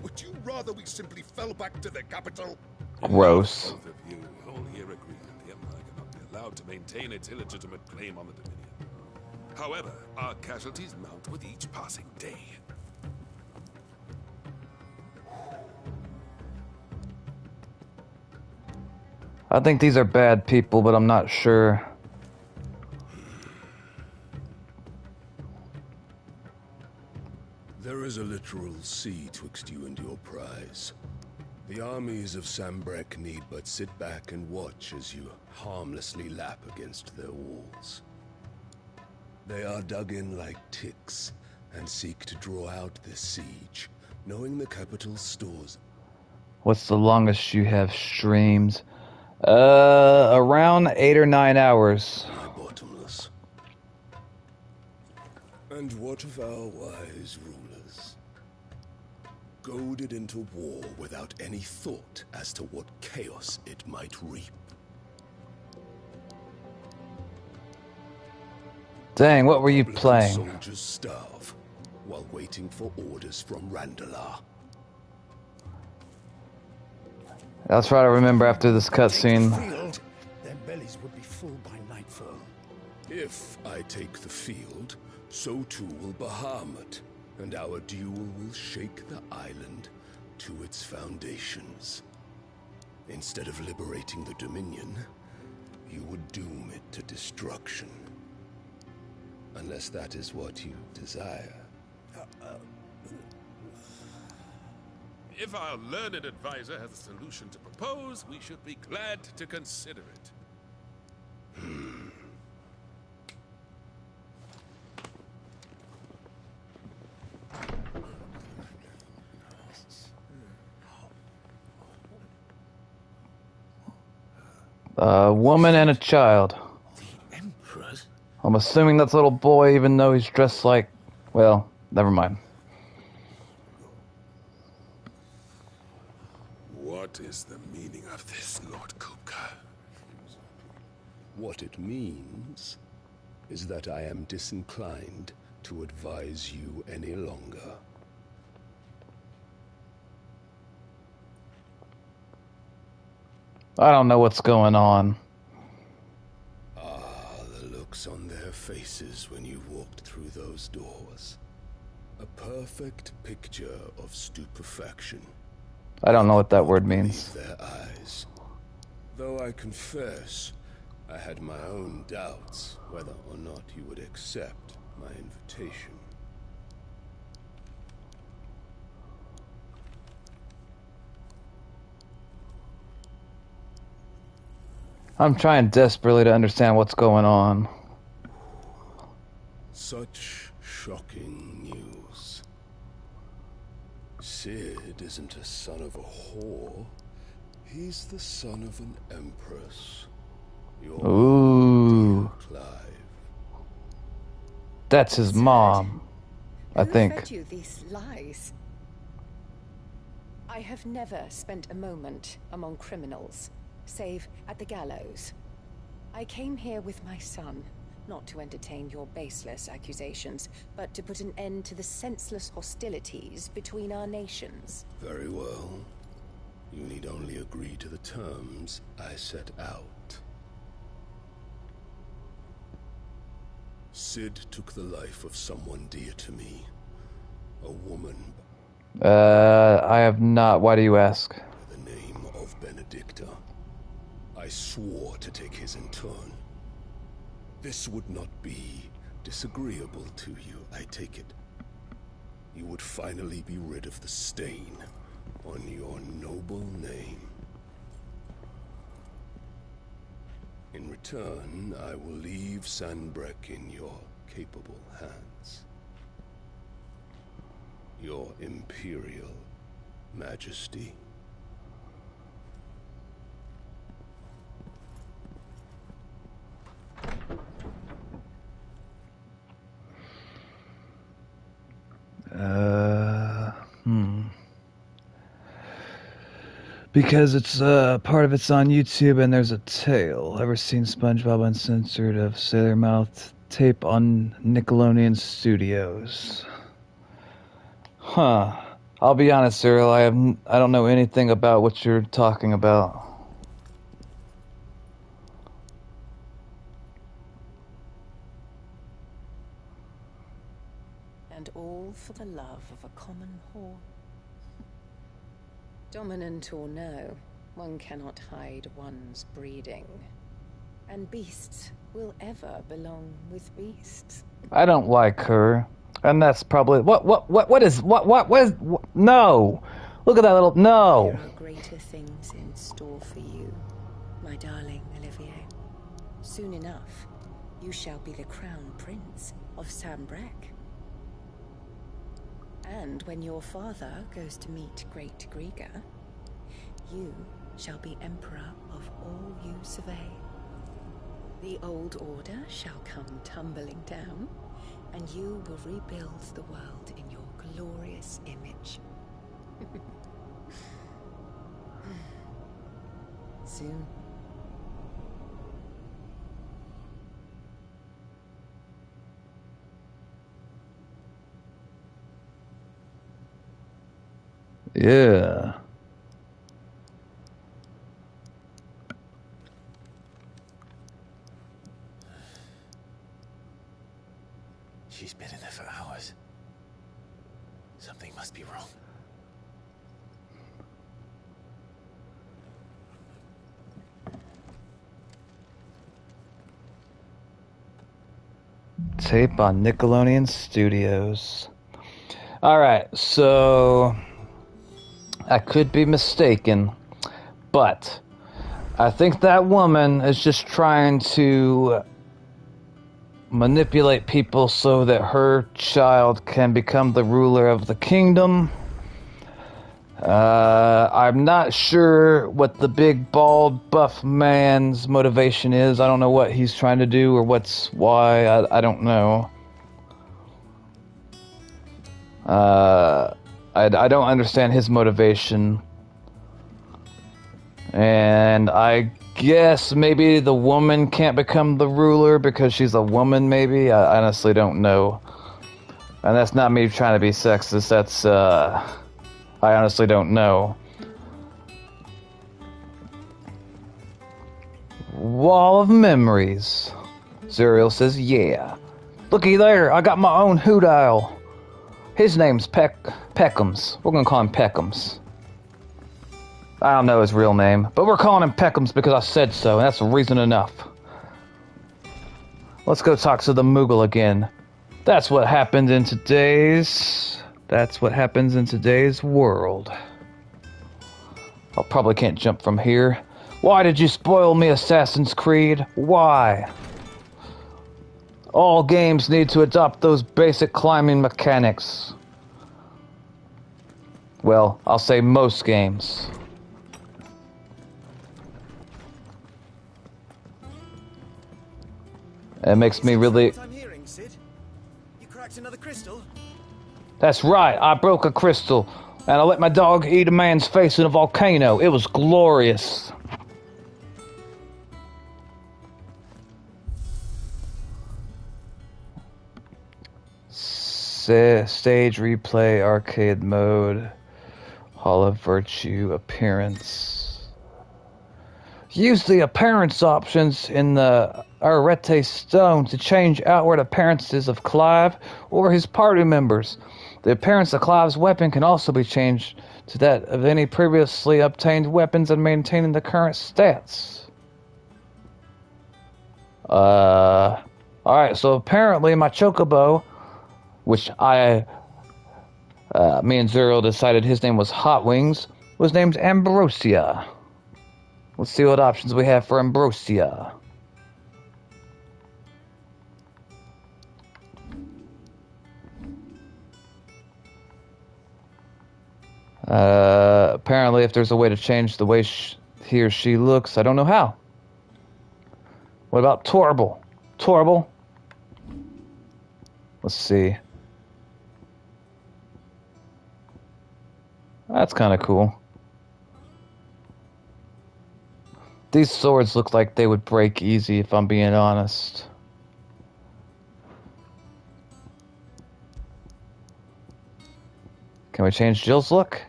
Would you rather we simply fell back to the capital? Gross. Both of you all here agree that the Empire cannot be allowed to maintain its illegitimate claim on the Dominion. However, our casualties mount with each passing day. I think these are bad people, but I'm not sure. There is a literal sea twixt you and your prize. The armies of Sambrek need but sit back and watch as you harmlessly lap against their walls. They are dug in like ticks and seek to draw out this siege, knowing the capital's stores. What's the longest you have streamed? Around 8 or 9 hours. My bottomless. And what of our wise rulers? Goaded into war without any thought as to what chaos it might reap. Dang, what were you playing? Soldiers starve while waiting for orders from Randalar. I'll try to remember after this cutscene. Their bellies would be full by nightfall. If I take the field, so too will Bahamut, and our duel will shake the island to its foundations. Instead of liberating the Dominion, you would doom it to destruction. Unless that is what you desire. If our learned advisor has a solution to propose, we should be glad to consider it. A woman and a child. The Emperor's? I'm assuming that's a little boy, even though he's dressed like... Well, never mind. What is the meaning of this, Lord Kupka? What it means is that I am disinclined to advise you any longer. I don't know what's going on. Ah, the looks on their faces when you walked through those doors. A perfect picture of stupefaction. I don't know what that word means. Their eyes. Though I confess, I had my own doubts whether or not you would accept my invitation. I'm trying desperately to understand what's going on. Such shocking news. Sid isn't a son of a whore. He's the son of an empress. Your Ooh. Clive. That's his mom, I think. Who fed you these lies? I have never spent a moment among criminals, save at the gallows. I came here with my son, not to entertain your baseless accusations, but to put an end to the senseless hostilities between our nations. Very well. You need only agree to the terms I set out. Sid took the life of someone dear to me. A woman. I have not. Why do you ask? By the name of Benedicta. I swore to take his in turn. This would not be disagreeable to you, I take it. You would finally be rid of the stain on your noble name. In return, I will leave Sanbrek in your capable hands. Your Imperial Majesty. Because it's part of it's on YouTube and there's a tale. Ever seen SpongeBob Uncensored of Sailor Mouth tape on Nickelodeon Studios? Huh. I'll be honest, Cyril, I don't know anything about what you're talking about. And all for the love of a common whore. Dominant or no, one cannot hide one's breeding. And beasts will ever belong with beasts. I don't like her. And that's probably what is no. Look at that little no. There are greater things in store for you, my darling Olivier. Soon enough, you shall be the crown prince of Sambrec. And when your father goes to meet Great Grieger, you shall be emperor of all you survey. The old order shall come tumbling down, and you will rebuild the world in your glorious image. Soon. Yeah. She's been in there for hours. Something must be wrong. Tape on Nickelodeon Studios. Alright, so I could be mistaken, but I think that woman is just trying to manipulate people so that her child can become the ruler of the kingdom. I'm not sure what the big, bald, buff man's motivation is. I don't know what he's trying to do or why. I don't know. I don't understand his motivation. And I guess maybe the woman can't become the ruler because she's a woman, maybe? I honestly don't know. And that's not me trying to be sexist, that's, I honestly don't know. Wall of Memories. Zuriel says, yeah. Looky there, I got my own hoot owl. His name's Peckums. We're gonna call him Peckums. I don't know his real name, but we're calling him Peckums because I said so, and that's reason enough. Let's go talk to the Moogle again. That's what happened in today's... That's what happens in today's world. I probably can't jump from here. Why did you spoil me, Assassin's Creed? Why? All games need to adopt those basic climbing mechanics. Well, I'll say most games. It makes me really... What I'm hearing, Sid? You cracked another crystal? That's right, I broke a crystal, and I let my dog eat a man's face in a volcano. It was glorious. Stage replay, arcade mode, Hall of Virtue, appearance. Use the appearance options in the Arete Stone to change outward appearances of Clive or his party members. The appearance of Clive's weapon can also be changed to that of any previously obtained weapons and maintaining the current stats. Alright, so apparently my Chocobo, which me and Zero decided his name was Hot Wings, was named Ambrosia. Let's see what options we have for Ambrosia. Apparently if there's a way to change the way he or she looks, I don't know how. What about Torble? Torble? Let's see. That's kind of cool. These swords look like they would break easy, if I'm being honest. Can we change Jill's look?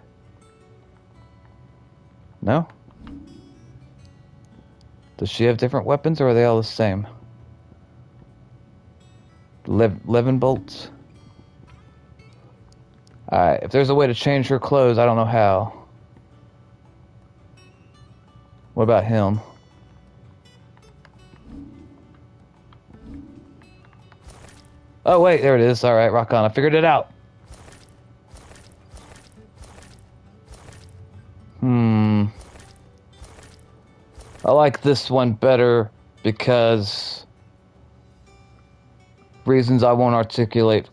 No? Does she have different weapons, or are they all the same? Living bolts? Alright, if there's a way to change her clothes, I don't know how. What about him? Oh wait, there it is. Alright, rock on. I figured it out. I like this one better because reasons I won't articulate.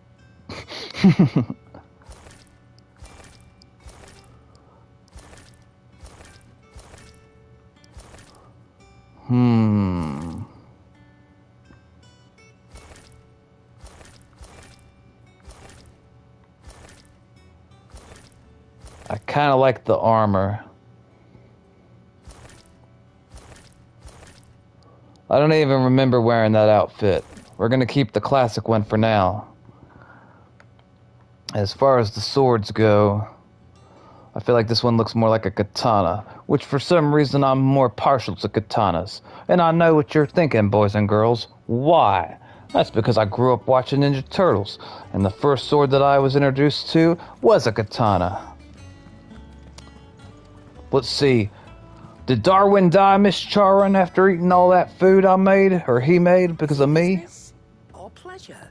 I kind of like the armor. I don't even remember wearing that outfit. We're gonna keep the classic one for now. As far as the swords go, I feel like this one looks more like a katana, which for some reason I'm more partial to katanas. And I know what you're thinking, boys and girls. Why? That's because I grew up watching Ninja Turtles, and the first sword that I was introduced to was a katana. Let's see. Did Darwin die, Miss Charon, after eating all that food I made, or he made, because of me? Our pleasure.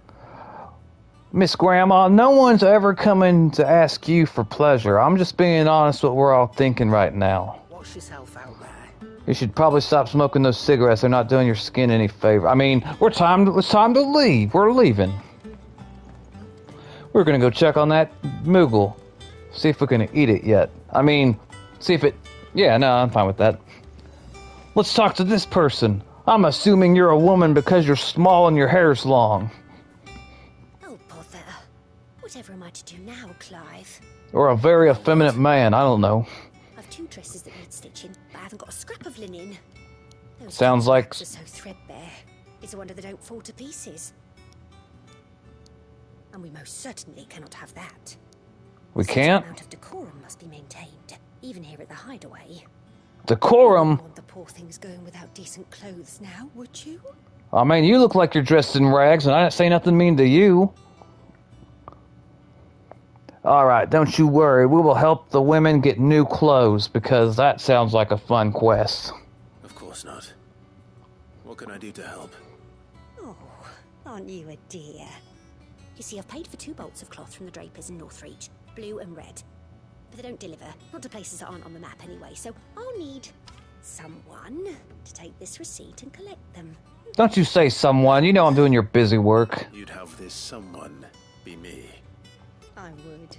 Miss Grandma, no one's ever coming to ask you for pleasure. I'm just being honest with what we're all thinking right now. Watch yourself out there. You should probably stop smoking those cigarettes. They're not doing your skin any favor. I mean, it's time to leave. We're leaving. We're gonna go check on that Moogle. See if we can eat it yet. I mean, see if it... Yeah, no, I'm fine with that. Let's talk to this person. I'm assuming you're a woman because you're small and your hair's long. Oh, bother. Whatever am I to do now, Clive? Or a very effeminate man, I don't know. I've 2 dresses that need stitching, but I haven't got a scrap of linen. Those Sounds like... are so threadbare. It's a wonder they don't fall to pieces. And we most certainly cannot have that. We can't? Some amount of decorum must be maintained, even here at the hideaway. Decorum? You wouldn't want the poor things going without decent clothes now, would you? I mean, you look like you're dressed in rags, and I didn't say nothing mean to you. Alright, don't you worry. We will help the women get new clothes, because that sounds like a fun quest. Of course not. What can I do to help? Oh, aren't you a dear? You see, I've paid for 2 bolts of cloth from the drapers in Northreach, blue and red. But they don't deliver, not to places that aren't on the map anyway, so I'll need someone to take this receipt and collect them. Don't you say someone. You know I'm doing your busy work. You'd have this someone be me. I would.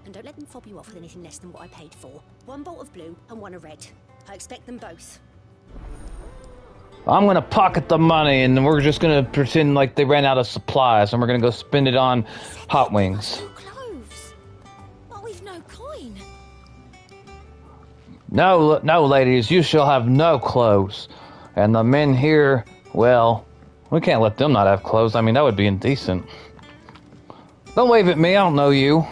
And don't let them fob you off with anything less than what I paid for. 1 bolt of blue and 1 of red. I expect them both. I'm gonna pocket the money, and we're just gonna pretend like they ran out of supplies, and we're gonna go spend it on hot wings. Clothes. But we've no coin. No, ladies, you shall have no clothes. And the men here, well, we can't let them not have clothes. I mean, that would be indecent. Don't wave at me, I don't know you.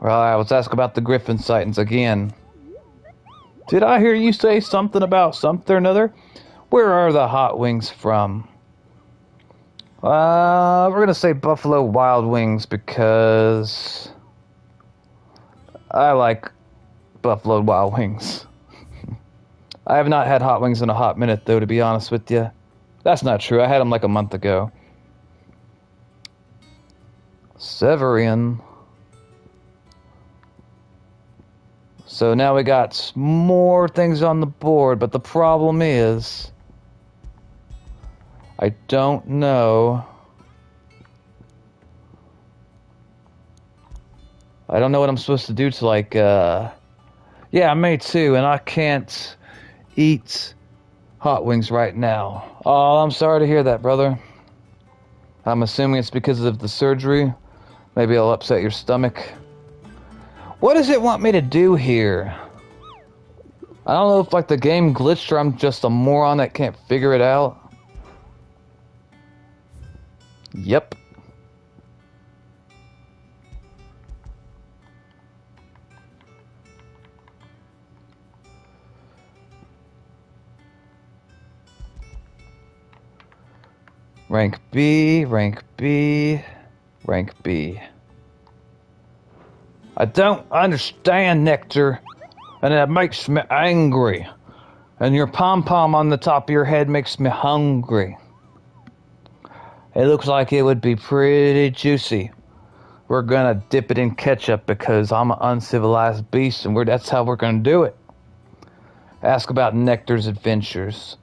Alright, let's ask about the Griffin sightings again. Did I hear you say something about something or another? Where are the hot wings from? We're gonna say Buffalo Wild Wings because I like Buffalo Wild Wings. I have not had hot wings in a hot minute, though, to be honest with you. That's not true. I had them like a month ago. Severian. So now we got more things on the board, but the problem is I don't know. I don't know what I'm supposed to do to, like, yeah, me too, and I can't eat hot wings right now. Oh, I'm sorry to hear that, brother. I'm assuming it's because of the surgery. Maybe it'll upset your stomach. What does it want me to do here? I don't know if like the game glitched or I'm just a moron that can't figure it out. Yep. Rank B, rank B, rank B. I don't understand, Nectar, and it makes me angry. And your pom-pom on the top of your head makes me hungry. It looks like it would be pretty juicy. We're gonna dip it in ketchup because I'm an uncivilized beast and that's how we're gonna do it. Ask about Nectar's adventures.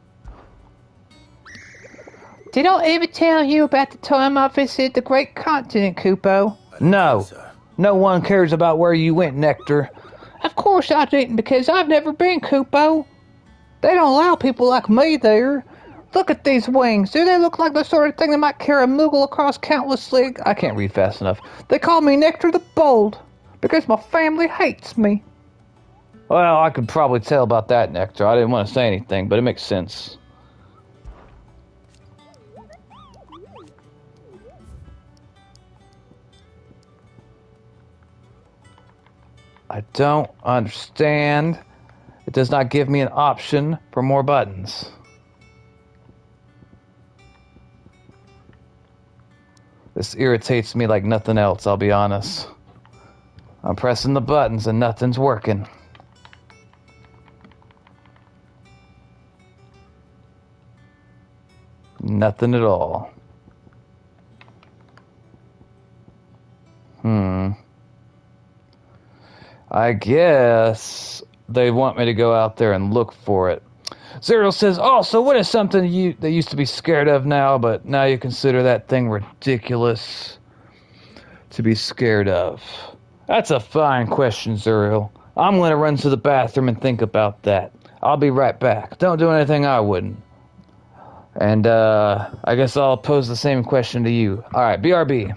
Did I ever tell you about the time I visited the Great Continent, Kupo? No. No one cares about where you went, Nectar. Of course I didn't, because I've never been, Kupo. They don't allow people like me there. Look at these wings. Do they look like the sort of thing that might carry a Moogle across countless leagues? I can't read fast enough. They call me Nectar the Bold, because my family hates me. Well, I could probably tell about that, Nectar. I didn't want to say anything, but it makes sense. I don't understand. It does not give me an option for more buttons. This irritates me like nothing else, I'll be honest. I'm pressing the buttons and nothing's working. Nothing at all. I guess they want me to go out there and look for it. Zero says, oh, so what is something that used to be scared of now, but now you consider that thing ridiculous to be scared of? That's a fine question, Zero. I'm going to run to the bathroom and think about that. I'll be right back. Don't do anything I wouldn't. And, I guess I'll pose the same question to you. Alright, BRB.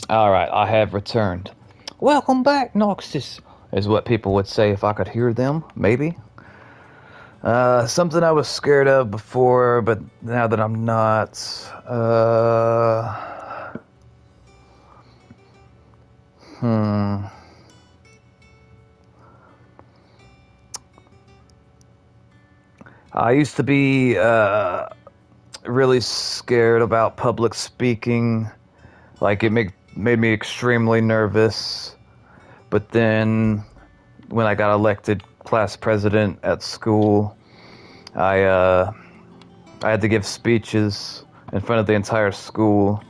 Alright, I have returned. Welcome back, Noxus, is what people would say if I could hear them, maybe. Something I was scared of before, but now that I'm not, I used to be, really scared about public speaking. Like, it made me extremely nervous. But then, when I got elected class president at school, I had to give speeches in front of the entire school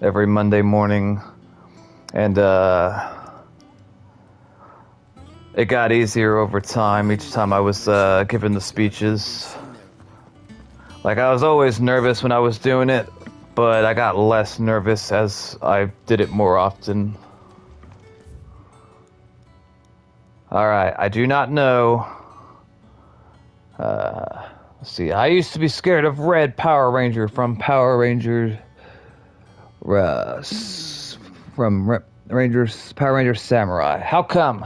every Monday morning. And, It got easier over time, each time I was giving the speeches. Like, I was always nervous when I was doing it, but I got less nervous as I did it more often. Alright, I do not know. Let's see, I used to be scared of Red Power Ranger from Power Rangers... Power Ranger Samurai. How come?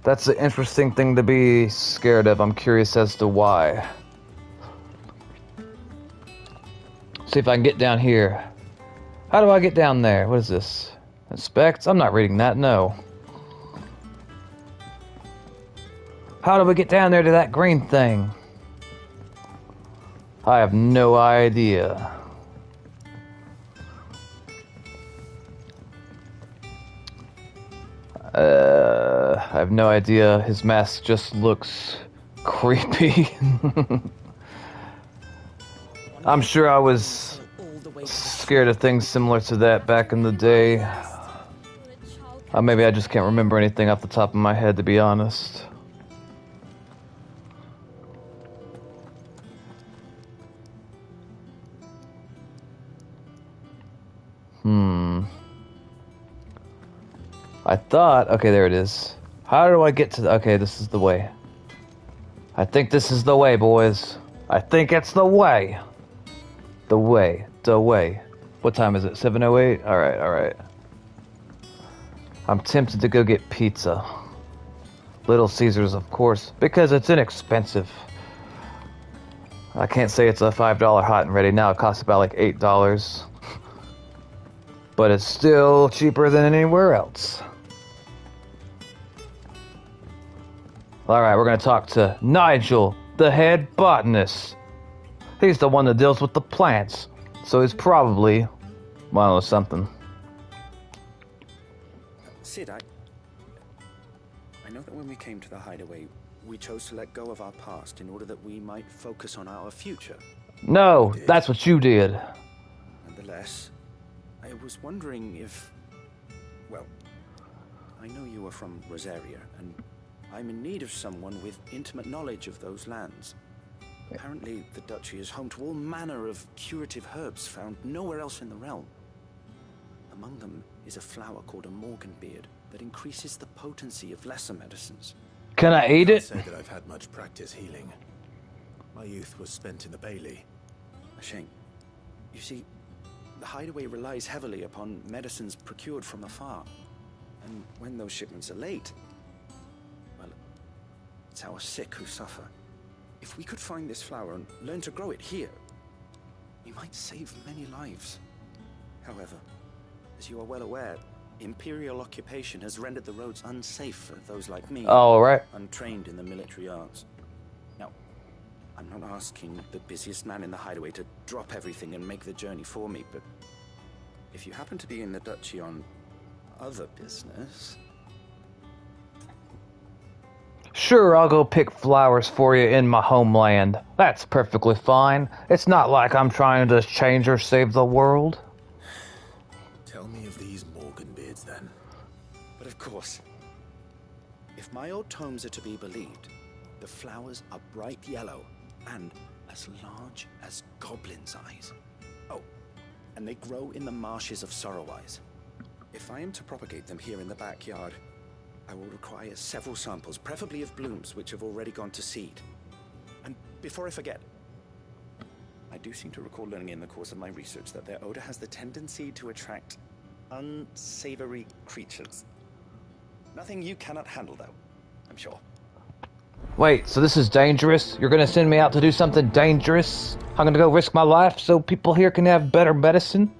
That's an interesting thing to be scared of. I'm curious as to why. See if I can get down here. How do I get down there? What is this? Inspect? I'm not reading that, no. How do we get down there to that green thing? I have no idea. I have no idea. His mask just looks creepy. I'm sure I was scared of things similar to that back in the day. Maybe I just can't remember anything off the top of my head, to be honest. I thought... Okay, there it is. How do I get to the... Okay, this is the way. I think this is the way, boys. I think it's the way. The way. The way. What time is it? 7:08? Alright, alright. I'm tempted to go get pizza. Little Caesars, of course, because it's inexpensive. I can't say it's a $5 hot and ready now. It costs about like $8. But it's still cheaper than anywhere else. Alright, we're going to talk to Nigel, the head botanist. He's the one that deals with the plants. So he's probably, well, I don't know, something. Sid, I know that when we came to the hideaway, we chose to let go of our past in order that we might focus on our future. No, that's what you did. Nonetheless, I was wondering if... Well, I know you are from Rosaria, and I'm in need of someone with intimate knowledge of those lands. Apparently, the duchy is home to all manner of curative herbs found nowhere else in the realm. Among them is a flower called a morganbeard that increases the potency of lesser medicines. Can I eat it? I can't say that I've had much practice healing. My youth was spent in the Bailey. A shame. You see, the hideaway relies heavily upon medicines procured from afar. And when those shipments are late, well, it's our sick who suffer. If we could find this flower and learn to grow it here, we might save many lives. However, as you are well aware, Imperial occupation has rendered the roads unsafe for those like me, untrained in the military arts. Now, I'm not asking the busiest man in the hideaway to drop everything and make the journey for me, but if you happen to be in the duchy on other business... Sure, I'll go pick flowers for you in my homeland. That's perfectly fine. It's not like I'm trying to change or save the world. Tell me of these morganbeards, then. But of course, if my old tomes are to be believed, the flowers are bright yellow and as large as goblins' eyes. Oh, and they grow in the marshes of Sorrowise. If I am to propagate them here in the backyard, I will require several samples, preferably of blooms which have already gone to seed. And before I forget, I do seem to recall learning in the course of my research that their odor has the tendency to attract unsavory creatures. Nothing you cannot handle, though, I'm sure. Wait, so this is dangerous? You're gonna send me out to do something dangerous? I'm gonna go risk my life so people here can have better medicine?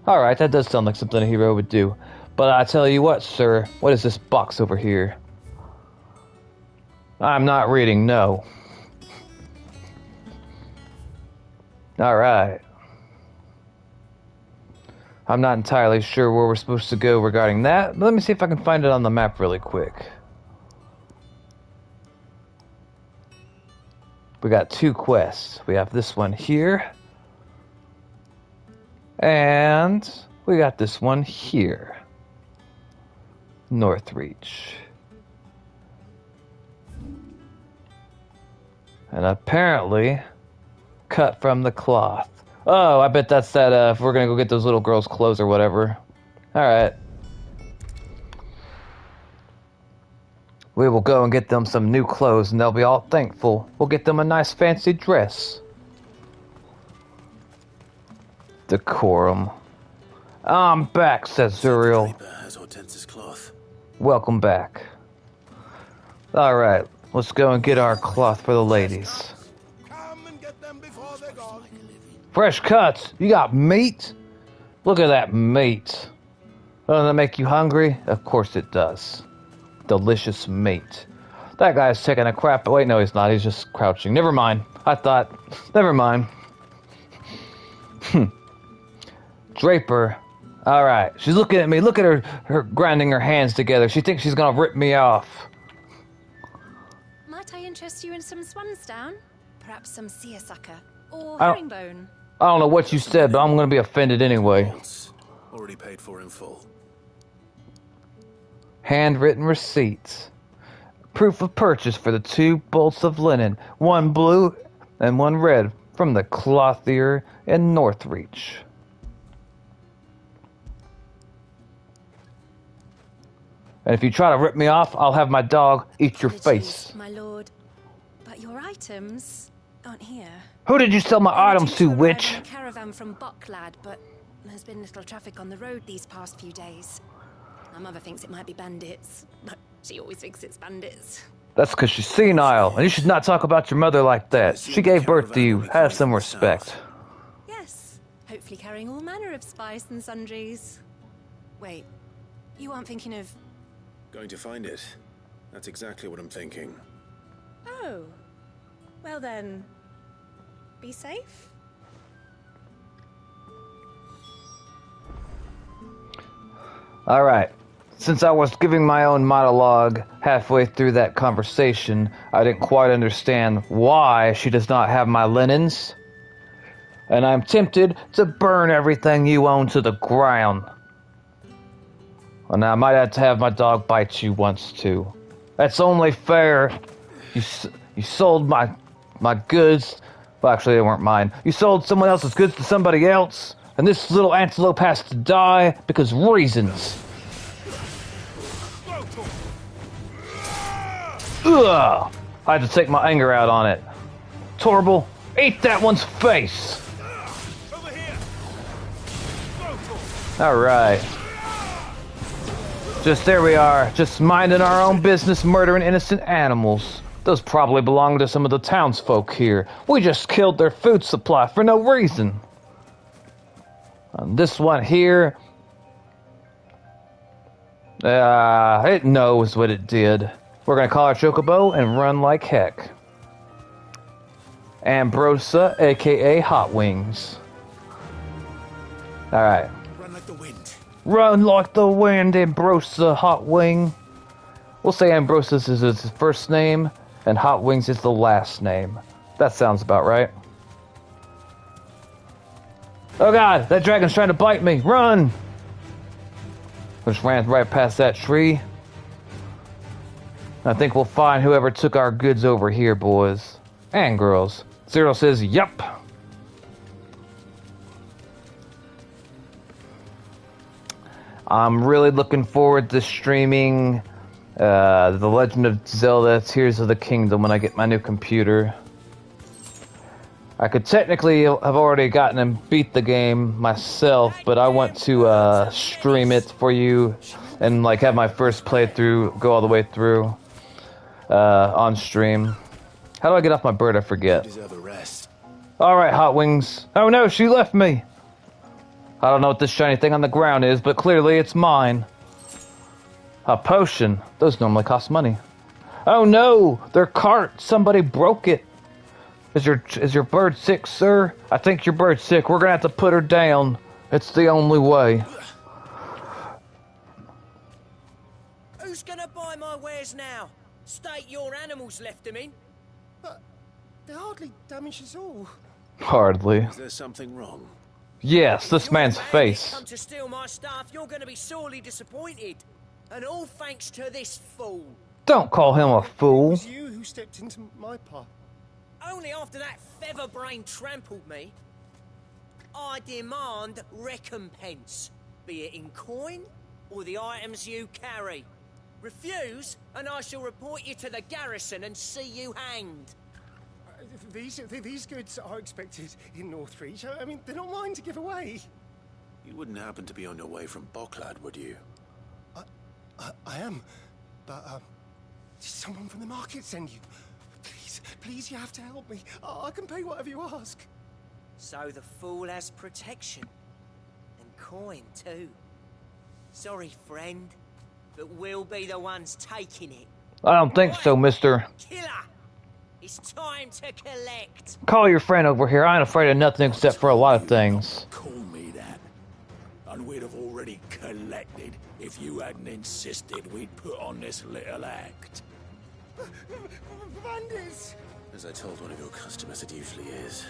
Alright, that does sound like something a hero would do. But I tell you what, sir, what is this box over here? I'm not reading, no. Alright. I'm not entirely sure where we're supposed to go regarding that, but let me see if I can find it on the map really quick. We got two quests. We have this one here. And we got this one here. Northreach. And apparently, cut from the cloth. Oh, I bet that's that, if we're gonna go get those little girls' clothes or whatever. Alright. We will go and get them some new clothes and they'll be all thankful. We'll get them a nice fancy dress. Decorum. I'm back, says Zuriel. Has Hortense's cloth. Welcome back. Alright, let's go and get our cloth for the ladies. Fresh cuts! You got meat? Look at that meat. Doesn't that make you hungry? Of course it does. Delicious meat. That guy's taking a crap. Wait, no, he's not. He's just crouching. Never mind. I thought. Never mind. Draper. Alright. She's looking at me. Look at her grinding her hands together. She thinks she's gonna rip me off. Might I interest you in some swansdown? Perhaps some seersucker or I herringbone? don't know what you said, but I'm gonna be offended anyway. Already paid for in full. Handwritten receipts. Proof of purchase for the 2 bolts of linen, 1 blue and 1 red, from the clothier in Northreach. And if you try to rip me off, I'll have my dog eat your face. My lord, but your items aren't here. Who did you sell my items to, witch? A caravan from Bocklad, but there's been little traffic on the road these past few days. My mother thinks it might be bandits, but she always thinks it's bandits. That's because she's senile, and you should not talk about your mother like that. She gave birth to you. Have some respect. Yes, hopefully carrying all manner of spice and sundries. Wait, you aren't thinking of... Going to find it. That's exactly what I'm thinking. Oh, well then, be safe. Alright. Since I was giving my own monologue halfway through that conversation, I didn't quite understand why she does not have my linens. And I'm tempted to burn everything you own to the ground. Well, now I might have to have my dog bite you once too. That's only fair. You sold my goods. Well, actually, they weren't mine. You sold someone else's goods to somebody else, and this little antelope has to die because reasons. Ugh! I had to take my anger out on it. Torble, eat that one's face! Alright. Just there we are, just minding our own business, murdering innocent animals. Those probably belong to some of the townsfolk here. We just killed their food supply for no reason. And this one here... it knows what it did. We're gonna call our Chocobo and run like heck. Ambrosa, aka Hot Wings. Alright. Run like the wind. Run like the wind, Ambrosa Hot Wing. We'll say Ambrosa is his first name, and Hot Wings is the last name. That sounds about right. Oh god, that dragon's trying to bite me. Run! Just ran right past that tree. I think we'll find whoever took our goods over here, boys. And girls. Zero says, yup. I'm really looking forward to streaming The Legend of Zelda Tears of the Kingdom when I get my new computer. I could technically have already gotten and beat the game myself, but I want to stream it for you and like have my first playthrough go all the way through on stream. How do I get off my bird? I forget. Alright, Hot Wings. Oh no, she left me! I don't know what this shiny thing on the ground is, but clearly it's mine. A potion. Those normally cost money. Oh no! Their cart! Somebody broke it! Is your bird sick, sir? I think your bird's sick. We're gonna have to put her down. It's the only way. Who's gonna buy my wares now? State your animals left them in. But they hardly damage us all. Hardly. Is there something wrong? Yes, this man's face. Come to steal my stuff, you're gonna be sorely disappointed. And all thanks to this fool. Don't call him a It fool. was you who stepped into my path. Only after that feather-brain trampled me. I demand recompense, be it in coin or the items you carry. Refuse, and I shall report you to the garrison and see you hanged. These goods are expected in Northreach. I mean, they're not mine to give away. You wouldn't happen to be on your way from Bocklad, would you? I am, but did someone from the market send you? Please, you have to help me. I can pay whatever you ask. So the fool has protection. And coin, too. Sorry, friend, but we'll be the ones taking it. I don't think so, mister. Killer! It's time to collect. Call your friend over here. I ain't afraid of nothing except for a lot of things. Call me that. And we'd have already collected if you hadn't insisted we'd put on this little act. Bandits! As I told one of your customers, it usually is.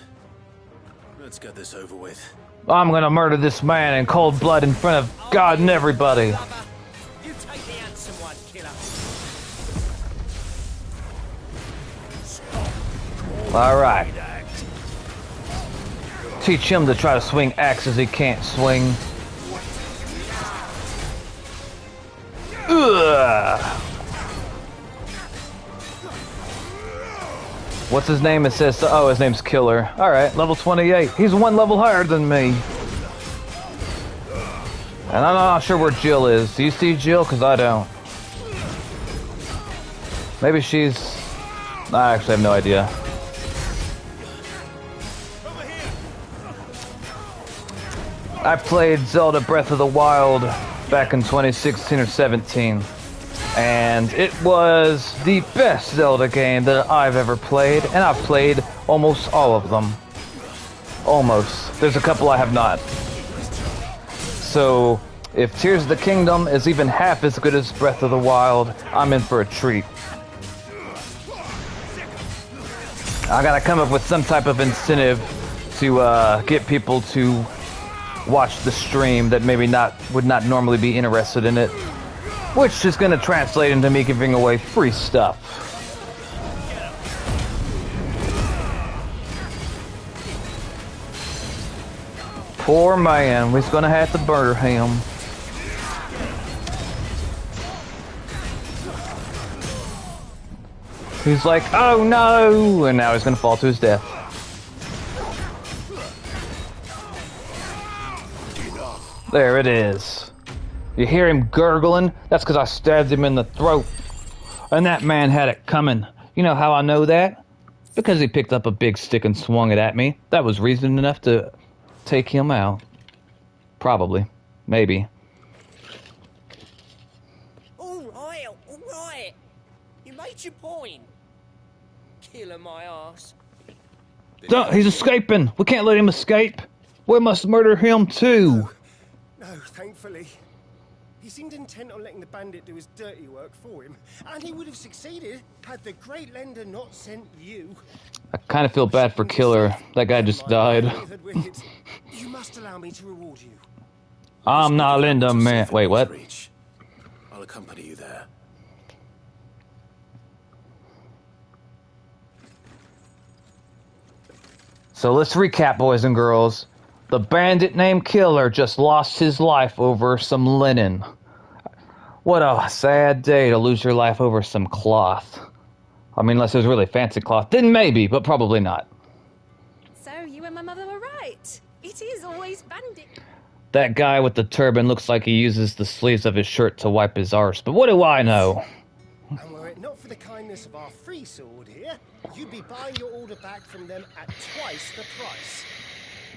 Let's get this over with. I'm gonna murder this man in cold blood in front of God and everybody. You take the handsome one, killer. Alright. Teach him to try to swing axes he can't swing. Ugh. What's his name? It says, oh, his name's Killer. Alright, level 28. He's one level higher than me. And I'm not sure where Jill is. Do you see Jill? Because I don't. Maybe she's... I actually have no idea. I played Zelda Breath of the Wild back in 2016 or 17. And it was the best Zelda game that I've ever played, and I've played almost all of them. Almost. There's a couple I have not. So, if Tears of the Kingdom is even half as good as Breath of the Wild, I'm in for a treat. I gotta come up with some type of incentive to get people to watch the stream that maybe would not normally be interested in it. Which is going to translate into me giving away free stuff. Poor man, we're going to have to murder him. He's like, oh no! And now he's going to fall to his death. There it is. You hear him gurgling? That's because I stabbed him in the throat. And that man had it coming. You know how I know that? Because he picked up a big stick and swung it at me. That was reason enough to take him out. Probably. Maybe. All right. You made your point. Killing my ass. Don't, he's escaping. We can't let him escape. We must murder him too. No, thankfully. He seemed intent on letting the bandit do his dirty work for him, and he would have succeeded had the Great Lender not sent you. I kind of feel bad for Killer. That guy just died. You must allow me to reward you. I'm not Linda, man. Wait, what? I'll accompany you there. So let's recap, boys and girls. The bandit named Killer just lost his life over some linen. What a sad day to lose your life over some cloth. I mean, unless it was really fancy cloth. Then maybe, but probably not. So, you and my mother were right. It is always bandit. That guy with the turban looks like he uses the sleeves of his shirt to wipe his arse, but what do I know? And were it not for the kindness of our free sword here, you'd be buying your order back from them at twice the price.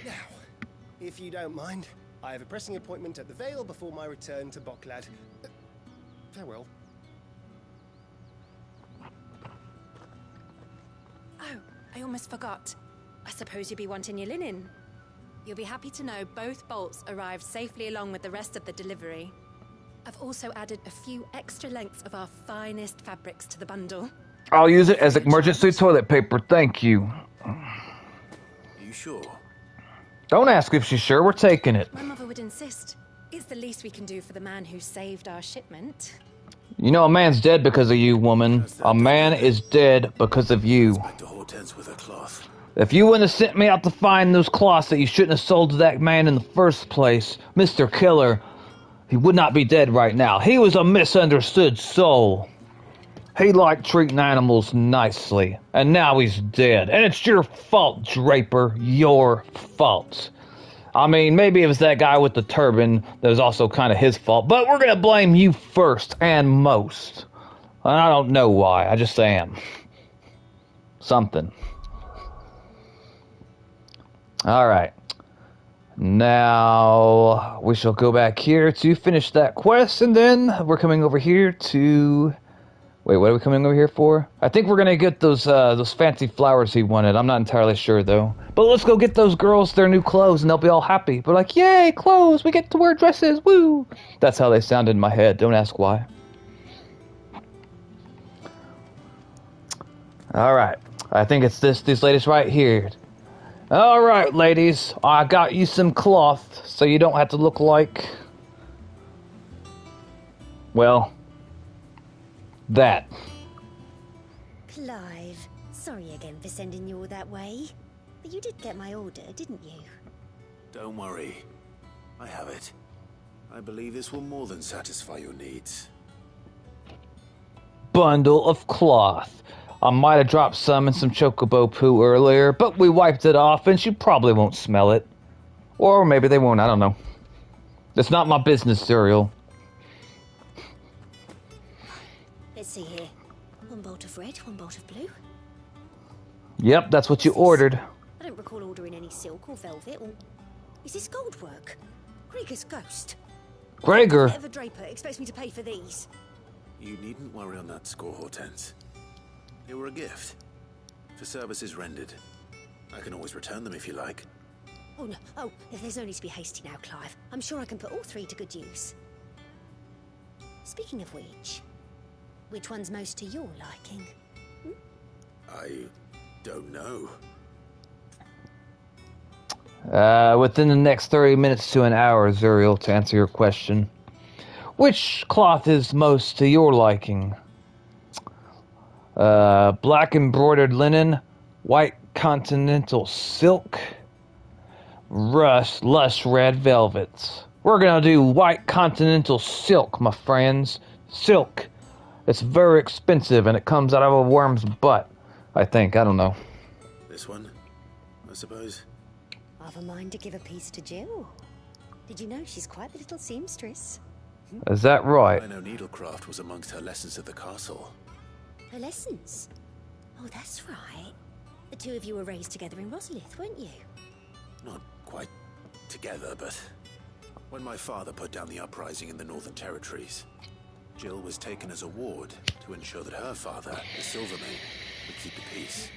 Now, if you don't mind, I have a pressing appointment at the Vale before my return to Bocklad. Farewell. Oh, I almost forgot. I suppose you'll be wanting your linen. You'll be happy to know both bolts arrived safely along with the rest of the delivery. I've also added a few extra lengths of our finest fabrics to the bundle. I'll use it as emergency toilet paper, thank you. You sure? Don't ask if she's sure, we're taking it. My mother would insist. It's the least we can do for the man who saved our shipment. You know, a man's dead because of you, woman. A man is dead because of you. Hortense with a cloth. If you wouldn't have sent me out to find those cloths that you shouldn't have sold to that man in the first place, Mr. Killer, he would not be dead right now. He was a misunderstood soul. He liked treating animals nicely, and now he's dead. And it's your fault, Draper. Your fault. I mean, maybe it was that guy with the turban that was also kind of his fault, but we're gonna blame you first and most. And I don't know why, I just am. Something. Alright. Now, we shall go back here to finish that quest, and then we're coming over here to... Wait, what are we coming over here for? I think we're gonna get those fancy flowers he wanted. I'm not entirely sure, though. But let's go get those girls their new clothes, and they'll be all happy. We're like, yay, clothes! We get to wear dresses! Woo! That's how they sound in my head. Don't ask why. Alright. I think it's these ladies right here. Alright, ladies. I got you some cloth, so you don't have to look like... Well... that. Clive, sorry again for sending you all that way. But you did get my order, didn't you? Don't worry. I have it. I believe this will more than satisfy your needs. Bundle of cloth. I might have dropped some in some chocobo poo earlier, but we wiped it off and she probably won't smell it. Or maybe they won't, I don't know. It's not my business, Cereal. Let's see here. One bolt of red, one bolt of blue. Yep, that's what you ordered. I don't recall ordering any silk or velvet or... Is this gold work? Gregor's ghost. Gregor? Ever Draper expects me to pay for these. You needn't worry on that score, Hortense. They were a gift. For services rendered. I can always return them if you like. Oh, no. Oh, there's no need to be hasty now, Clive. I'm sure I can put all three to good use. Speaking of which one's most to your liking? I don't know. Within the next 30 minutes to an hour, Zuriel, to answer your question. Which cloth is most to your liking? Black embroidered linen, white continental silk, lush red velvets. We're gonna do white continental silk, my friends. Silk. It's very expensive and it comes out of a worm's butt. I think, I don't know. This one, I suppose. I've a mind to give a piece to Jill. Did you know she's quite the little seamstress? Is that right? I know needlecraft was amongst her lessons at the castle. Her lessons? Oh, that's right. The two of you were raised together in Rosalith, weren't you? Not quite together, but when my father put down the uprising in the Northern Territories, Jill was taken as a ward to ensure that her father, the Silvermane, would keep the peace.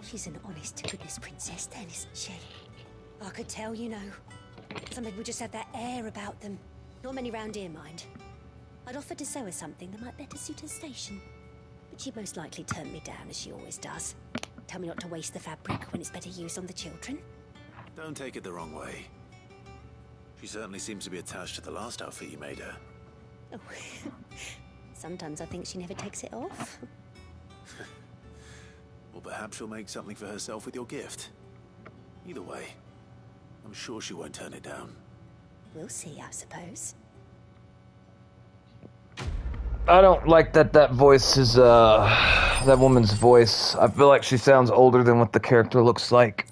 She's an honest-to-goodness princess then, isn't she? I could tell, you know. Some people just have that air about them. Not many round here, mind. I'd offered to sew her something that might better suit her station. But she'd most likely turn me down, as she always does. Tell me not to waste the fabric when it's better used on the children. Don't take it the wrong way. She certainly seems to be attached to the last outfit you made her. Oh. Sometimes I think she never takes it off. Or perhaps she'll make something for herself with your gift. Either way, I'm sure she won't turn it down. We'll see, I suppose. I don't like that voice is, that woman's voice. I feel like she sounds older than what the character looks like.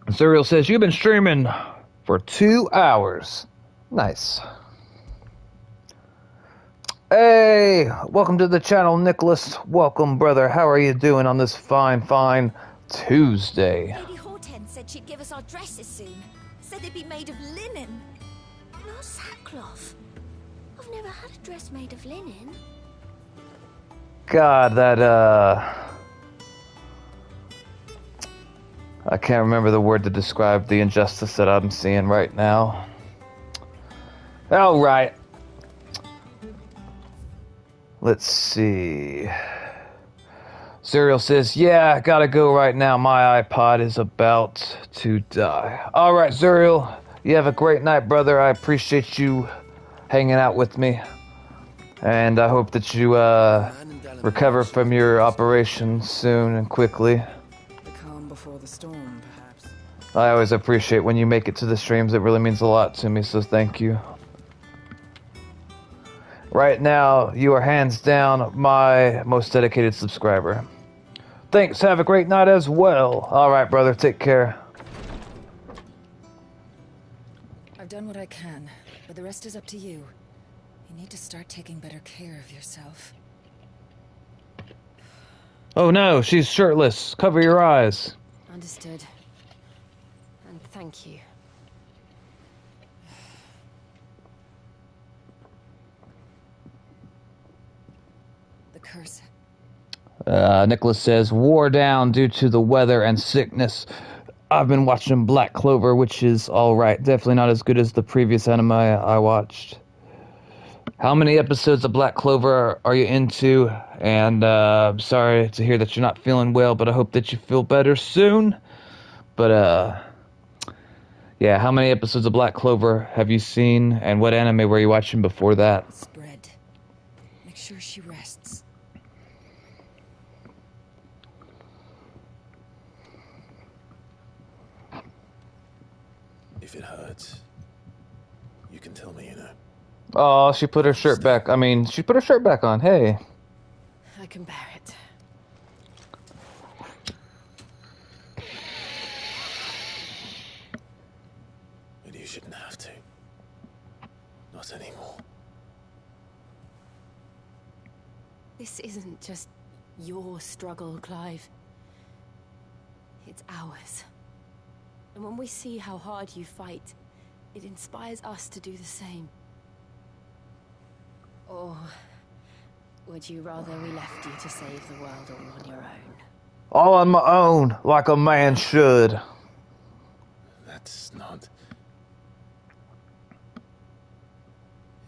Zuriel says, you've been streaming for 2 hours. Nice. Hey, welcome to the channel, Nicholas. Welcome, brother. How are you doing on this fine Tuesday? Lady Hortense said she'd give us our dresses soon. Said they'd be made of linen. Not sackcloth. I've never had a dress made of linen. God, that, I can't remember the word to describe the injustice that I'm seeing right now. Alright. Let's see. Serial says, yeah, I gotta go right now. My iPod is about to die. Alright, Zuriel, you have a great night, brother. I appreciate you hanging out with me. And I hope that you recover from your operation soon and quickly. The calm before the storm, perhaps. I always appreciate when you make it to the streams. It really means a lot to me, so thank you. Right now, you are hands down my most dedicated subscriber. Thanks, have a great night as well. Alright, brother, take care. I've done what I can, but the rest is up to you. You need to start taking better care of yourself. Oh no, she's shirtless. Cover your eyes. Understood. And thank you. The curse. Nicholas says, wore down due to the weather and sickness. I've been watching Black Clover, which is alright. Definitely not as good as the previous anime I watched. How many episodes of Black Clover are you into? And I'm sorry to hear that you're not feeling well, but I hope that you feel better soon. But yeah, how many episodes of Black Clover have you seen? And what anime were you watching before that? Spread. Make sure she rests. If it hurts, you can tell me, you know. Oh, she put her shirt back. I mean, she put her shirt back on. Hey. I can bear it. But you shouldn't have to. Not anymore. This isn't just your struggle, Clive. It's ours. And when we see how hard you fight, it inspires us to do the same. Or would you rather we left you to save the world all on your own? All on my own, like a man should. That's not...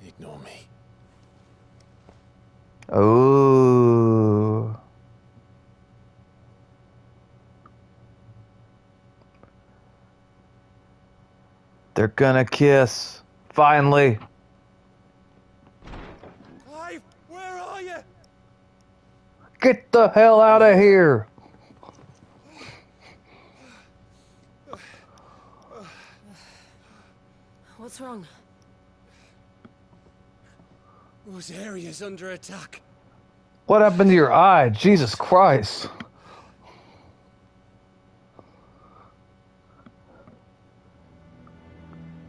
Ignore me. Oh. They're gonna kiss. Finally. Clive, where are you? Get the hell out of here. What's wrong? Rosaria's under attack. What happened to your eye? Jesus Christ.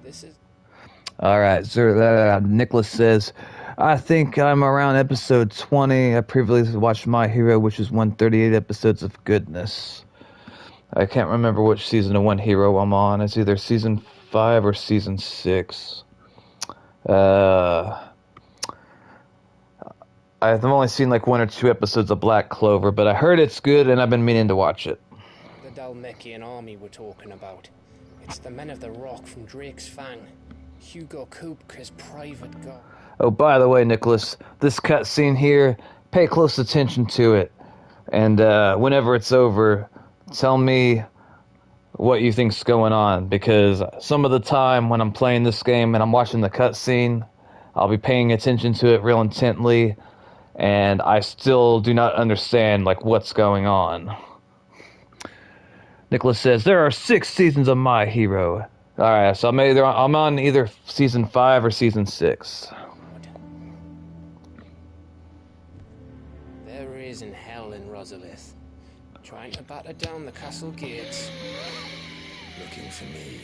This is... Alright, so Nicholas says, I think I'm around episode 20. I previously watched My Hero, which is 138 episodes of goodness. I can't remember which season of One Hero I'm on. It's either season 5 or season 6. I've only seen like 1 or 2 episodes of Black Clover, but I heard it's good and I've been meaning to watch it. The Dalmekian army we're talking about. It's the Men of the Rock from Drake's Fang. Hugo Kupka's private guard. Oh, by the way, Nicholas, this cutscene here, pay close attention to it. And whenever it's over, tell me what you think's going on. Because some of the time when I'm playing this game and I'm watching the cutscene, I'll be paying attention to it real intently. And I still do not understand, like, what's going on. Nicholas says, there are 6 seasons of My Hero. Alright, so I'm on either season 5 or season 6. There is in hell in Rosalith. Trying to batter down the castle gates. Looking for me.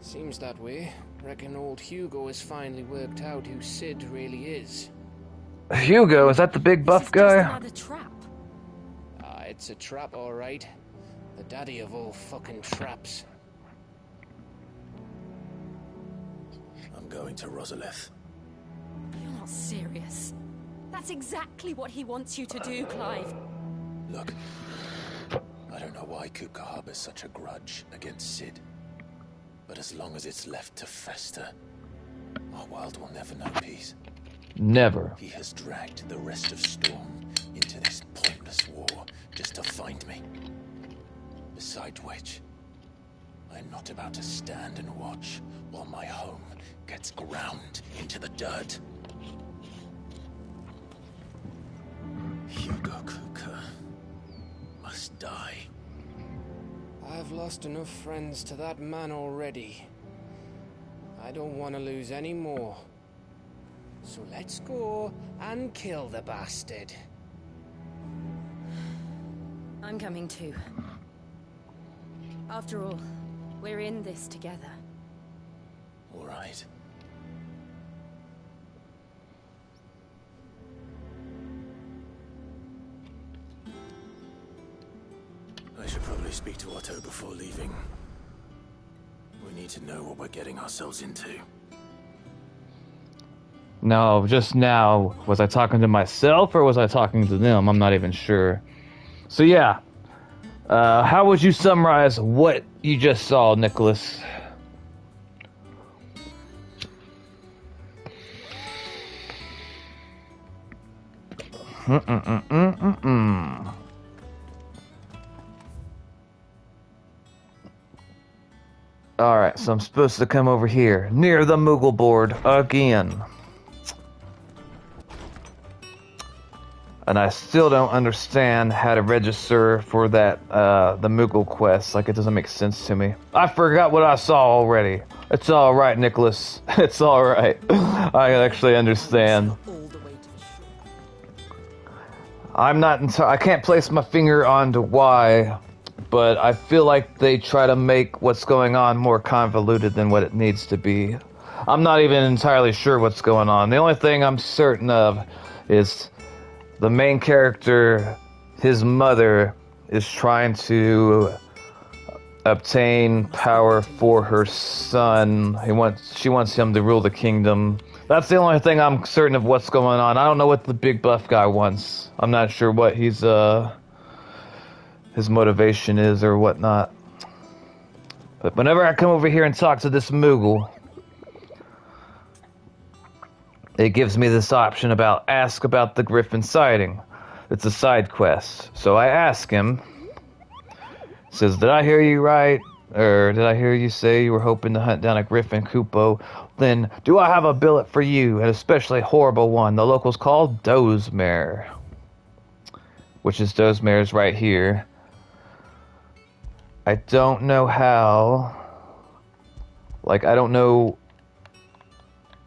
Seems that way. Reckon old Hugo has finally worked out who Sid really is. Hugo, is that the big buff guy? Another trap. It's a trap, all right. The daddy of all fucking traps. I'm going to Rosalith. You're not serious. That's exactly what he wants you to do, Clive. Look, I don't know why Kupka harbors such a grudge against Sid. But as long as it's left to fester, our world will never know peace. Never. He has dragged the rest of Storm into this pointless war just to find me. Besides which, I'm not about to stand and watch while my home gets ground into the dirt. Hugo Kuka must die. I've lost enough friends to that man already. I don't want to lose any more. So let's go and kill the bastard. I'm coming too. After all, we're in this together. All right. I should probably speak to Otto before leaving. We need to know what we're getting ourselves into. No, just now, was I talking to myself or was I talking to them? I'm not even sure. So yeah, how would you summarize what you just saw, Nicholas? Alright, so I'm supposed to come over here, near the Moogle board, again. And I still don't understand how to register for that, the Moogle quest. Like, it doesn't make sense to me. I forgot what I saw already. It's alright, Nicholas. It's alright. I actually understand. I'm not I can't place my finger onto why, but I feel like they try to make what's going on more convoluted than what it needs to be. I'm not even entirely sure what's going on. The only thing I'm certain of is the main character, his mother, is trying to obtain power for her son. She wants him to rule the kingdom. That's the only thing I'm certain of what's going on. I don't know what the big buff guy wants. I'm not sure what his motivation is or whatnot. But whenever I come over here and talk to this Moogle, it gives me this option ask about the Griffin sighting. It's a side quest. So I ask him, says, did I hear you right? Or did I hear you say you were hoping to hunt down a Griffin Kupo? Then do I have a billet for you, an especially horrible one? The locals call Dozemare. Which is Dozemare's right here. I don't know how. Like, I don't know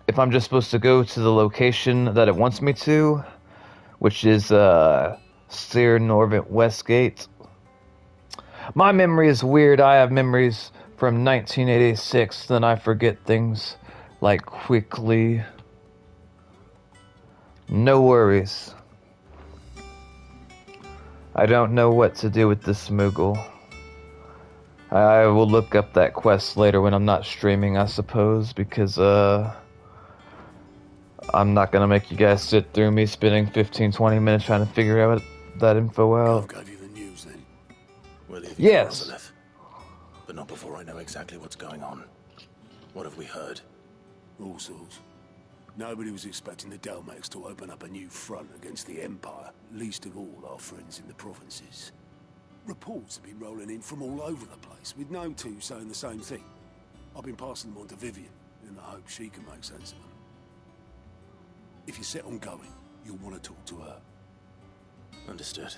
if I'm just supposed to go to the location that it wants me to, which is Steer Norvent Westgate. My memory is weird. I have memories from 1986, then I forget things like quickly. No worries. I don't know what to do with this Moogle. I will look up that quest later when I'm not streaming, I suppose, because I'm not gonna make you guys sit through me spending 15-20 minutes trying to figure out that info out. Gave you the news then? We're leaving Yes. for Ozolith, but not before I know exactly what's going on. What have we heard? All sorts. Nobody was expecting the Delmex to open up a new front against the Empire, least of all our friends in the provinces. Reports have been rolling in from all over the place, with no two saying the same thing. I've been passing them on to Vivian, in the hope she can make sense of them. If you're set on going, you'll want to talk to her. Understood.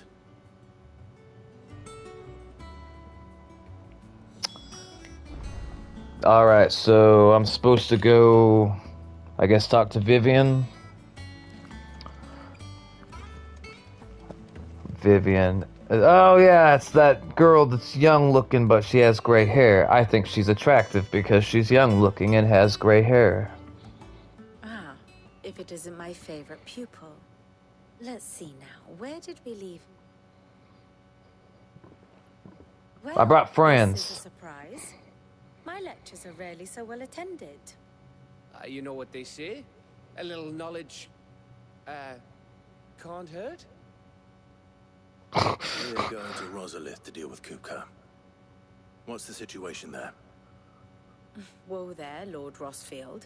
Alright, so I'm supposed to go, I guess, talk to Vivian. Vivian. Oh yeah, it's that girl that's young looking but she has gray hair. I think she's attractive because she's young looking and has gray hair. Ah, if it isn't my favorite pupil. Let's see now, where did we leave? Well, I brought friends. This is a surprise. My lectures are rarely so well attended. You know what they say? A little knowledge, can't hurt? We're going to Ozolith to deal with Kuka. What's the situation there? Whoa there, Lord Rossfield.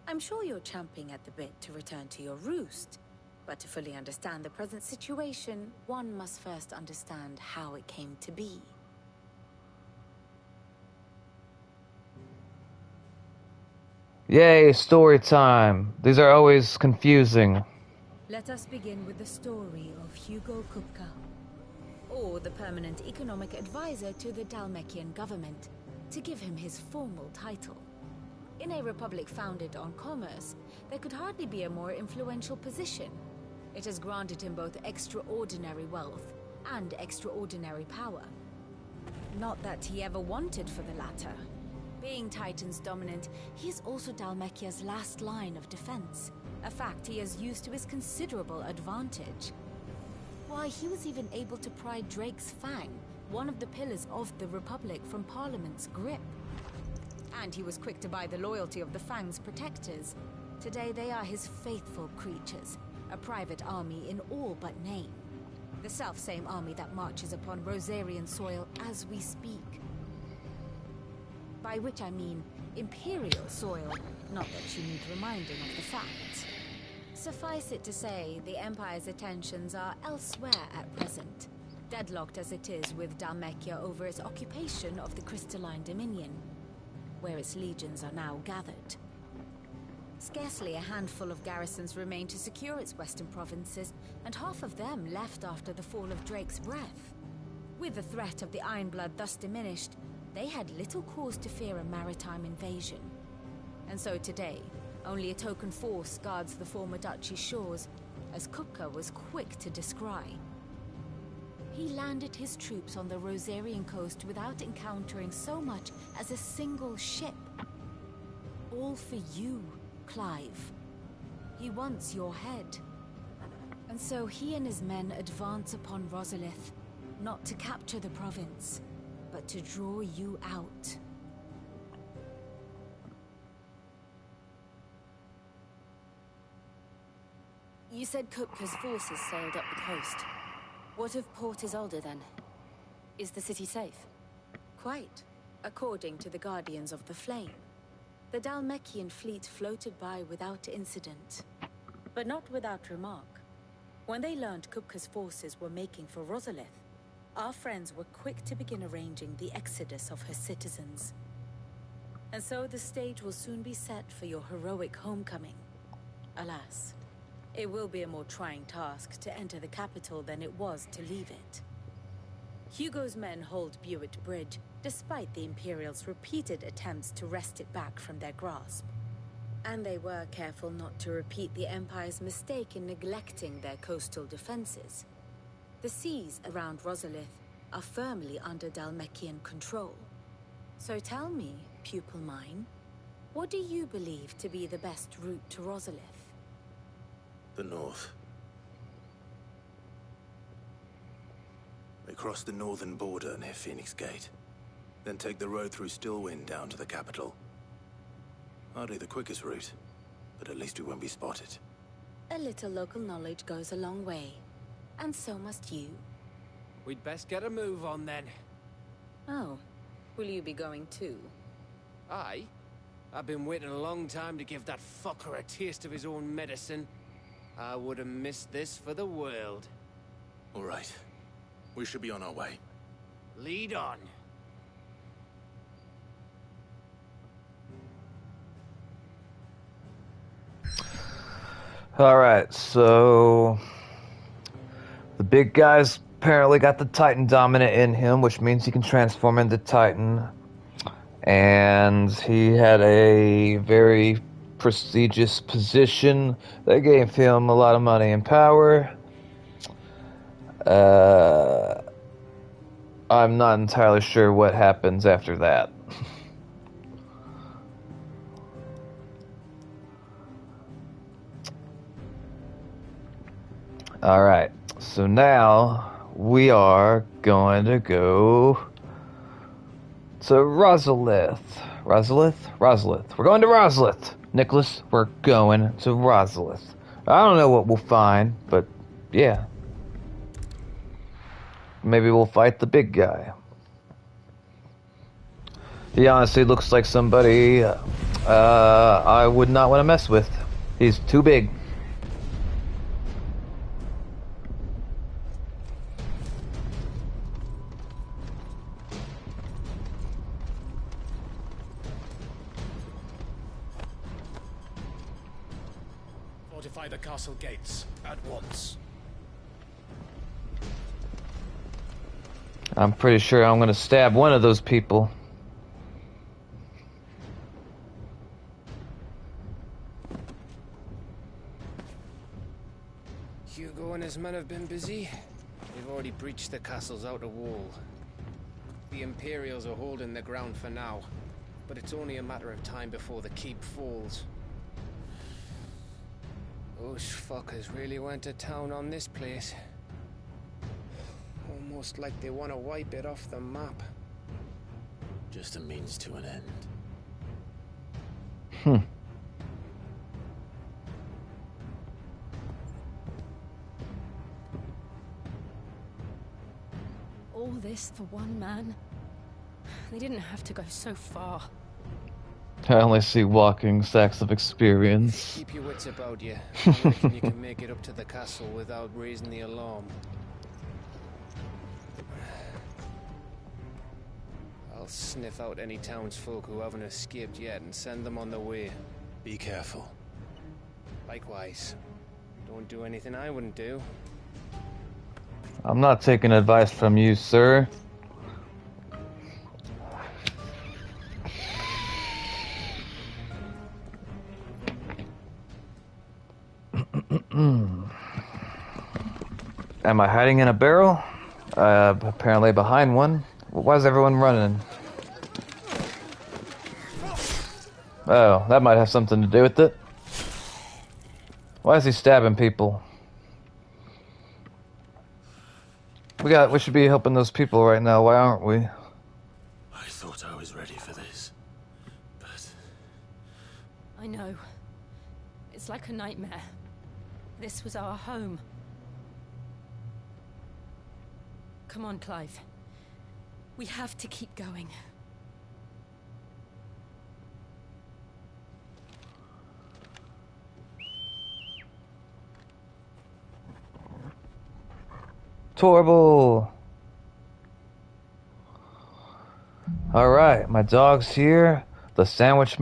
I'm sure you're champing at the bit to return to your roost. But to fully understand the present situation, one must first understand how it came to be. Yay, story time. These are always confusing. Let us begin with the story of Hugo Kupka, or the permanent economic advisor to the Dalmekian government, to give him his formal title. In a republic founded on commerce, there could hardly be a more influential position. It has granted him both extraordinary wealth and extraordinary power. Not that he ever wanted for the latter. Being Titan's dominant, he is also Dalmekia's last line of defense, a fact he has used to his considerable advantage. Why, he was even able to pry Drake's Fang, one of the pillars of the Republic, from Parliament's grip. And he was quick to buy the loyalty of the Fang's protectors. Today they are his faithful creatures, a private army in all but name. The self-same army that marches upon Rosarian soil as we speak. By which I mean Imperial soil, not that you need reminding of the fact. Suffice it to say, the Empire's attentions are elsewhere at present, deadlocked as it is with Dalmekia over its occupation of the Crystalline Dominion, where its legions are now gathered. Scarcely a handful of garrisons remain to secure its western provinces, and half of them left after the fall of Drake's Breath. With the threat of the Ironblood thus diminished, they had little cause to fear a maritime invasion. And so today, only a token force guards the former duchy's shores, as Kupka was quick to descry. He landed his troops on the Rosarian coast without encountering so much as a single ship. All for you, Clive. He wants your head. And so he and his men advance upon Rosalith, not to capture the province, but to draw you out. You said Kupka's forces sailed up the coast. What of Port Isolde, then? Is the city safe? Quite, according to the Guardians of the Flame. The Dalmekian fleet floated by without incident. But not without remark. When they learned Kupka's forces were making for Rosalith, our friends were quick to begin arranging the exodus of her citizens. And so the stage will soon be set for your heroic homecoming. Alas, it will be a more trying task to enter the capital than it was to leave it. Hugo's men hold Buett Bridge, despite the Imperials' repeated attempts to wrest it back from their grasp. And they were careful not to repeat the Empire's mistake in neglecting their coastal defenses. The seas around Rosalith are firmly under Dalmekian control. So tell me, pupil mine, what do you believe to be the best route to Rosalith? The north. They cross the northern border near Phoenix Gate. Then take the road through Stillwind down to the capital. Hardly the quickest route, but at least we won't be spotted. A little local knowledge goes a long way. And so must you. We'd best get a move on then. Oh, will you be going too? Aye. I've been waiting a long time to give that fucker a taste of his own medicine. I would have missed this for the world. All right. We should be on our way. Lead on. Alright, so the big guy's apparently got the Titan dominant in him, which means he can transform into Titan. And he had a very prestigious position that gave him a lot of money and power. I'm not entirely sure what happens after that. Alright, so now we are going to go to Rosalith. Rosalith. We're going to Rosalith. Nicholas, we're going to Rosalith. I don't know what we'll find, but yeah. Maybe we'll fight the big guy. He honestly looks like somebody I would not want to mess with. He's too big. fortify the castle gates at once. I'm pretty sure I'm gonna stab one of those people. Hugo and his men have been busy. They've already breached the castle's outer wall. The Imperials are holding the ground for now, but it's only a matter of time before the keep falls. Those fuckers really went to town on this place. Almost like they want to wipe it off the map. Just a means to an end. All this for one man? They didn't have to go so far. I only see walking sacks of experience. Keep your wits about you. I reckon you can make it up to the castle without raising the alarm. I'll sniff out any townsfolk who haven't escaped yet and send them on their way. Be careful. Likewise. Don't do anything I wouldn't do. I'm not taking advice from you, sir. Am I hiding in a barrel? Apparently behind one. Why is everyone running? Oh, that might have something to do with it. Why is he stabbing people? We should be helping those people right now. Why aren't we? I thought I was ready for this, but... I know. It's like a nightmare. This was our home. Come on, Clive. We have to keep going. Torble! Alright, my dog's here. The sandwich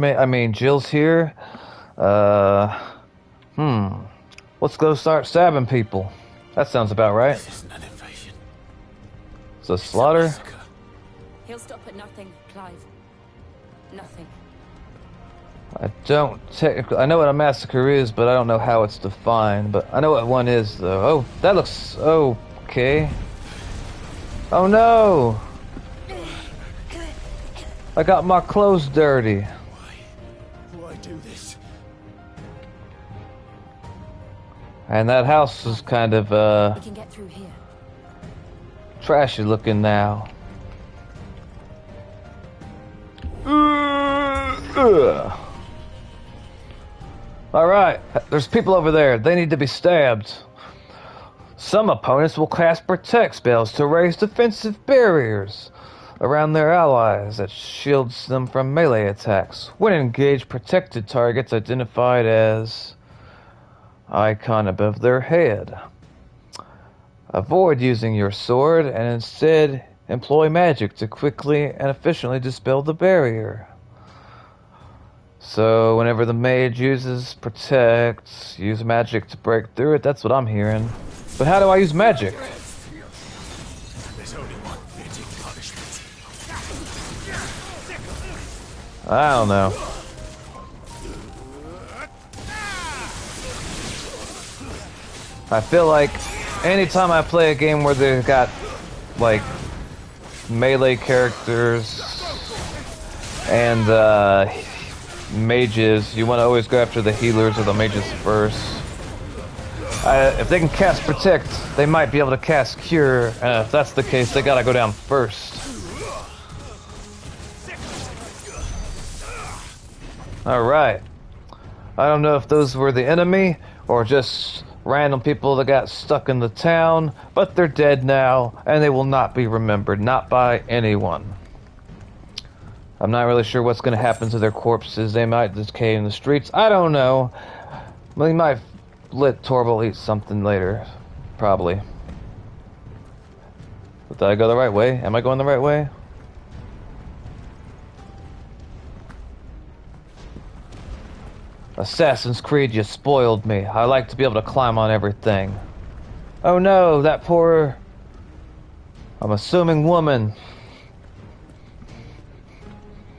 Jill's here. Let's go start stabbing people. That sounds about right. This isn't an invasion. It's a slaughter. He'll stop at nothing, Clive. Nothing. I know what a massacre is, but I don't know how it's defined. But I know what one is, though. Oh, that looks okay. Oh no! I got my clothes dirty. Why do this? And that house is kind of We can get through here. trashy looking now. Alright, there's people over there. They need to be stabbed. Some opponents will cast protect spells to raise defensive barriers around their allies that shields them from melee attacks. When engaged, protected targets identified as icon above their head. Avoid using your sword and instead employ magic to quickly and efficiently dispel the barrier. So whenever the mage uses protect, use magic to break through it. That's what I'm hearing. But how do I use magic? There's only one fitting punishment. I don't know. I feel like anytime I play a game where they've got like melee characters and mages, you want to always go after the healers or the mages first. If they can cast protect, they might be able to cast cure, and if that's the case, they gotta go down first. Alright. I don't know if those were the enemy, or just random people that got stuck in the town, but they're dead now, and they will not be remembered, not by anyone. I'm not really sure what's going to happen to their corpses. They might decay in the streets. I don't know. Well, he might let Torval eat something later. Probably. But did I go the right way? Am I going the right way? Assassin's Creed, you spoiled me. I like to be able to climb on everything. Oh no, that poor... I'm assuming woman.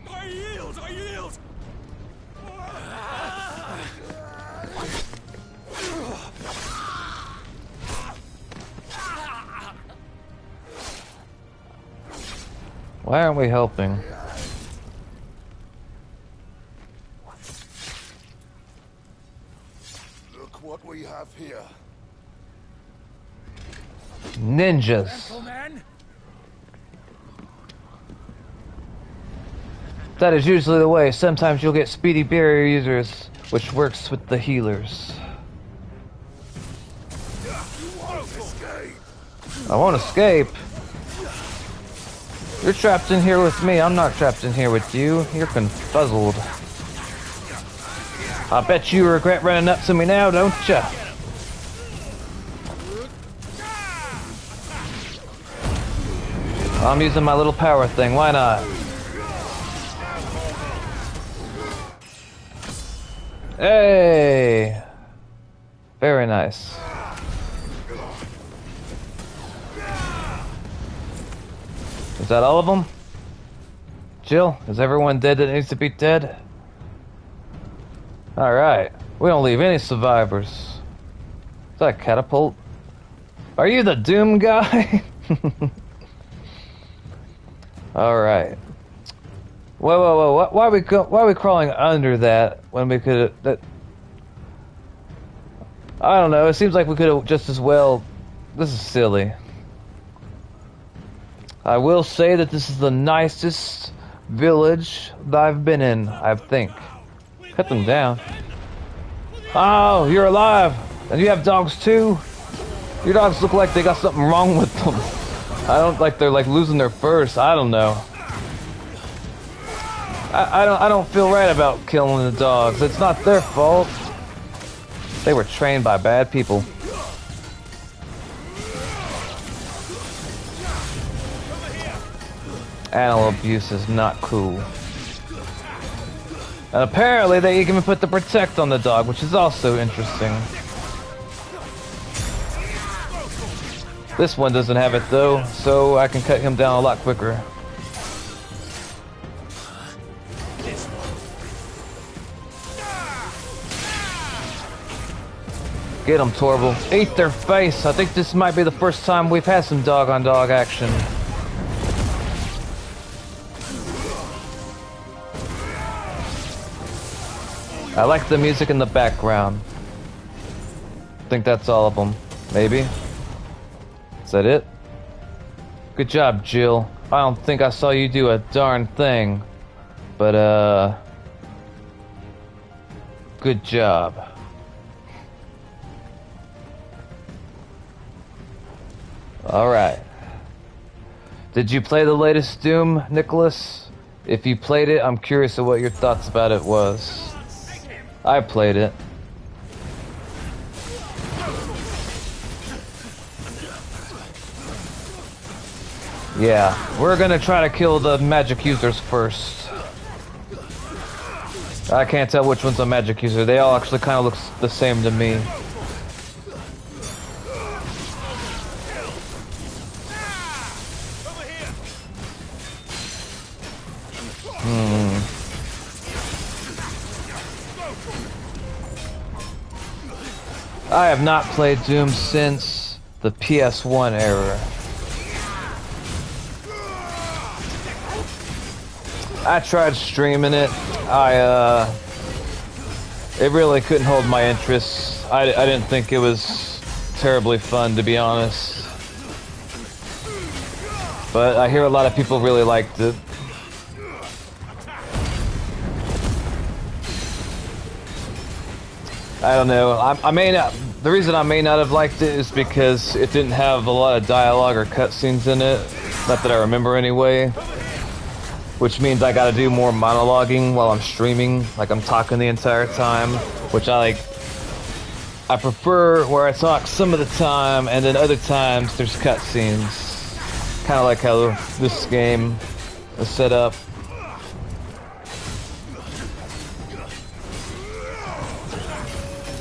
I yield! I yield! Why aren't we helping? Look what we have here. Ninjas. Gentlemen, That is usually the way. Sometimes you'll get speedy barrier users, which works with the healers. I won't escape. You're trapped in here with me. I'm not trapped in here with you. You're confuzzled. I bet you regret running up to me now, don't ya? I'm using my little power thing. Why not? Hey! Very nice. Is that all of them? Jill, is everyone dead that needs to be dead? Alright. We don't leave any survivors. Is that a catapult? Are you the Doom guy? Alright. Whoa. Why are we crawling under that when we could have... I don't know. It seems like we could have just as well... This is silly. I will say that this is the nicest village that I've been in, I think. Cut them down. Oh, you're alive! And you have dogs too? Your dogs look like they got something wrong with them. I don't like they're like losing their furs. I don't know. I don't feel right about killing the dogs. It's not their fault. They were trained by bad people. Animal abuse is not cool. And apparently they even put the protect on the dog, which is also interesting. This one doesn't have it though, so I can cut him down a lot quicker. Get him, Torval. Eat their face. I think this might be the first time we've had some dog-on-dog action. I like the music in the background. I think that's all of them. Maybe? Is that it? Good job, Jill. I don't think I saw you do a darn thing. But, good job. Alright. Did you play the latest Doom, Nicholas? If you played it, I'm curious of what your thoughts about it was. I played it. Yeah, we're gonna try to kill the magic users first. I can't tell which one's a magic user. They all actually kind of look the same to me. I have not played Doom since the PS1 era. I tried streaming it. It really couldn't hold my interest. I didn't think it was terribly fun, to be honest. But I hear a lot of people really liked it. I don't know. I may not. The reason I may not have liked it is because it didn't have a lot of dialogue or cutscenes in it. Not that I remember anyway. Which means I gotta do more monologuing while I'm streaming. Like I'm talking the entire time. Which I like. I prefer where I talk some of the time and then other times there's cutscenes. Kind of like how this game is set up.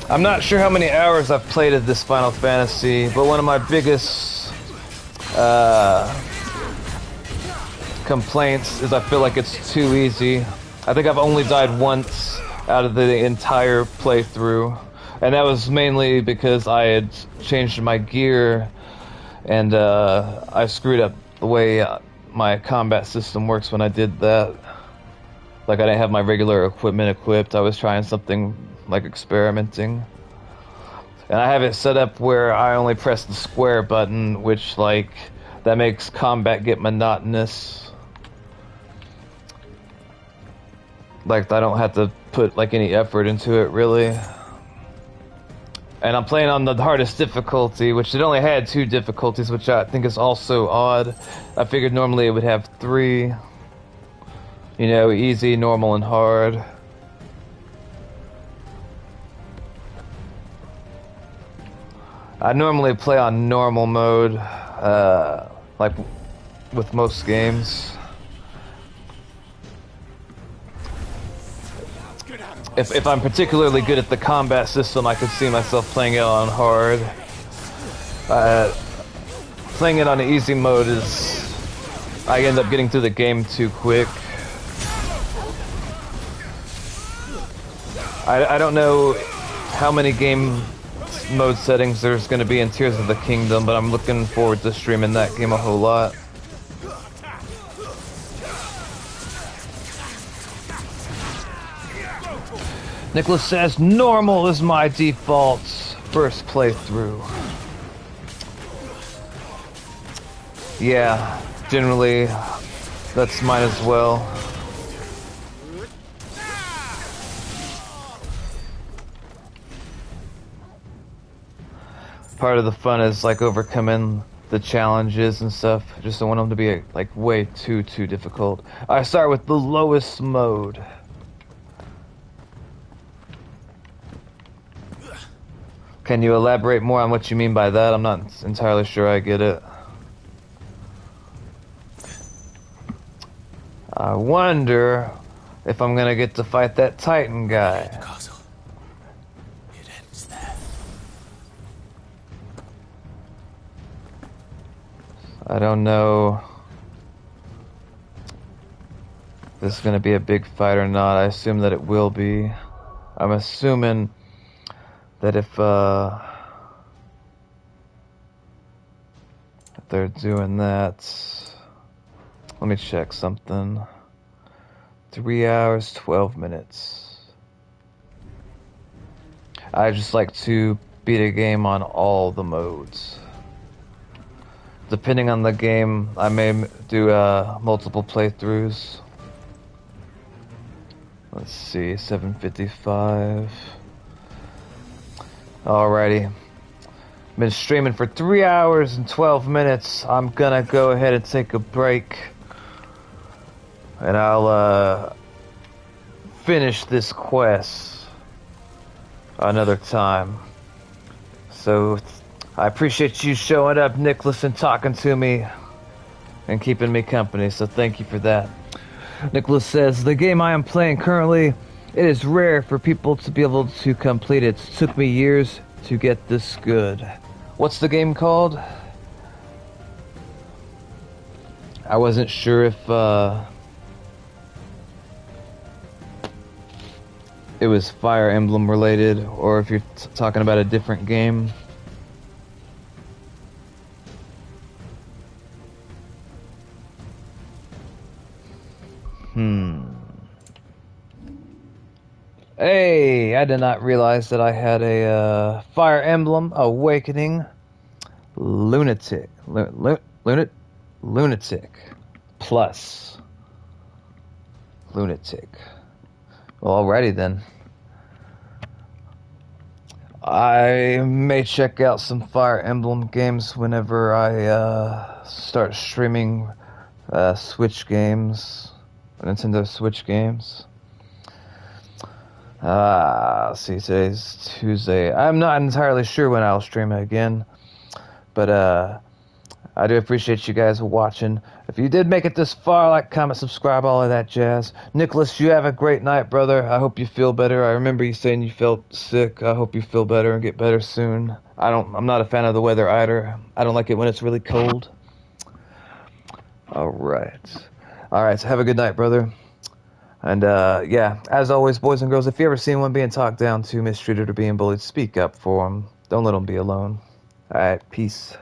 I'm not sure how many hours I've played of this Final Fantasy, but one of my biggest complaints is I feel like it's too easy. I think I've only died once out of the entire playthrough, and that was mainly because I had changed my gear and I screwed up the way my combat system works when I did that. Like, I didn't have my regular equipment equipped. I was trying something like experimenting. And I have it set up where I only press the square button, which, like, that makes combat get monotonous. Like, I don't have to put, like, any effort into it, really. And I'm playing on the hardest difficulty, which it only had 2 difficulties, which I think is also odd. I figured normally it would have 3. You know, easy, normal, and hard. I normally play on normal mode, like with most games. If I'm particularly good at the combat system, I could see myself playing it on hard. Playing it on easy mode is... I end up getting through the game too quick. I don't know how many game mode settings there's going to be in Tears of the Kingdom, but I'm looking forward to streaming that game a whole lot. Nicholas says, normal is my default first playthrough. Yeah, generally, that's mine as well. Part of the fun is like overcoming the challenges and stuff. I just don't want them to be like way too difficult. I start with the lowest mode. Can you elaborate more on what you mean by that? I'm not entirely sure I get it. I wonder if I'm gonna get to fight that Titan guy. I don't know if this is going to be a big fight or not. I assume that it will be. I'm assuming that if they're doing that... Let me check something. 3 hours, 12 minutes. I just like to beat a game on all the modes. Depending on the game, I may do multiple playthroughs. Let's see, 7:55. Alrighty. Been streaming for 3 hours and 12 minutes. I'm gonna go ahead and take a break. And I'll finish this quest another time. So... I appreciate you showing up, Nicholas, and talking to me and keeping me company, so thank you for that. Nicholas says, the game I am playing currently, it is rare for people to be able to complete it. It took me years to get this good. What's the game called? I wasn't sure if it was Fire Emblem related or if you're talking about a different game. Hey, I did not realize that I had a Fire Emblem Awakening Lunatic Plus. Lunatic. Well, alrighty then. I may check out some Fire Emblem games whenever I start streaming Switch games, Nintendo Switch games. Let's see, today's Tuesday. I'm not entirely sure when I'll stream it again, but I do appreciate you guys watching. If you did make it this far, like, comment, subscribe, all of that jazz. Nicholas, you have a great night, brother. I hope you feel better. I remember you saying you felt sick. I hope you feel better and get better soon. I'm not a fan of the weather either. I don't like it when it's really cold. All right, so have a good night, brother. And, yeah, as always, boys and girls, if you ever see anyone being talked down to, mistreated, or being bullied, speak up for them. Don't let them be alone. All right, peace.